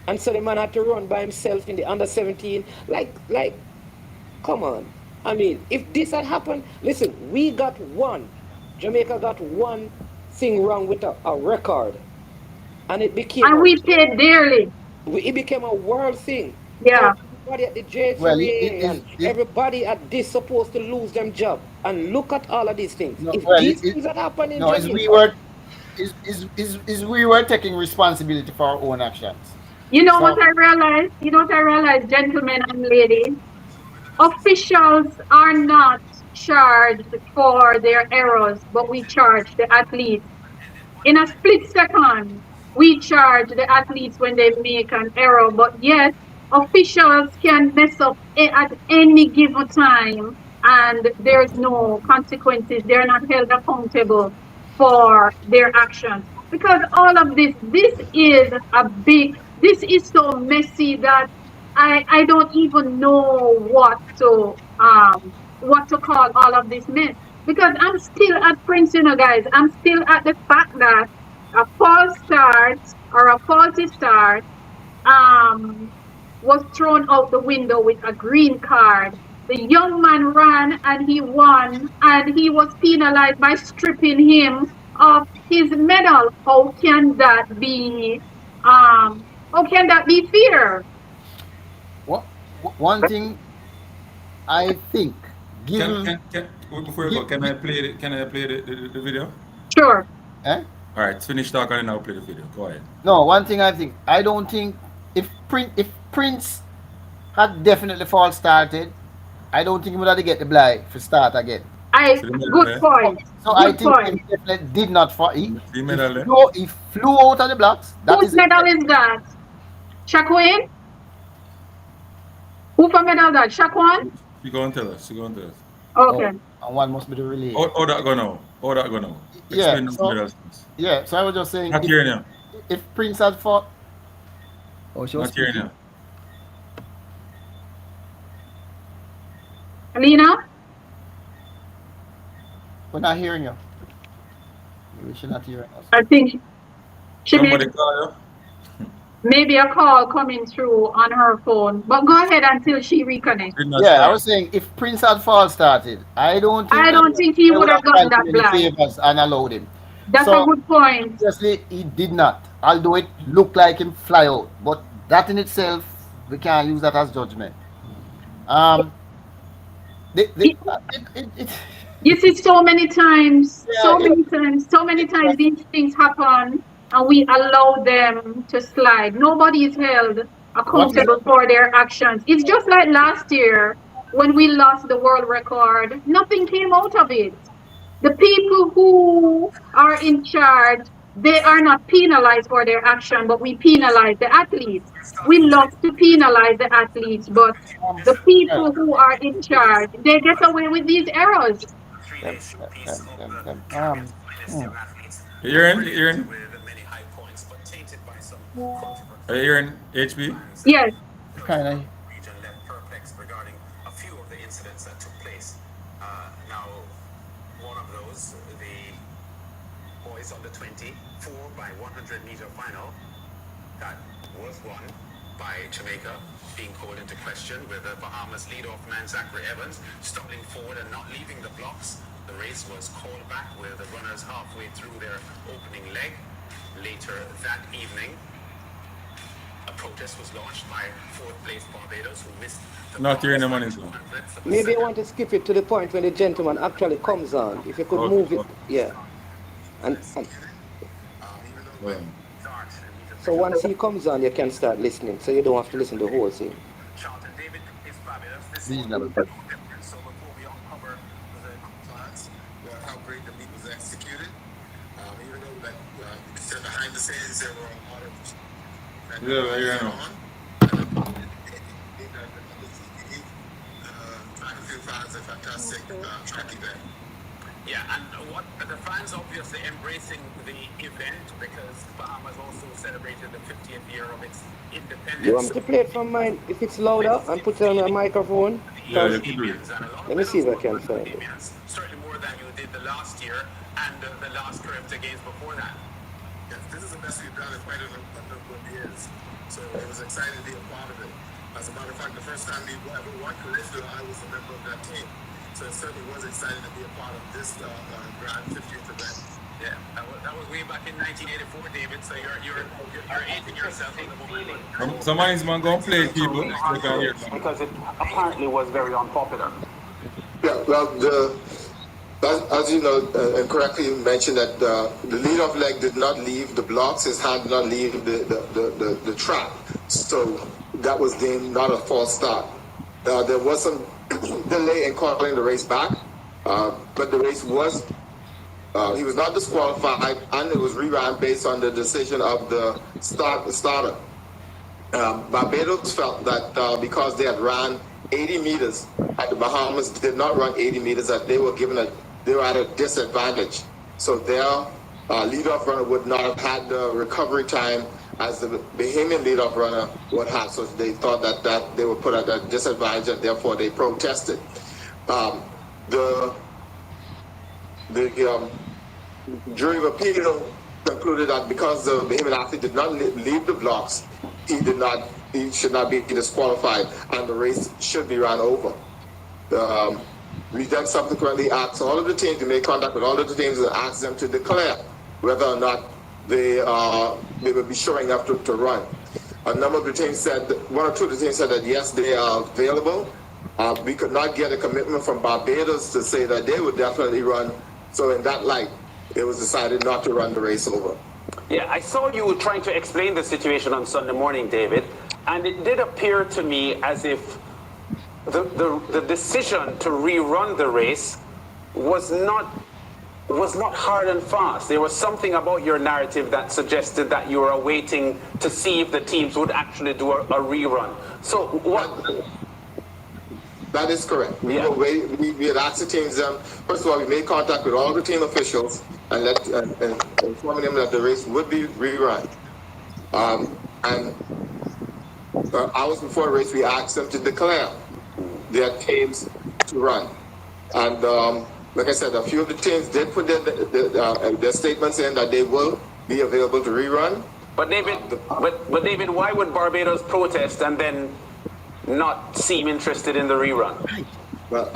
G: And so the man had to run by himself in the under 17. Like, come on. I mean, if this had happened, listen, we got one. Jamaica got one thing wrong with a record. And it became
F: And
G: a
F: we paid dearly.
G: it became a world thing.
F: Yeah.
G: Now everybody at the
C: Well,
G: J3A and
C: it
G: everybody at this supposed to lose them job. And look at all of these things.
C: no,
G: If
C: well,
G: these things had happened in
C: no, is we
G: Jamaica,
C: were is we were taking responsibility for our own actions.
F: You know what
C: So
F: I realized? You know what I realized, gentlemen and ladies? Officials are not charged for their errors, but we charge the athletes. In a split second, we charge the athletes when they make an error, but yet officials can mess up at any given time and there's no consequences. They're not held accountable for their actions. Because all of this is so messy that I don't even know what to call all of this mess. Because I'm still at Prince, guys. I'm still at the fact that a false start or a faulty start um, was thrown out the window with a green card. The young man ran and he won, and he was penalized by stripping him of his medal. How can that be fair?
C: what one thing I think, given
B: Before you go,
C: give,
B: can I play the video?
F: Sure.
C: eh?
B: All right, finish talking and I'll play the video. Go ahead.
C: No, one thing I think, I don't think if Prince had definitely false started, I don't think he would have to get the blind for start again.
B: See the medal
F: Good
B: there?
F: point.
C: So I
F: Good
C: think he
F: point.
C: definitely did not fall.
B: See the medal there?
C: He flew out of the blocks. That
F: Whose
C: is it.
F: medal is that? Shakwan? Who for medal that? Shakwan?
B: She go and tell us. She go and tell us.
C: Oh,
F: Okay.
C: and one must be the relay.
B: Oh, that go now. Oh, that go now.
C: Yeah.
B: Explain those
C: So
B: medals. Please.
C: yeah. So I was just saying,
B: Not hearing you.
C: if Prince had fought, oh, she was
B: Not hearing
C: speaking.
B: you.
F: Alina?
C: We're not hearing you. Maybe she's not hearing us.
F: I think she
B: Somebody call you.
F: maybe a call coming through on her phone. But go ahead until she reconnects.
B: Did not
C: Yeah, I
B: start.
C: was saying if Prince had false started, I don't think
F: I don't think he
C: they
F: would
C: would
F: have
C: have
F: gotten
C: tried
F: that
C: him any
F: blind.
C: favors and allowed him.
F: That's a
C: So
F: good point.
C: obviously he did not. Although it looked like him fly out, but that in itself we can't use that as judgment. Um,
F: It-
C: it
F: You see, so many times,
C: yeah,
F: so many times these things happen and we allow them to slide. Nobody is held
C: what is
F: accountable for their actions. It's just like last year when we lost the world record, nothing came out of it. The people who are in charge, they are not penalized for their action, but we penalize the athletes. We love to penalize the athletes, but the
C: yeah,
F: people who are in charge, they get away with these errors.
C: hmm.
B: You hearing? You hearing? Are you hearing HB?
F: Yes,
C: Kind of
H: Jamaica being called into question with the Bahamas lead-off man Zachary Evans stumbling forward and not leaving the blocks. The race was called back with the runners halfway through their opening leg. Later that evening, a protest was launched by fourth place Barbados who missed the
B: Not hearing the money.
H: Bahamas
B: So.
H: 200 for the
G: maybe I
H: second.
G: want to skip it to the point when the gentleman actually comes on. If you could
B: Okay.
G: move it,
B: Okay.
G: yeah. And
B: Well,
G: so once he comes on, you can start listening. So you don't have to listen to the whole thing.
C: reasonable.
H: great the meet was executed. Even though like behind the scenes there were a lot of track and field fans, a fantastic track event. Yeah, and what the fans obviously embracing the event because Bahamas also celebrated the 50th year of its independence.
G: You want me to play it from mine if it's louder and put it on a microphone?
B: Yeah, you can do it.
G: Let me see if I can find it.
H: Certainly more than you did the last year and the last CARIFTA games before that. Yes, this is the best we've done in quite a number of years. So it was exciting to be a part of it. As a matter of fact, the first time we ever won CARIFTA, I was a member of that team. So it certainly was exciting to be a part of this grand 50th event. Yeah, that was way back in 1984, David. So you're aging yourself in the moment.
B: Some man go and play people.
H: Because it apparently was very unpopular.
I: Yeah, well, as you know, and correctly you mentioned that the lead-off leg did not leave the blocks, his hand did not leave the track. So that was deemed not a false start. There was some delay in calling the race back, but the race was, he was not disqualified, and it was reran based on the decision of the starter. Barbados felt that because they had ran 80 meters, and the Bahamas did not run 80 meters, that they were at a disadvantage. So their leadoff runner would not have had the recovery time as the Bahamian leadoff runner would have. So they thought that they were put at a disadvantage, and therefore they protested. The jury of appeal concluded that because the Bahamian athlete did not leave the blocks, he should not be disqualified, and the race should be run over. We then subsequently asked all of the teams to make contact with all of the teams and ask them to declare whether or not they would be showing up to run. A number of the teams said, one or two of the teams said that yes, they are available. We could not get a commitment from Barbados to say that they would definitely run. So in that light, it was decided not to run the race over.
H: Yeah, I saw you trying to explain the situation on Sunday morning, David, and it did appear to me as if the decision to rerun the race was not hard and fast. There was something about your narrative that suggested that you were awaiting to see if the teams would actually do a rerun. So what?
I: That is correct. We had asked the teams. First of all, we made contact with all the team officials and informing them that the race would be rerun. Hours before the race, we asked them to declare their teams to run. And like I said, a few of the teams did put their statements in that they will be available to rerun.
H: But David, but David, why would Barbados protest and then not seem interested in the rerun?
I: Well,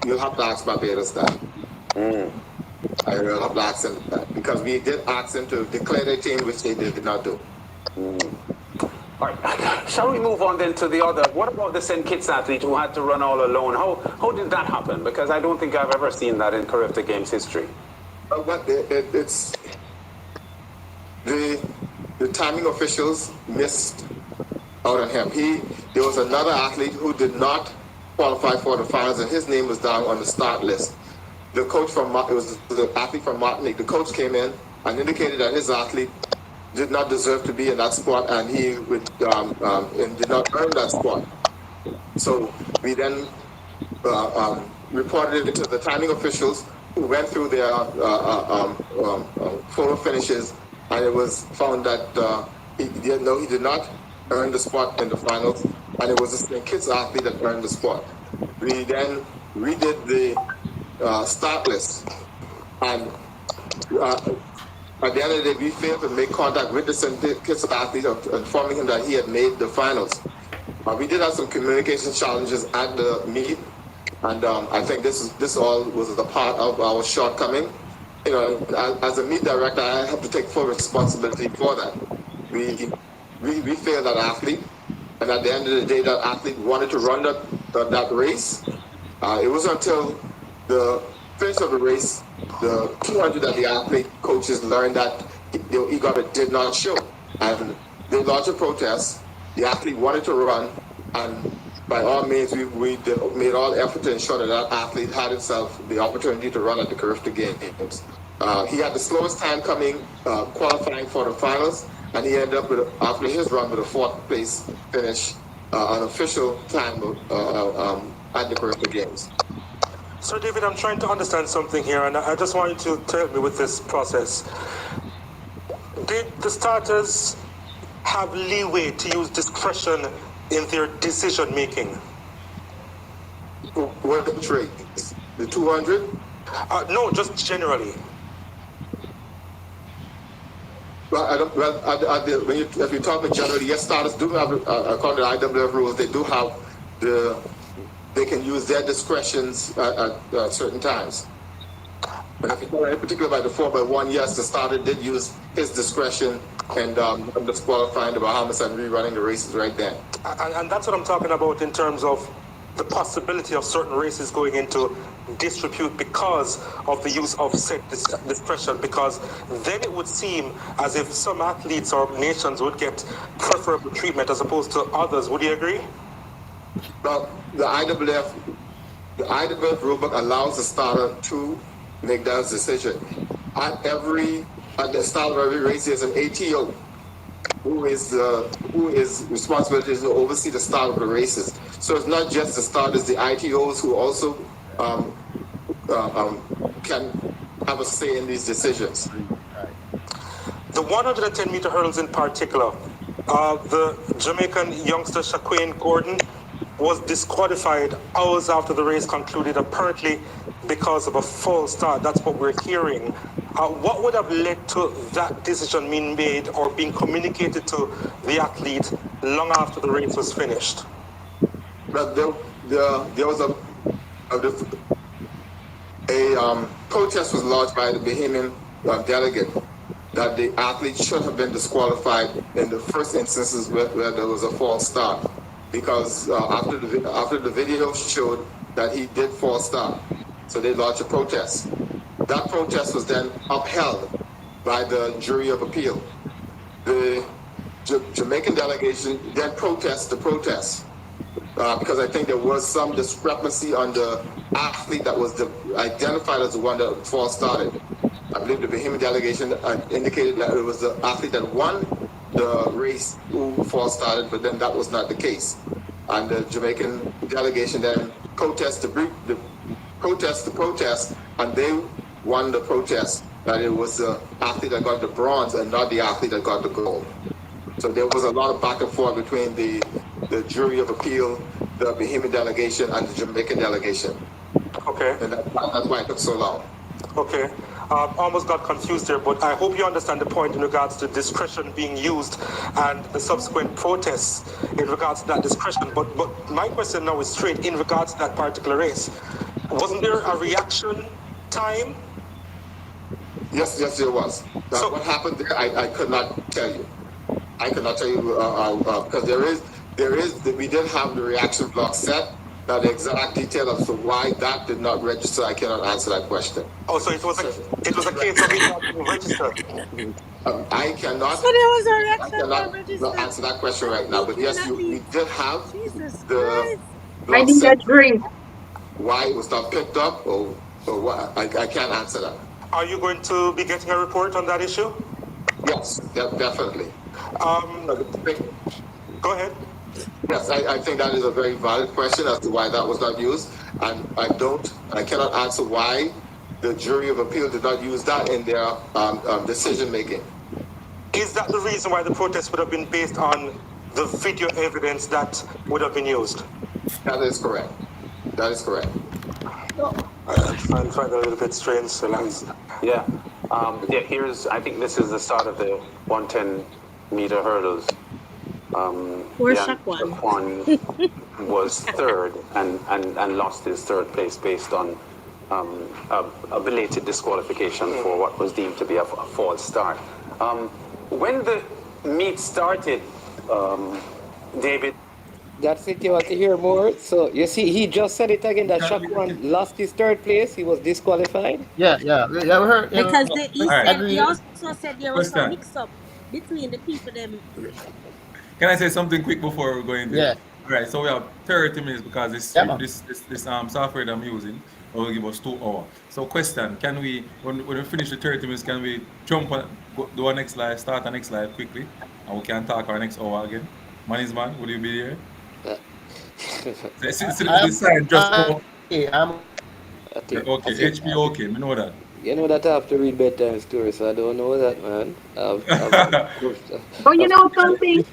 I: you'll have to ask Barbados that. I will have to ask them that, because we did ask them to declare their team, which they did not do.
H: All right. Shall we move on then to the other? What about the St. Kitts athlete who had to run all alone? How did that happen? Because I don't think I've ever seen that in CARIFTA Games history.
I: But it's the timing officials missed out on him. There was another athlete who did not qualify for the finals, and his name was down on the start list. The coach it was the athlete from Martinique. The coach came in and indicated that his athlete did not deserve to be in that spot, and he and did not earn that spot. So we then reported it to the timing officials, who went through their photo finishes, and it was found that he did not earn the spot in the finals, and it was the St. Kitts athlete that earned the spot. We then redid the start list, and at the end of the day, we failed to make contact with the St. Kitts athlete, informing him that he had made the finals. We did have some communication challenges at the meet, and I think this all was a part of our shortcoming. You know, as a meet director, I have to take full responsibility for that. We failed that athlete, and at the end of the day, that athlete wanted to run that race. It was until the finish of the race, the 200 that the athlete coaches learned that the EGOT did not show, and they lodged a protest. The athlete wanted to run, and by all means, we made all effort to ensure that that athlete had himself the opportunity to run at the CARIFTA Games. He had the slowest time coming qualifying for the finals, and he ended up with, after his run, with a fourth place finish, an official time at the CARIFTA Games.
J: So, David, I'm trying to understand something here, and I just want you to help me with this process. Did the starters have leeway to use discretion in their decision making?
I: What race? The 200?
J: No, just generally.
I: Well, if you're talking generally, yes, starters do have, according to IWF rules, they do have they can use their discretions at certain times. But if you're in particular by the 4x1, yes, the starter did use his discretion and disqualifying the Bahamas and rerunning the races right then.
J: And that's what I'm talking about in terms of the possibility of certain races going into disrepute because of the use of said discretion, because then it would seem as if some athletes or nations would get preferable treatment as opposed to others. Would you agree?
I: Well, the IWF rulebook allows the starter to make that decision. At the start of every race, there's an ATO who is responsible to oversee the start of the races. So it's not just the starters, the ITOs who also can have a say in these decisions.
J: The 110-meter hurdles in particular, the Jamaican youngster Shaquane Gordon was disqualified hours after the race concluded, apparently because of a false start. That's what we're hearing. What would have led to that decision being made or being communicated to the athlete long after the race was finished?
I: But there was a protest was lodged by the Bahamian delegate that the athlete should have been disqualified in the first instances where there was a false start, because after the video showed that he did false start, so they lodged a protest. That protest was then upheld by the jury of appeal. The Jamaican delegation then protested the protest because I think there was some discrepancy on the athlete that was identified as the one that false started. I believe the Bahamian delegation indicated that it was the athlete that won the race who false started, but then that was not the case. And the Jamaican delegation then protested the protest, and they won the protest that it was the athlete that got the bronze and not the athlete that got the gold. So there was a lot of back and forth between the jury of appeal, the Bahamian delegation, and the Jamaican delegation.
J: Okay.
I: And that's why it took so long.
J: Okay. Almost got confused there, but I hope you understand the point in regards to discretion being used and the subsequent protests in regards to that discretion. But my question now is straight in regards to that particular race. Wasn't there a reaction time?
I: Yes, there was. So what happened there, I could not tell you. I could not tell you because we did have the reaction block set. Now the exact detail of why that did not register, I cannot answer that question.
J: Oh, so it was a case of it not being registered.
I: I cannot.
D: So there was a reaction.
I: I cannot answer that question right now. But yes, we did have the.
F: I need a drink.
I: Why it was not picked up or what? I can't answer that.
J: Are you going to be getting a report on that issue?
I: Yes, definitely.
J: Go ahead.
I: Yes, I think that is a very valid question as to why that was not used, and I cannot answer why the jury of appeal did not use that in their decision making.
J: Is that the reason why the protest would have been based on the video evidence that would have been used?
I: That is correct. That is correct.
J: I find it a little bit strange, so let's...
H: Yeah. I think this is the start of the 110-meter hurdles.
D: Poor Shaquan
H: was third and lost his third place based on a belated disqualification for what was deemed to be a false start. When the meet started, David.
G: That's it, you want to hear more? So you see, he just said it again that Shaquan lost his third place, he was disqualified.
C: Yeah, we heard.
D: Because he also said there was
B: Question.
D: a mix-up between the people them.
B: Can I say something quick before we go into
C: Yeah.
B: All right, so we have 30 minutes because this
C: Yeah, man.
B: software that I'm using will give us 2 hours. So question, can we when we finish the 30 minutes, can we jump on do our next live, start our next live quickly, and we can talk our next hour again? Man is man, will you be there?
G: Uh,
B: The sign just
C: I'm
B: go.
C: okay. I'm okay.
G: I think, I
B: Okay,
G: think,
B: HP okay, we know that.
G: you know that I have to read bedtime stories, so I don't know that, man.
F: But you know
G: I've
F: something?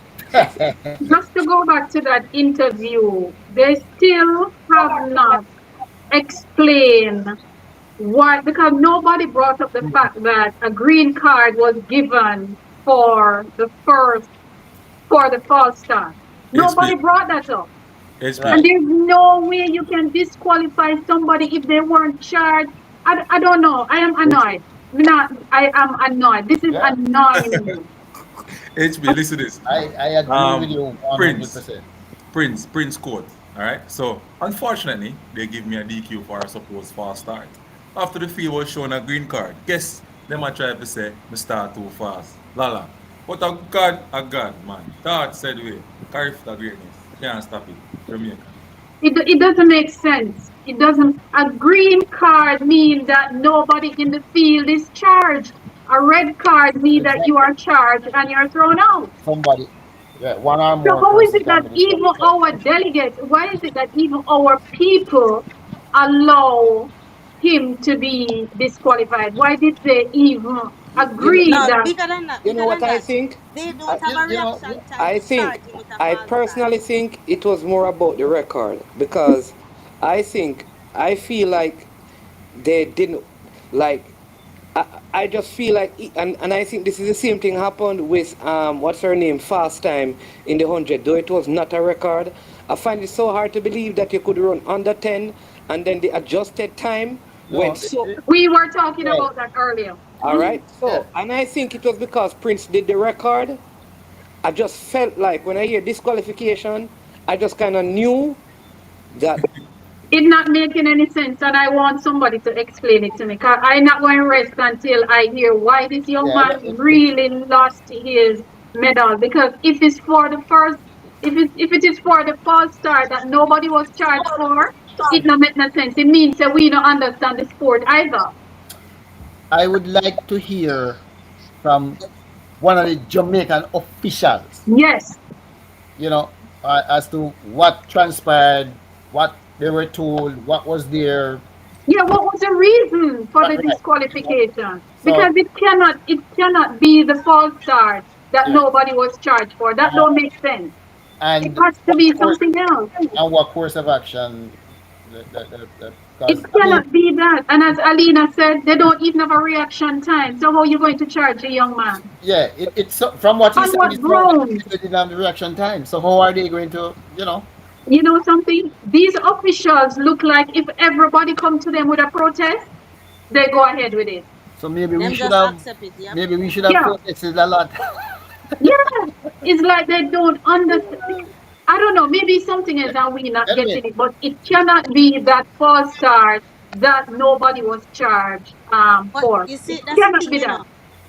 F: Just to go back to that interview, they still have not explained why, because nobody brought up the fact that a green card was given for the first, for the false start.
B: HP,
F: Nobody brought that up. And
B: HP.
C: Right.
F: there's no way you can disqualify somebody if they weren't charged. I don't know. I am annoyed. Not, I am annoyed. This is
C: Yeah.
F: annoying me.
B: HP, listen to this.
C: I agree with
B: Um,
C: you
B: Prince,
C: 100%.
B: Prince Court. All right. So unfortunately, they give me a DQ for a supposed fast start. After the field was shown a green card, guess them I try to say me start too fast. Lala. But a God, man. God said way. CARIFTA greatness. Can't stop it. Jamaica.
F: It doesn't make sense. It doesn't. A green card means that nobody in the field is charged. A red card means that you
C: Exactly.
F: are charged and you're thrown out.
C: Somebody, yeah, one or
F: So
C: more
F: how is
C: persons
F: it
C: can
F: that
C: be
F: even
C: disqualified.
F: our delegates, why is it that even our people allow him to be disqualified? Why did they even
G: you know,
F: agree
D: No,
F: that?
G: you know
D: bigger
G: what
D: than
G: I
D: that.
G: think?
D: They
G: I,
D: don't have a reaction time
G: I
D: to
G: think,
D: charge him with a
G: I
D: false start.
G: personally think it was more about the record because I think, I feel like they didn't, like, I just feel like, and I think this is the same thing happened with, what's her name, Fast Time in the 100, though it was not a record. I find it so hard to believe that you could run under 10 and then the adjusted time went
C: No,
G: so.
F: We were talking
C: yeah,
F: about that earlier.
G: All right.
C: yeah.
G: So, and I think it was because Prince did the record. I just felt like when I hear disqualification, I just kind of knew that.
F: It's not making any sense, and I want somebody to explain it to me. Cause I'm not going to rest until I hear why this young
C: Yeah,
F: man really lost his medal. Because if it's for the first, if it is for the false start that nobody was charged for, it not make no sense. It means that we don't understand the sport either.
C: I would like to hear from one of the Jamaican officials,
F: Yes.
C: as to what transpired, what they were told, what was there.
F: Yeah, what was the reason for the
C: Right.
F: disqualification? Because
C: So,
F: it cannot be the false start that
C: yeah.
F: nobody was charged for. That
C: Uh,
F: don't make sense. It
C: and
F: has to
C: what
F: be
C: course
F: something else.
C: and what course of action?
F: It
C: Because I mean,
F: cannot be that. And as Alina said, they don't even have a reaction time. So how are you going to charge a young man?
C: yeah, from what he
F: On
C: said,
F: what
C: it sounds like
F: grounds?
C: they didn't have the reaction time. So how are they going to?
F: You know something? These officials look like if everybody come to them with a protest, they go ahead with it.
C: So maybe we
D: Them
C: should
D: just
C: have
D: accept it, yep.
C: maybe we should have
F: Yeah,
C: protested a lot.
F: yeah. It's like they don't understand. I don't know. Maybe something is and we not
C: Anyway,
F: getting it, but it cannot be that false start that nobody was charged
D: But
F: for.
D: you
F: It
D: see, that's the
F: cannot
D: thing,
F: be that.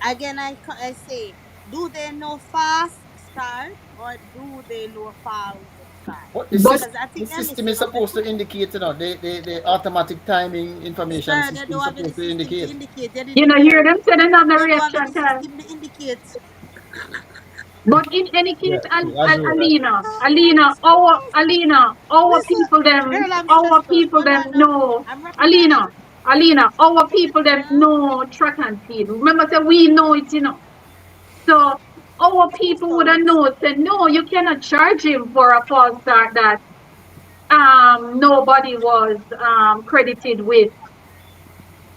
D: Again, I say, do they know fast start or do they know false start?
C: what
F: But
D: Because I
C: the
D: think they're
C: system
D: missing
C: is
D: out. They
C: supposed to
D: could,
C: indicate, the automatic timing information
D: sir, they
C: system is
D: don't have any
C: supposed to
D: system to
C: indicate.
D: indicate. They
F: you
D: didn't
F: know,
D: hear
F: hear
D: it.
F: them say another
D: They don't have
F: reaction
D: any
F: time.
D: system to indicate.
F: But in any
C: Yeah,
F: case,
C: true, as well.
F: Our
D: Listen,
F: people them,
D: girl, I'm
F: our
D: stressed out.
F: people
D: Hold
F: them
D: on now.
F: know,
D: I'm
F: Alina,
D: recognized.
F: our people them
D: Yeah.
F: know track and field. Remember, say we know it. So our people would have
D: Stressed
F: known, say, no, you cannot charge him for a false start that nobody was credited with.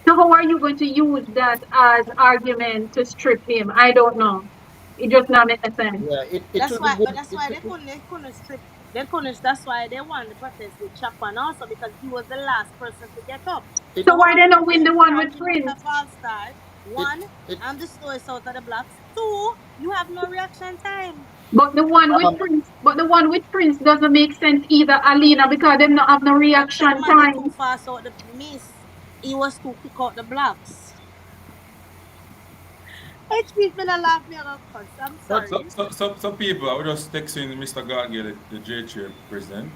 F: So how are you going to use that as argument to strip him? I don't know. It just not make sense.
C: Yeah, it
D: That's
C: will be
D: why, but
C: good.
D: that's why they couldn't strip. They couldn't. That's why they won the protest with Chapman also because he was the last person to get up.
C: It
F: So
D: So
F: why
D: how
F: they
D: can
F: not win
D: they
F: the one
D: charge
F: with
D: him with
F: Prince?
D: a false start?
C: it
D: One,
C: it
D: I'm the source out of the blocks. Two, you have no reaction time.
C: um
F: But the one with Prince doesn't make sense either, Alina, because them not have no
D: But that
F: reaction
D: man they too
F: time.
D: fast out the miss. He was too quick out the blocks. HP finna laugh me out cuss. I'm
C: But
B: So,
D: sorry.
B: so, so, so people, I was just texting Mr. Gargill, the JHA president,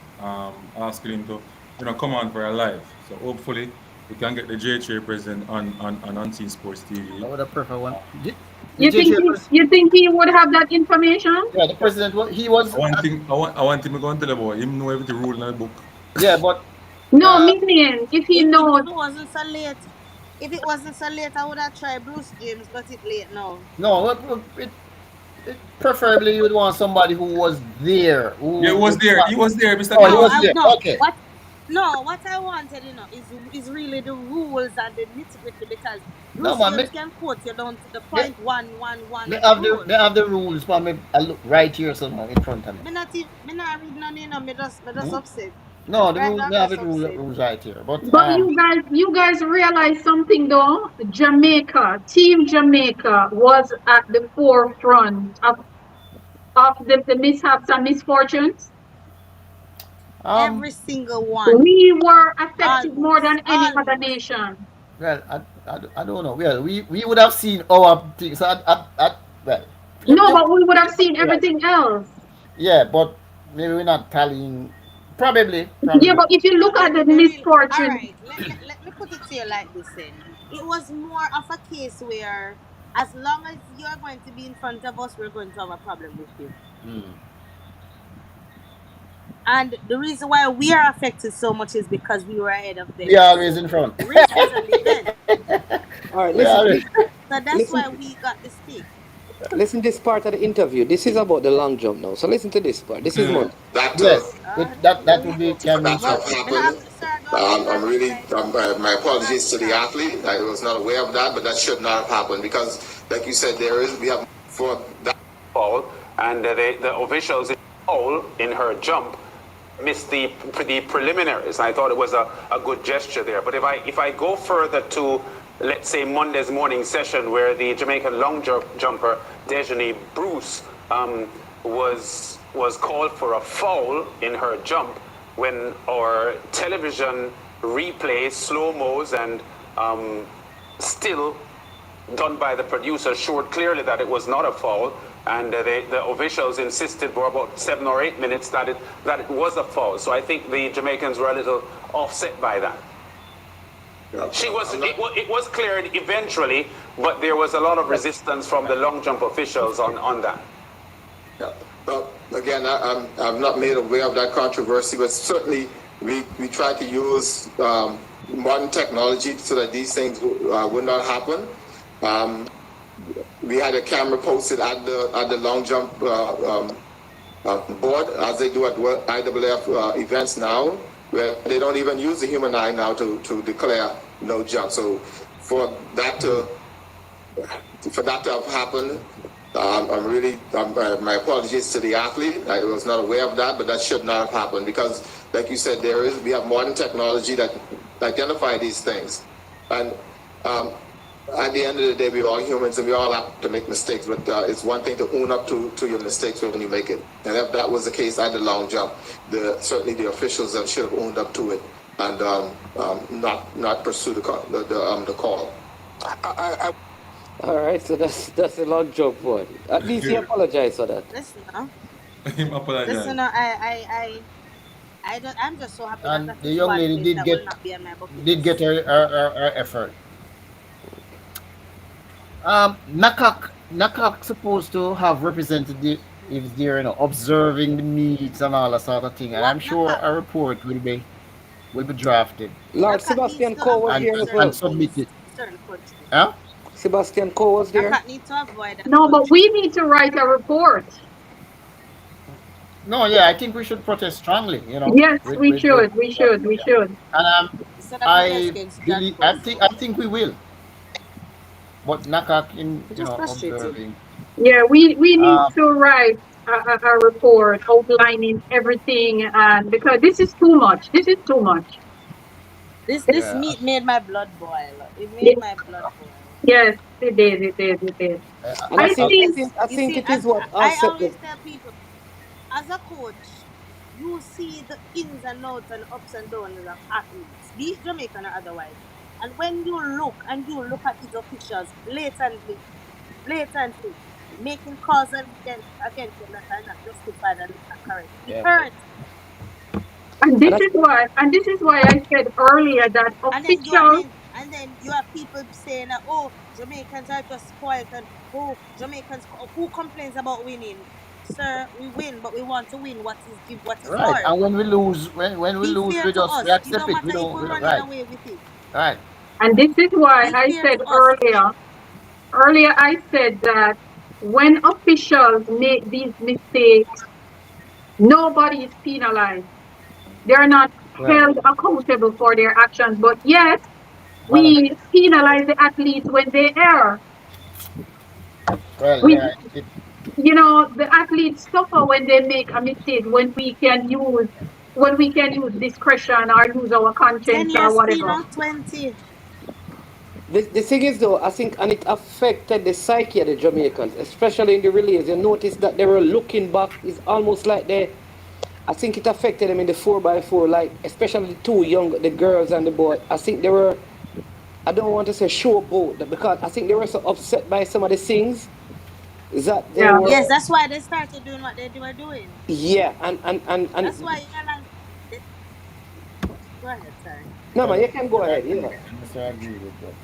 B: asking him to, come on for a live. So hopefully we can get the JHA president on Unseen Sports
C: I
B: TV.
C: would have preferred one. The
F: You think
C: JJ
F: he, you think he would have that information?
C: yeah, the president he was
B: I want him to go and tell about him know everything rule in the book.
C: yeah, but
F: No,
C: uh,
F: meaning if he
D: If
F: knows.
D: it wasn't so late, if it wasn't so late, I would have tried Bruce James, but it late now.
C: no, preferably you would want somebody who was there,
B: Yeah, he
C: who
B: was
C: would
B: there. He was there, Mr.
C: oh, he
D: No,
C: was
B: Gargill.
D: I
C: there.
D: no.
C: Okay.
D: What? No, what I wanted, is really the rules and the nitty gritty because
C: No
D: Bruce
C: man,
D: James can quote you down to the
C: me,
D: point 111
C: me
D: of the
C: have the
D: rule.
C: me have the rules, but me I look right here somewhere in front of me.
D: Me not read none, me just
C: Hmm?
D: upset.
C: No, the
D: Right
C: rules
D: now,
C: me
D: I'm
C: have
D: just
C: the
D: upset.
C: rules right here. But
F: But you guys realize something though? Jamaica, Team Jamaica was at the forefront of the mishaps and misfortunes.
C: um
D: Every single one,
F: We were affected more
D: almost,
F: than any other
D: almost.
F: nation.
C: well I don't know. Well we would have seen our things. So well
F: No, but we would have seen
C: right.
F: everything else.
C: Yeah, but maybe we're not tallying. Probably,
F: Yeah,
C: probably.
F: but if you
D: No,
F: look at the
D: they really. All
F: misfortune,
D: right, let me put it to you like this. Then it was more of a case where, as long as you are going to be in front of us, we're going to have a problem with you.
C: Hmm.
D: And the reason why we are affected so much is because we were ahead of
C: We
D: them.
C: are always in front.
D: The race was only then,
G: All right,
C: we are always,
D: so that's
G: listen,
D: why we got the stick.
G: listen this part of the interview. This is about the long jump now. So listen to this part. This is more.
I: That
C: yes. That
D: Here we
C: would be
D: go.
I: for
C: can be
I: that to
D: But
I: have
C: interesting.
D: me not
I: happened,
D: have to start go again
I: I'm
D: and
I: really,
D: like no.
I: my
D: Me not have
I: apologies
D: to
I: to the
D: start.
I: athlete. I was not aware of that, but that should not have happened because, like you said, we have for that.
H: Foul, and the officials in foul in her jump missed the preliminaries. I thought it was a good gesture there. But if I go further to, let's say, Monday's morning session where the Jamaican long jumper Dejani Bruce was called for a foul in her jump, when our television replays, slow-mos, and still done by the producer showed clearly that it was not a foul, and the officials insisted for about 7 or 8 minutes that it was a foul. So I think the Jamaicans were a little offset by that. It was cleared eventually, but there was a lot of resistance from the long jump officials on that.
I: Yeah. Well, again, I'm not made aware of that controversy, but certainly we try to use modern technology so that these things would not happen. We had a camera posted at the long jump board, as they do at IWF events now, where they don't even use the human eye now to declare no jump. So for that to have happened, my apologies to the athlete. I was not aware of that, but that should not have happened because, like you said, we have modern technology that identify these things, and at the end of the day, we're all humans and we all have to make mistakes. But it's one thing to own up to your mistakes when you make it, and if that was the case at the long jump, certainly the officials should have owned up to it and not pursue the call.
G: All right, so that's a long jump one. At least he apologized for that.
D: Listen now.
B: Him apologize.
D: Listen now. I don't. I'm just so happy that
C: And
D: that
C: the
D: is
C: young
D: one
C: lady
D: place that will not be on my bucket
C: did get
D: list.
C: her effort. Nakak supposed to have representatives there, observing the meets and all that sort of thing. And
D: What
C: I'm sure
D: Nakak?
C: a report will be drafted
G: Lord
D: Nakak needs
G: Sebastian
D: to
G: Coe was
D: avoid
G: there as
C: and
G: well.
C: submitted.
D: certain countries.
C: Huh?
G: Sebastian Coe was there.
D: Nakak needs to avoid that
F: no, but
D: country.
F: we need to write a report.
C: No, yeah, I think we should protest strongly,
F: Yes, we
C: with
F: should, we should, we should.
C: and
D: Instead of protest
C: I
D: against Johnny
C: believe
D: Bush.
C: I think we will. But Nakak in
D: It's just frustrating.
C: observing.
F: Yeah, we need
C: Um,
F: to write a report outlining everything, and because this is too much. This is too much.
D: This
C: yeah,
D: meat made my blood boil. It
F: Ye-
D: made my blood boil.
F: Yes, it did, it did, it did.
G: And I
F: I
G: think I
F: think,
G: think I
D: You
G: think
D: see,
G: it is what
D: I
G: offset the.
D: always tell people, as a coach, you see the ins and outs and ups and downs of athletes, be it Jamaican or otherwise. And when you look at these officials blatantly, blatantly making calls against them that are not justified and it's not correct. It
C: Yeah.
D: hurts.
G: And that's
F: And this is why I said earlier that officials.
D: And then you have people saying that, oh, Jamaicans are just spoiled, and oh, who complains about winning? Sir, we win, but we want to win what is
C: Right.
D: ours.
C: And when we
D: Be
C: lose,
D: fair
C: we
D: to
C: just we
D: us. It
C: accept
D: don't
C: it. We
D: matter if
C: don't.
D: we're
C: We don't.
D: running
C: Right.
D: away with it.
C: Right.
F: And this is why
D: Be
F: I
D: fair
F: said
D: to us.
F: earlier I said that when officials make these mistakes, nobody is penalized. They're not
C: Right.
F: held accountable for their actions. But yet,
C: But
F: we penalize the athletes when they err.
C: well,
F: We,
C: yeah.
F: the athletes suffer when they make a mistake, when we can use discretion or use our
D: 10
F: conscience or
D: years
F: whatever.
D: penal, 20.
G: the thing is though, I think, and it affected the psyche of the Jamaicans, especially in the relays. You notice that they were looking back. It's almost like I think it affected them in the 4x4, like especially the two young, the girls and the boy. I think they were, I don't want to say showboat, because I think they were so upset by some of the things that they
F: Yeah.
D: Yes,
G: were,
D: that's why they started doing what they were doing.
G: yeah, and
D: That's why you're like, they, go ahead, sorry.
G: no man,
C: Well,
G: you can go ahead, yeah.
C: yes, I agree with that.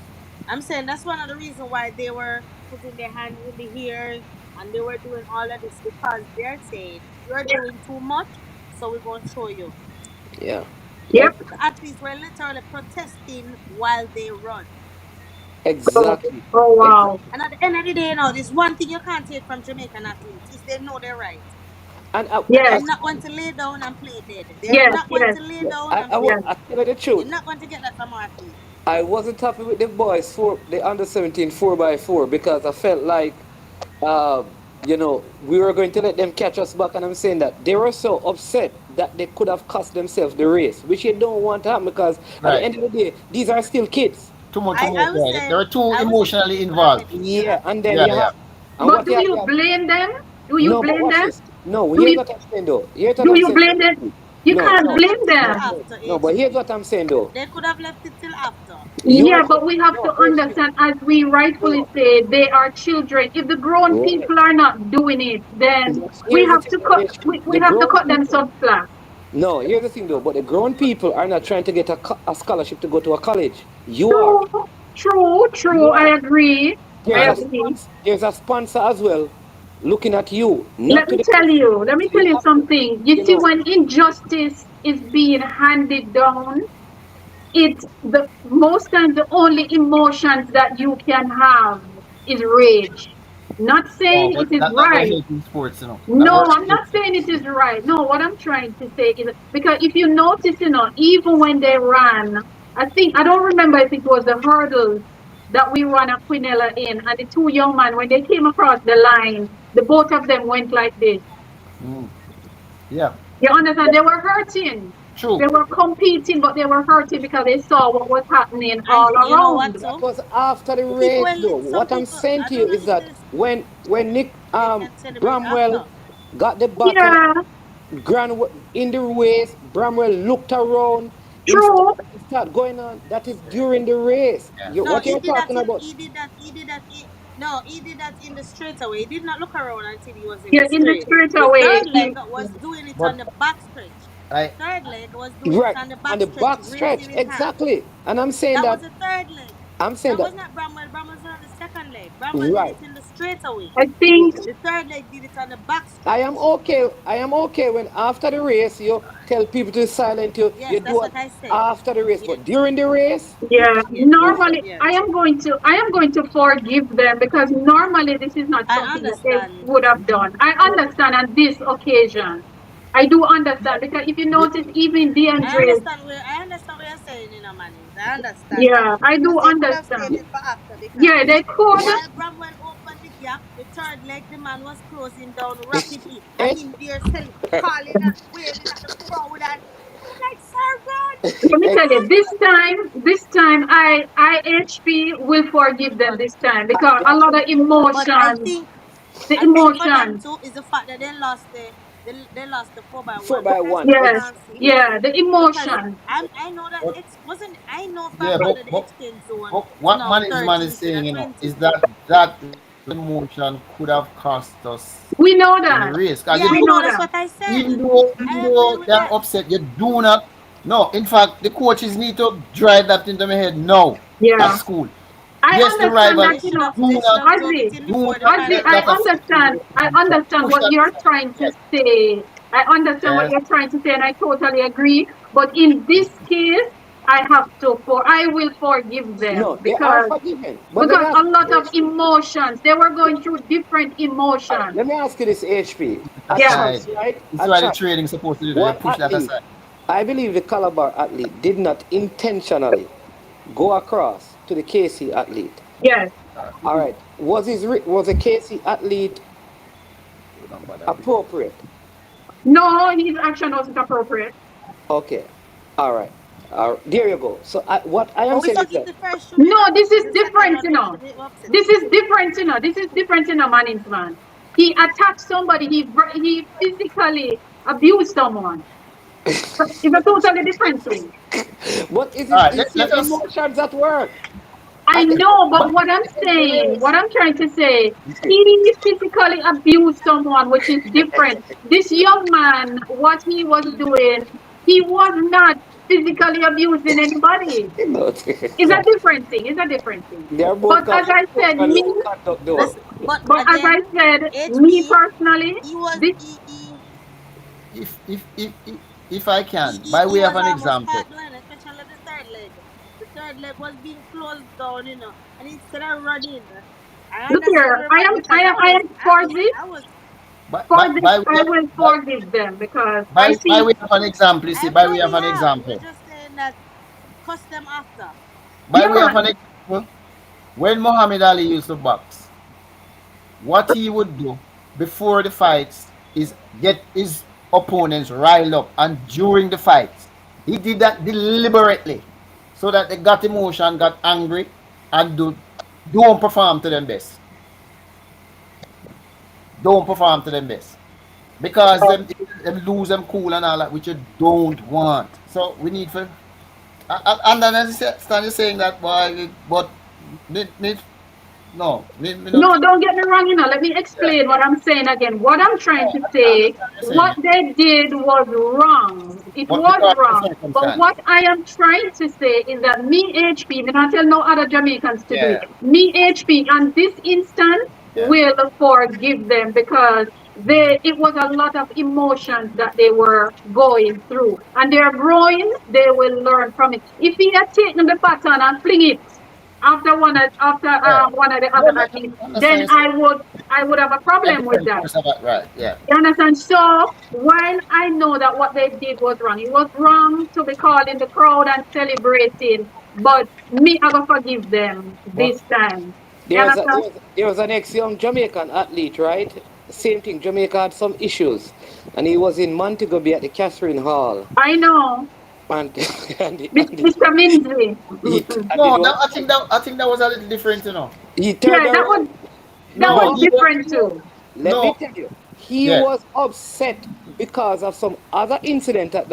D: I'm saying that's one of the reasons why they were putting their hands in the ears and they were doing all of this because they're saying you're doing too much, so we're going to show you.
G: Yeah.
F: Yep.
D: The athletes were literally protesting while they run.
F: Oh,
G: Exactly.
F: oh wow.
G: Exactly.
D: And at the end of the day, there's one thing you can't take from Jamaican athletes is they know they're right.
G: And
D: And they're
F: Yes.
D: not going to lay down and play dead. They're
F: Yes.
D: not going
F: Yes.
D: to lay down and play
F: Yes.
G: I
D: dead.
G: tell you the
D: You're
G: truth.
D: not going to get that from our athletes.
G: I wasn't happy with the boys for the under 17 4x4, because I felt like, uh, we were going to let them catch us back, and I'm saying that they were so upset that they could have cost themselves the race, which you don't want to happen, because at the
C: Right.
G: end of the day, these are still kids.
C: Too much
D: I was
C: emotion. They
D: saying
C: were too
D: I was saying the
C: emotionally
D: kids would have
C: involved.
D: left it till
G: Yeah, and
D: after.
G: then
C: Yeah.
G: you
C: Yeah.
G: have, and
F: But
G: what
F: do
G: you
F: you
G: have,
F: blame them? Do you
G: no, but
F: blame
G: watch
F: them?
G: this. No,
F: Do
G: here's
F: you
G: what I'm saying though. Here's what
F: do
G: I'm
F: you
G: saying.
F: blame them? You
G: No,
F: can't
D: They
G: no,
D: left
F: blame
D: it till
F: them.
D: after
G: no, but here's
D: HP.
G: what I'm saying though.
D: They could have left it till after.
G: You are
F: Yeah, but we have
G: no,
F: to understand, as we rightfully
G: no,
F: say, they are children. If the grown
G: right.
F: people are not doing it, then we
G: Here's the
F: have
G: thing
F: to
G: though,
F: cut.
G: HQ.
F: We
G: The
F: have to
G: grown
F: cut them
G: people.
F: some slack.
G: No, here's the thing though. But the grown people are not trying to get a scholarship to go to a college. You are.
F: True, true,
G: You
F: true.
G: are.
F: I agree. I
G: There's a
C: And
F: agree.
G: sponsor. There's a sponsor as well, looking at you, not
F: Let
G: to
F: me
G: the
F: tell
G: person.
F: you. Let me
G: So
F: tell
G: you
F: you
G: have to,
F: something. You
G: you
F: see,
G: know.
F: when injustice is being handed down, it's the most times the only emotions that you can have is rage. Not
C: oh,
F: saying
C: but
F: it is
C: that don't
F: right.
C: make it sports, That
F: No,
C: works.
F: I'm not saying it is right. No, what I'm trying to say is because if you notice, even when they ran, I don't remember if it was the hurdles that we ran a Quinella in, and the two young men, when they came across the line, the both of them went like this.
C: Mm. Yeah.
F: You understand? They were hurting.
C: True.
F: They were competing, but they were hurting because they saw what was happening
D: And
F: all
D: you know what
F: around.
G: That
D: too?
G: was after the
D: People
G: race,
D: will
G: though.
D: some
G: What I'm
D: people
G: saying
D: I
G: to you
D: don't know
G: is
D: if
G: that
D: this
G: when Nick
D: they can celebrate
G: Bramwell
D: after.
G: got the baton
F: Yeah,
G: grand in the race, Bramwell looked around.
F: true.
G: It start going on. That is during the race.
C: Yeah.
D: No,
G: What you're talking about?
D: he did that in the straightaway. He did not look around until he was in
F: Yeah,
D: the
F: in the
D: straight.
F: spirit
D: The
F: away.
D: third leg was doing it on
C: But
D: the back stretch. The
C: I
D: third leg was doing it
G: Right
D: on the
G: on
D: back
G: the
D: stretch,
G: back stretch,
D: raising his hand.
G: exactly. And I'm saying
D: That
G: that.
D: was the third leg.
G: I'm saying
D: That
G: that.
D: was not Bramwell. Bramwell was on the second leg. Bramwell did
G: Right.
D: it in the straightaway.
F: I think
D: The third leg did it on the back
G: I am
D: stretch.
G: okay. I am okay when after the race you tell people to silent you.
D: Yes,
G: You
D: that's
G: do it
D: what I said.
G: after the race,
D: Yes,
G: but during the race,
F: yeah,
D: yes,
F: normally
D: yes.
F: I am going to forgive them because normally this is not
D: I
F: something that they
D: understand.
F: would have done. I understand on this occasion. I do understand because if you notice, even DeAndre,
D: I understand what you're saying, Manning. I understand that.
F: yeah, I do
D: Because they could have saved
F: understand.
D: it for after because
F: Yeah, they could.
D: while Bramwell opened the gap, the third leg, the man was closing down rapidly. And
G: eh?
D: him there calling and waving at the crowd. And I'm like, sir, run!
F: Let me tell you,
D: Run!
F: this time, IHP will forgive them this time because a lot of
D: But I
F: emotion,
D: think
F: the
D: I think for them
F: emotion,
D: too is the fact that they lost the four by
G: Four
D: one.
G: by
D: Whereas
G: one.
D: we
F: yes,
D: can't see it.
F: yeah, the
D: Because
F: emotion.
D: I know that
C: but
D: X wasn't I know for a
C: yeah,
D: fact that the exchange zone
C: but
D: is
C: what
D: now
C: Management is
D: 30 instead
C: saying,
D: of 20.
C: is that emotion could have cost us
F: We know
C: in the
F: that.
C: race. Because
D: Yeah,
C: you
D: I
F: We
C: do,
F: know
D: know. That's
F: that.
D: what I said.
C: even though
D: I agree with
C: they're
D: that.
C: upset, you do not. No, in fact, the coaches need to drive that into my head now at
F: Yeah.
C: school.
F: I
C: Yes, the
F: understand that,
D: They
C: rivalry.
F: you
D: should
F: know,
D: have.
C: Do
D: They should
C: not,
D: have done it
F: Ozzy,
D: in
C: do
D: before the
C: not
F: Ozzy,
C: let
D: final.
C: that affect you.
F: I understand
C: Push
F: what
C: that
F: you're
C: aside.
F: trying to
C: Yes,
F: say. I understand what
C: yes.
F: you're trying to say, and I totally agree. But in this case, I will forgive them
G: No, they are
F: because
G: forgiven. But let me
F: a
G: ask
F: lot
G: you,
F: of
G: HP.
F: emotions. They were going through different
G: All right,
F: emotions.
G: let me ask you this, HP.
C: Push it
G: A
F: Yeah.
C: aside.
G: chance, right?
C: This is
G: A
C: why the
G: chance.
C: trading supposed to do that. You
G: One
C: push that
G: athlete,
C: aside.
G: I believe the Calabar athlete did not intentionally go across to the KC athlete.
F: Yes.
G: All right. Was the KC athlete
C: Don't bother with it.
G: appropriate?
F: No, his action wasn't appropriate.
G: Okay. All right. There you go. So what I am
D: But we
G: saying is
D: forgive
G: that
D: the first
F: No,
D: shooting.
F: this is
D: The second
F: different,
D: one,
F: you
D: we
F: know.
D: should be upset.
F: This is different, you know. This is different, you know, man. He attacked somebody. He physically abused someone. It's a totally different thing.
G: what is
C: All
G: it?
C: right,
G: It's your
C: let us.
G: emotions at work.
F: I
G: At the
F: know, but
C: But
F: what I'm
G: end of the
F: saying,
G: race.
F: what I'm trying to say, he physically abused someone, which is different. This young man, what he was doing, he was not physically abusing anybody.
G: No,
F: It's a
C: yeah,
F: different thing. It's a different thing.
G: they are
F: But
G: both
F: as I said,
G: professional
F: me,
G: conduct though.
D: Listen, but
F: but as I
D: again,
F: said, me
D: HP,
F: personally,
D: he was
F: this
C: if if if if, if I
D: he,
C: can,
D: he,
C: by
D: he
C: way of
D: was
C: an
D: almost
C: example.
D: caught blind, especially the third leg. The third leg was being closed down, and instead of running, I
F: look
D: understand
F: here.
D: everybody because
F: I am for this.
D: I was.
C: By,
F: For
C: by,
F: this,
C: by, way
F: I
C: of,
F: will
C: by,
F: forgive them because I
C: by
F: see.
C: way of an example, you see,
D: I
C: by way of
D: probably
C: an
D: have. We're
C: example,
D: just saying that cuss them after.
C: by way
F: Yeah,
C: of an example, when Muhammad Ali used to box, what he would do before the fights is get his opponents riled up, and during the fights, he did that deliberately, so that they got emotion, got angry, and don't perform to them best. Don't perform to them best. Because them lose them cool and all that, which you don't want. So we need for and then as I stand saying that boy, but me no, me not.
F: no, don't get me wrong, let me
C: Yeah,
F: explain what I'm saying again. What I'm trying
C: no,
F: to
C: I
F: say,
C: understand what you're saying.
F: what they did was wrong. It
C: But
F: was
C: because of the
F: wrong. But
C: circumstance,
F: what I am trying to say is that me, HP, me not tell no other Jamaicans to do it.
C: yeah,
F: Me, HP, on this instance,
C: yeah,
F: will forgive them because it was a lot of emotions that they were going through. And they're growing, they will learn from it. If he had taken the baton and fling it, after
C: yeah.
F: one of the
C: No,
F: other
C: me
F: athletes, then
C: understand you saying
F: I would have a
C: a
F: problem with
C: different
F: that.
C: course of it, right? Yeah.
F: You understand? So while I know that what they did was wrong, it was wrong to be called in the crowd and celebrating, but me I gonna forgive them
C: But
F: this time. You
G: There was a,
F: understand?
G: there was an ex-young Jamaican athlete, right? Same thing. Jamaica had some issues, and he was in Montego Bay at the Catherine Hall,
F: I know.
G: and
F: Mr. Minsley.
G: and it
C: no,
G: was
C: I think that was a little different, you know.
G: he
F: Yeah,
G: turned around.
F: that
C: No,
F: was
G: No,
C: he was
F: different
G: no.
F: too.
G: Let me
C: no,
G: tell you, he
C: yeah.
G: was upset because of some other incident at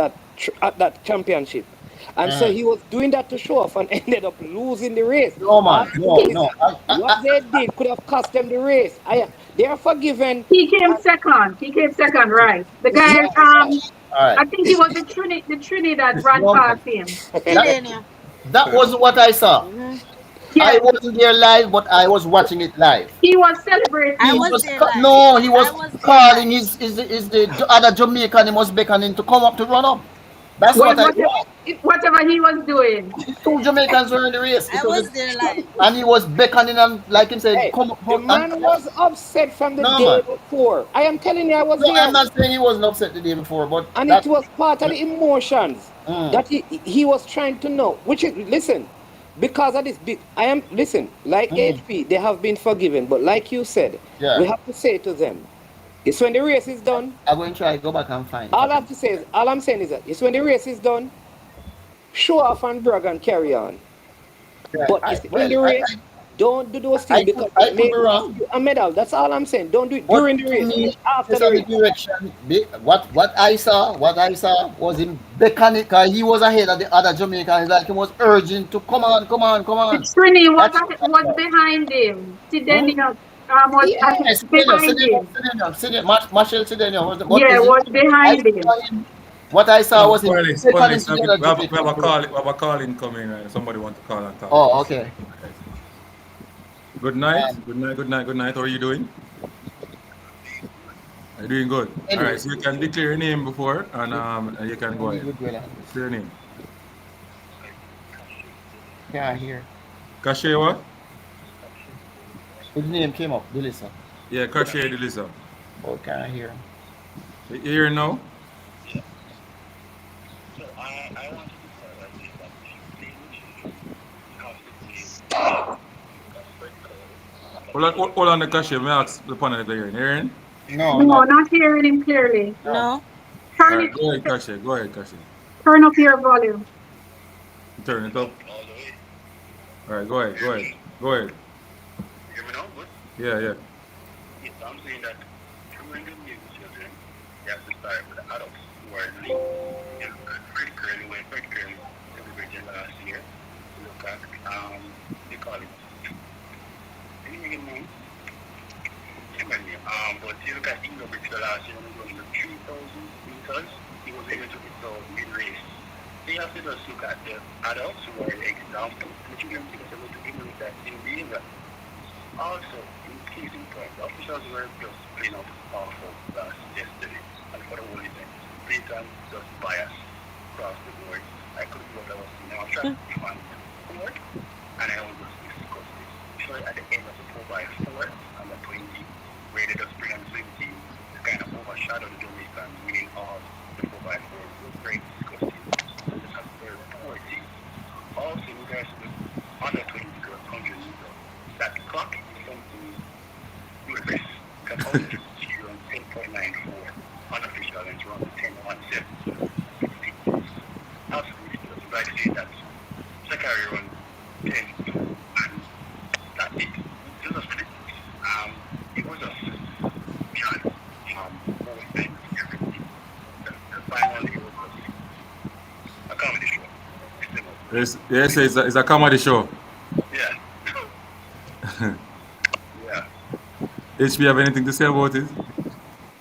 G: that championship, and so
C: Uh-huh.
G: he was doing that to show off and ended up losing the race.
C: No
G: All
C: man,
G: I'm saying is
C: no.
G: that what they did could have cost them the race. They are forgiven.
F: He came second. He came second, right? The
G: Yeah,
F: guy,
C: All right.
F: I think he was the Trinidad ran
C: No
F: past
C: man.
F: him.
C: That
D: Tillania.
C: that was what I saw.
D: Hmm.
C: I
F: Yes,
C: wasn't there live, but I was watching it live.
F: he was
D: I
C: He
F: celebrating.
D: was
C: was
D: there live.
C: no, he
D: I
C: was
D: was there
C: calling
D: live.
C: the other Jamaican. He was beckoning to come up to run up. That's
F: Well,
C: what I saw.
F: whatever he was doing.
C: Two Jamaicans were in the race.
D: I was there live.
C: And he was beckoning and like him said,
G: hey,
C: come
G: the
C: up and
G: man was upset from the
C: no
G: day
C: man.
G: before. I am telling you, I was
C: No, I'm
G: there.
C: not saying he wasn't upset the day before, but
G: And it
C: that
G: was part of the emotions
C: mm,
G: that he was trying to know. Which is, listen, because of this big, I am, listen, like
C: mm,
G: HP, they have been forgiven. But like you said,
C: yeah.
G: we have to say to them, it's when the race is done.
C: I'm going to try go back and find it
G: All I
C: again.
G: have to say is, all I'm saying is that it's when the race is done, show off and brag and carry on.
C: Yeah,
G: But
C: I
G: it's in
C: well
G: the race, don't do those things because
C: I
G: it
C: could
G: may
C: be
G: cost
C: wrong.
G: you a medal. That's all I'm saying. Don't do it
C: But
G: during the
C: to
G: race. Do
C: me,
G: it after
C: based
G: the
C: on the
G: race.
C: direction, what I saw was him beckoning, because he was ahead of the other Jamaicans, like he was urging to come on, come on, come
F: The
C: on.
F: Trini
C: That's what I
F: was
C: saw.
F: behind him. See, then,
C: Hmm?
F: was
C: Yeah,
F: behind him.
C: Marshall Sedeno. What
F: Yeah,
C: was it?
F: was
C: I
F: behind him.
C: saw him. What I saw was him
B: Cornelis,
C: beckoning together
B: we have a
C: Jamaican.
B: call. We have a call incoming. Somebody want to call and talk to
C: Oh,
B: us.
C: okay.
B: Yes. Good night.
C: Um,
B: Good night. Good night. Good night. How are you doing? Are you doing good? All right.
C: anyway,
B: So you can declare your name before, and you can go
C: really
B: ahead.
C: good, brother.
B: Say your name.
C: Yeah, here.
B: Kashe what?
C: His name came up, Delisa.
B: Yeah, Kashe Delisa.
C: Oh, can I hear him?
B: You hear now?
E: So I want to say that
B: Hold on, the Kashe. May I ask the panel if they're hearing? Hearing?
C: No,
F: No,
C: not
F: not hearing him clearly.
C: no.
D: No.
B: All
F: Turn
B: right.
F: it,
B: Go ahead, Kashe. Go ahead, Kashe.
F: turn up your volume.
B: Turn it up.
E: all the way.
B: All right. Go ahead. Go ahead. Go ahead.
E: Hear me now? Good?
B: Yeah, yeah.
E: Yes, I'm saying that children and young children, they have to start with the adults who are linked critically, when critically celebrated last year. Look at, they call it, anything in mind? But you look at England last year, when he was running 3,000 meters, he was able to hit the mid-race. So you have to just look at the adults who are the example, the children are able to emulate that in behavior. Also, in case in point, the officials were just plain out powerful last yesterday, and for the whole event, blatant just bias across the board. I couldn't do what I was seeing. I was trying to defend the board, and I was just disgusted. So at the end of the 4x4 and the 20, where they just bring on swim team to kind of overshadow the Jamaicans winning all the 4x4, it was very disgusting. And this is very poor team. Also, you guys under 20 girls, 100 meters. That clock is something ludicrous. Because all the she runs 10.94 unofficial and she runs 10.17. Absolutely ridiculous. Like I say that Sakari run 10 and that's it. It was just ridiculous. It was just beyond both ends, everything. The final day was just a comedy show.
B: Yes, it's a comedy show.
E: Yeah. Yeah.
B: HP, have anything to say about it?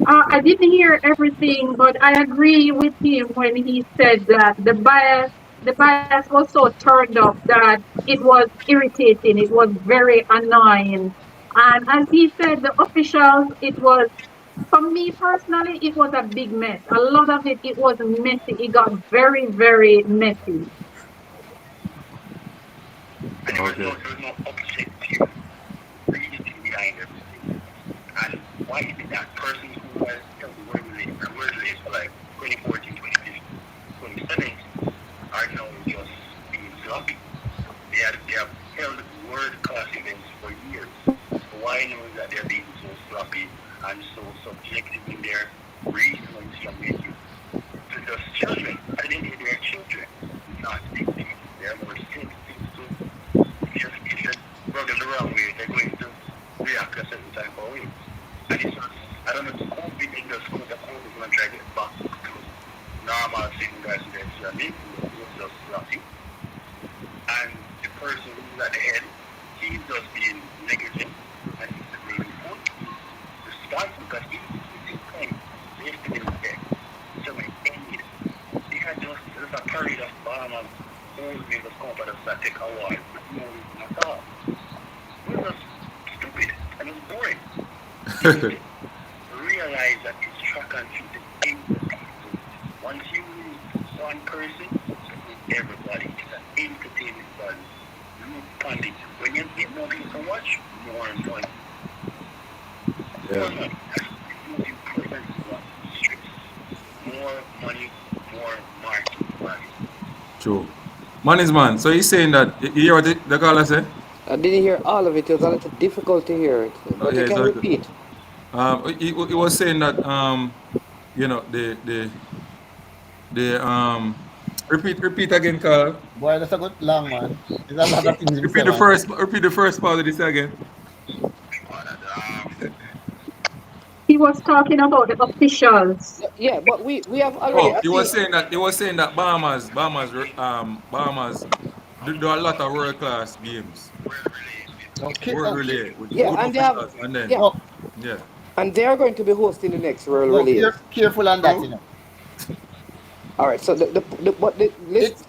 F: I didn't hear everything, but I agree with him when he said that the bias was so turned up that it was irritating. It was very annoying. And as he said, the officials, it was, for me personally, it was a big mess. A lot of it, it was messy. It got very, very messy.
E: And there was no objective reasoning behind everything. And why is it that person who was held wordless for like 2014, 2015, 2017 are now just being sloppy? They have held world-class events for years. So why now is that they're being so sloppy and so subjective in their reasonings from making to just children? At the end of the day, they're children, not big people. They're more sensitive to if you rub them the wrong way, they're going to react a certain type of way. And it's just, I don't know, COVID, they just come to COVID and try to get back to normal sitting guys in their meeting. It was just sloppy. And the person who's at the head, he's just being negligent and he's the main point. He's responsible because he's playing yesterday was there. So when it ended, he had just a parade of bomb and all the just come up and just take a while with no reason at all. It was just stupid and it was boring. Realize that it's track and field the entertainment. Once you lose one person, everybody is an entertainment value. Look on it. When you get more people to watch, more money. More money. That's the most important one. More money, more market value.
B: True. Man is man. So he's saying that, you hear what the caller said?
G: I didn't hear all of it. It was a little difficult to hear it. But
B: yeah,
G: you can
B: exactly.
G: repeat.
B: He was saying that, you know, repeat again, Carl.
C: Boy, that's a good long man. There's a lot of things.
B: Repeat the first part of this again.
F: He was talking about the officials.
G: Yeah, but we have already.
B: Oh, he was saying that Bahamas do a lot of world class games.
C: Okay.
B: World
C: Okay.
B: relay with
G: Yeah,
B: good
G: and they have,
B: officials, and then
G: yeah,
C: No,
B: yeah.
G: and they are going to be hosting the next World
C: no.
G: Relays.
C: Careful on that.
B: True.
G: All right, so but the list.
C: It's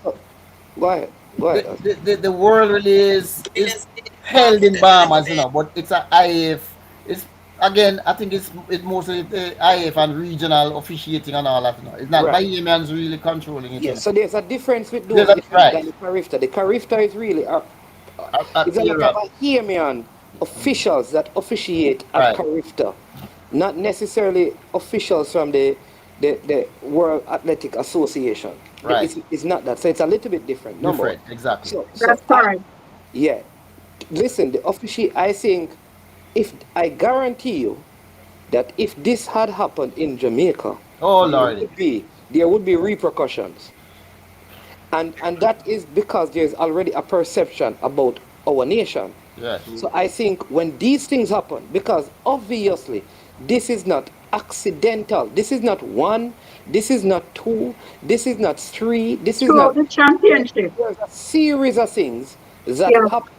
G: Go ahead, go ahead.
C: the world really is held in Bahamas, but it's a IF. It's again, I think it's mostly the IF and regional officiating and all that. It's not
G: Right.
C: Bahamians really controlling it.
G: Yeah, so there's a difference with
C: There's
G: those
C: a
G: events
C: right
G: than the CARIFTA. The CARIFTA is really
C: at
G: it's a lot of
C: Europe.
G: Bahamian officials that officiate at
C: Right,
G: CARIFTA, not necessarily officials from the World Athletic Association.
C: right.
G: It's not that. So it's a little bit different. Number one.
C: Different, exactly.
G: So
F: That's correct.
G: yeah, listen, the official. I think if I guarantee you that if this had happened in Jamaica,
C: Oh
G: there
C: Lordy.
G: would be repercussions. And that is because there's already a perception about our nation.
C: Yes.
G: So I think when these things happen, because obviously this is not accidental, this is not one, this is not two, this is not three, this is not
F: Throughout the championship.
G: there's a series of things that
F: Yeah.
G: happen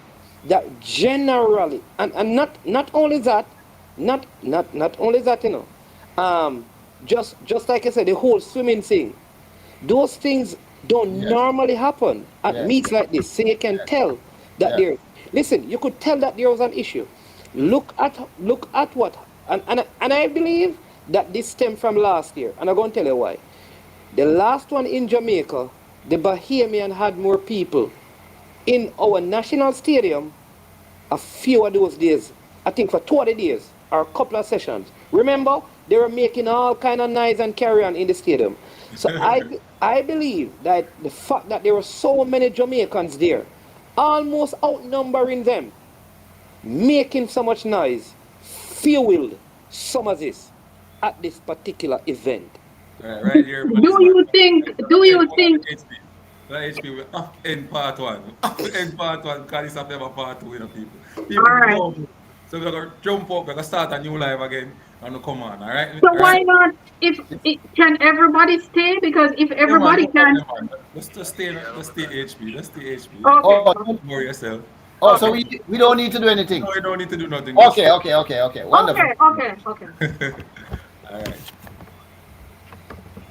G: that generally and not only that, not only that, just like I said, the whole swimming thing. Those things don't
C: Yes.
G: normally happen at
C: Yes.
G: meets like this. So you can tell that
C: Yes.
G: there. Listen, you could tell that there was an issue. Look at what, and I believe that this stemmed from last year, and I'm going to tell you why. The last one in Jamaica, the Bahamian had more people in our national stadium a few of those days. I think for 20 days or a couple of sessions. Remember, they were making all kind of noise and carry on in the stadium. So I believe that the fact that there were so many Jamaicans there, almost outnumbering them, making so much noise, fueled some of this at this particular event.
B: Right here.
F: Do you think? Do you think?
B: HP. Right, HP, we up in part one. Up in part one, because this have never part two, people. People
F: All right.
B: know. So we're going to jump up, we're going to start a new live again, and come on, all right?
F: So
B: All
F: why
B: right?
F: not? If can everybody stay? Because if
B: Yeah, man,
F: everybody
B: no
F: can,
B: problem, man. Just stay HP. Just stay HP.
F: okay.
C: Oh,
B: Don't worry yourself.
C: oh, so we don't need to do anything.
B: No, you don't need to do nothing. Just
C: Okay. Wonderful.
F: Okay.
B: all right.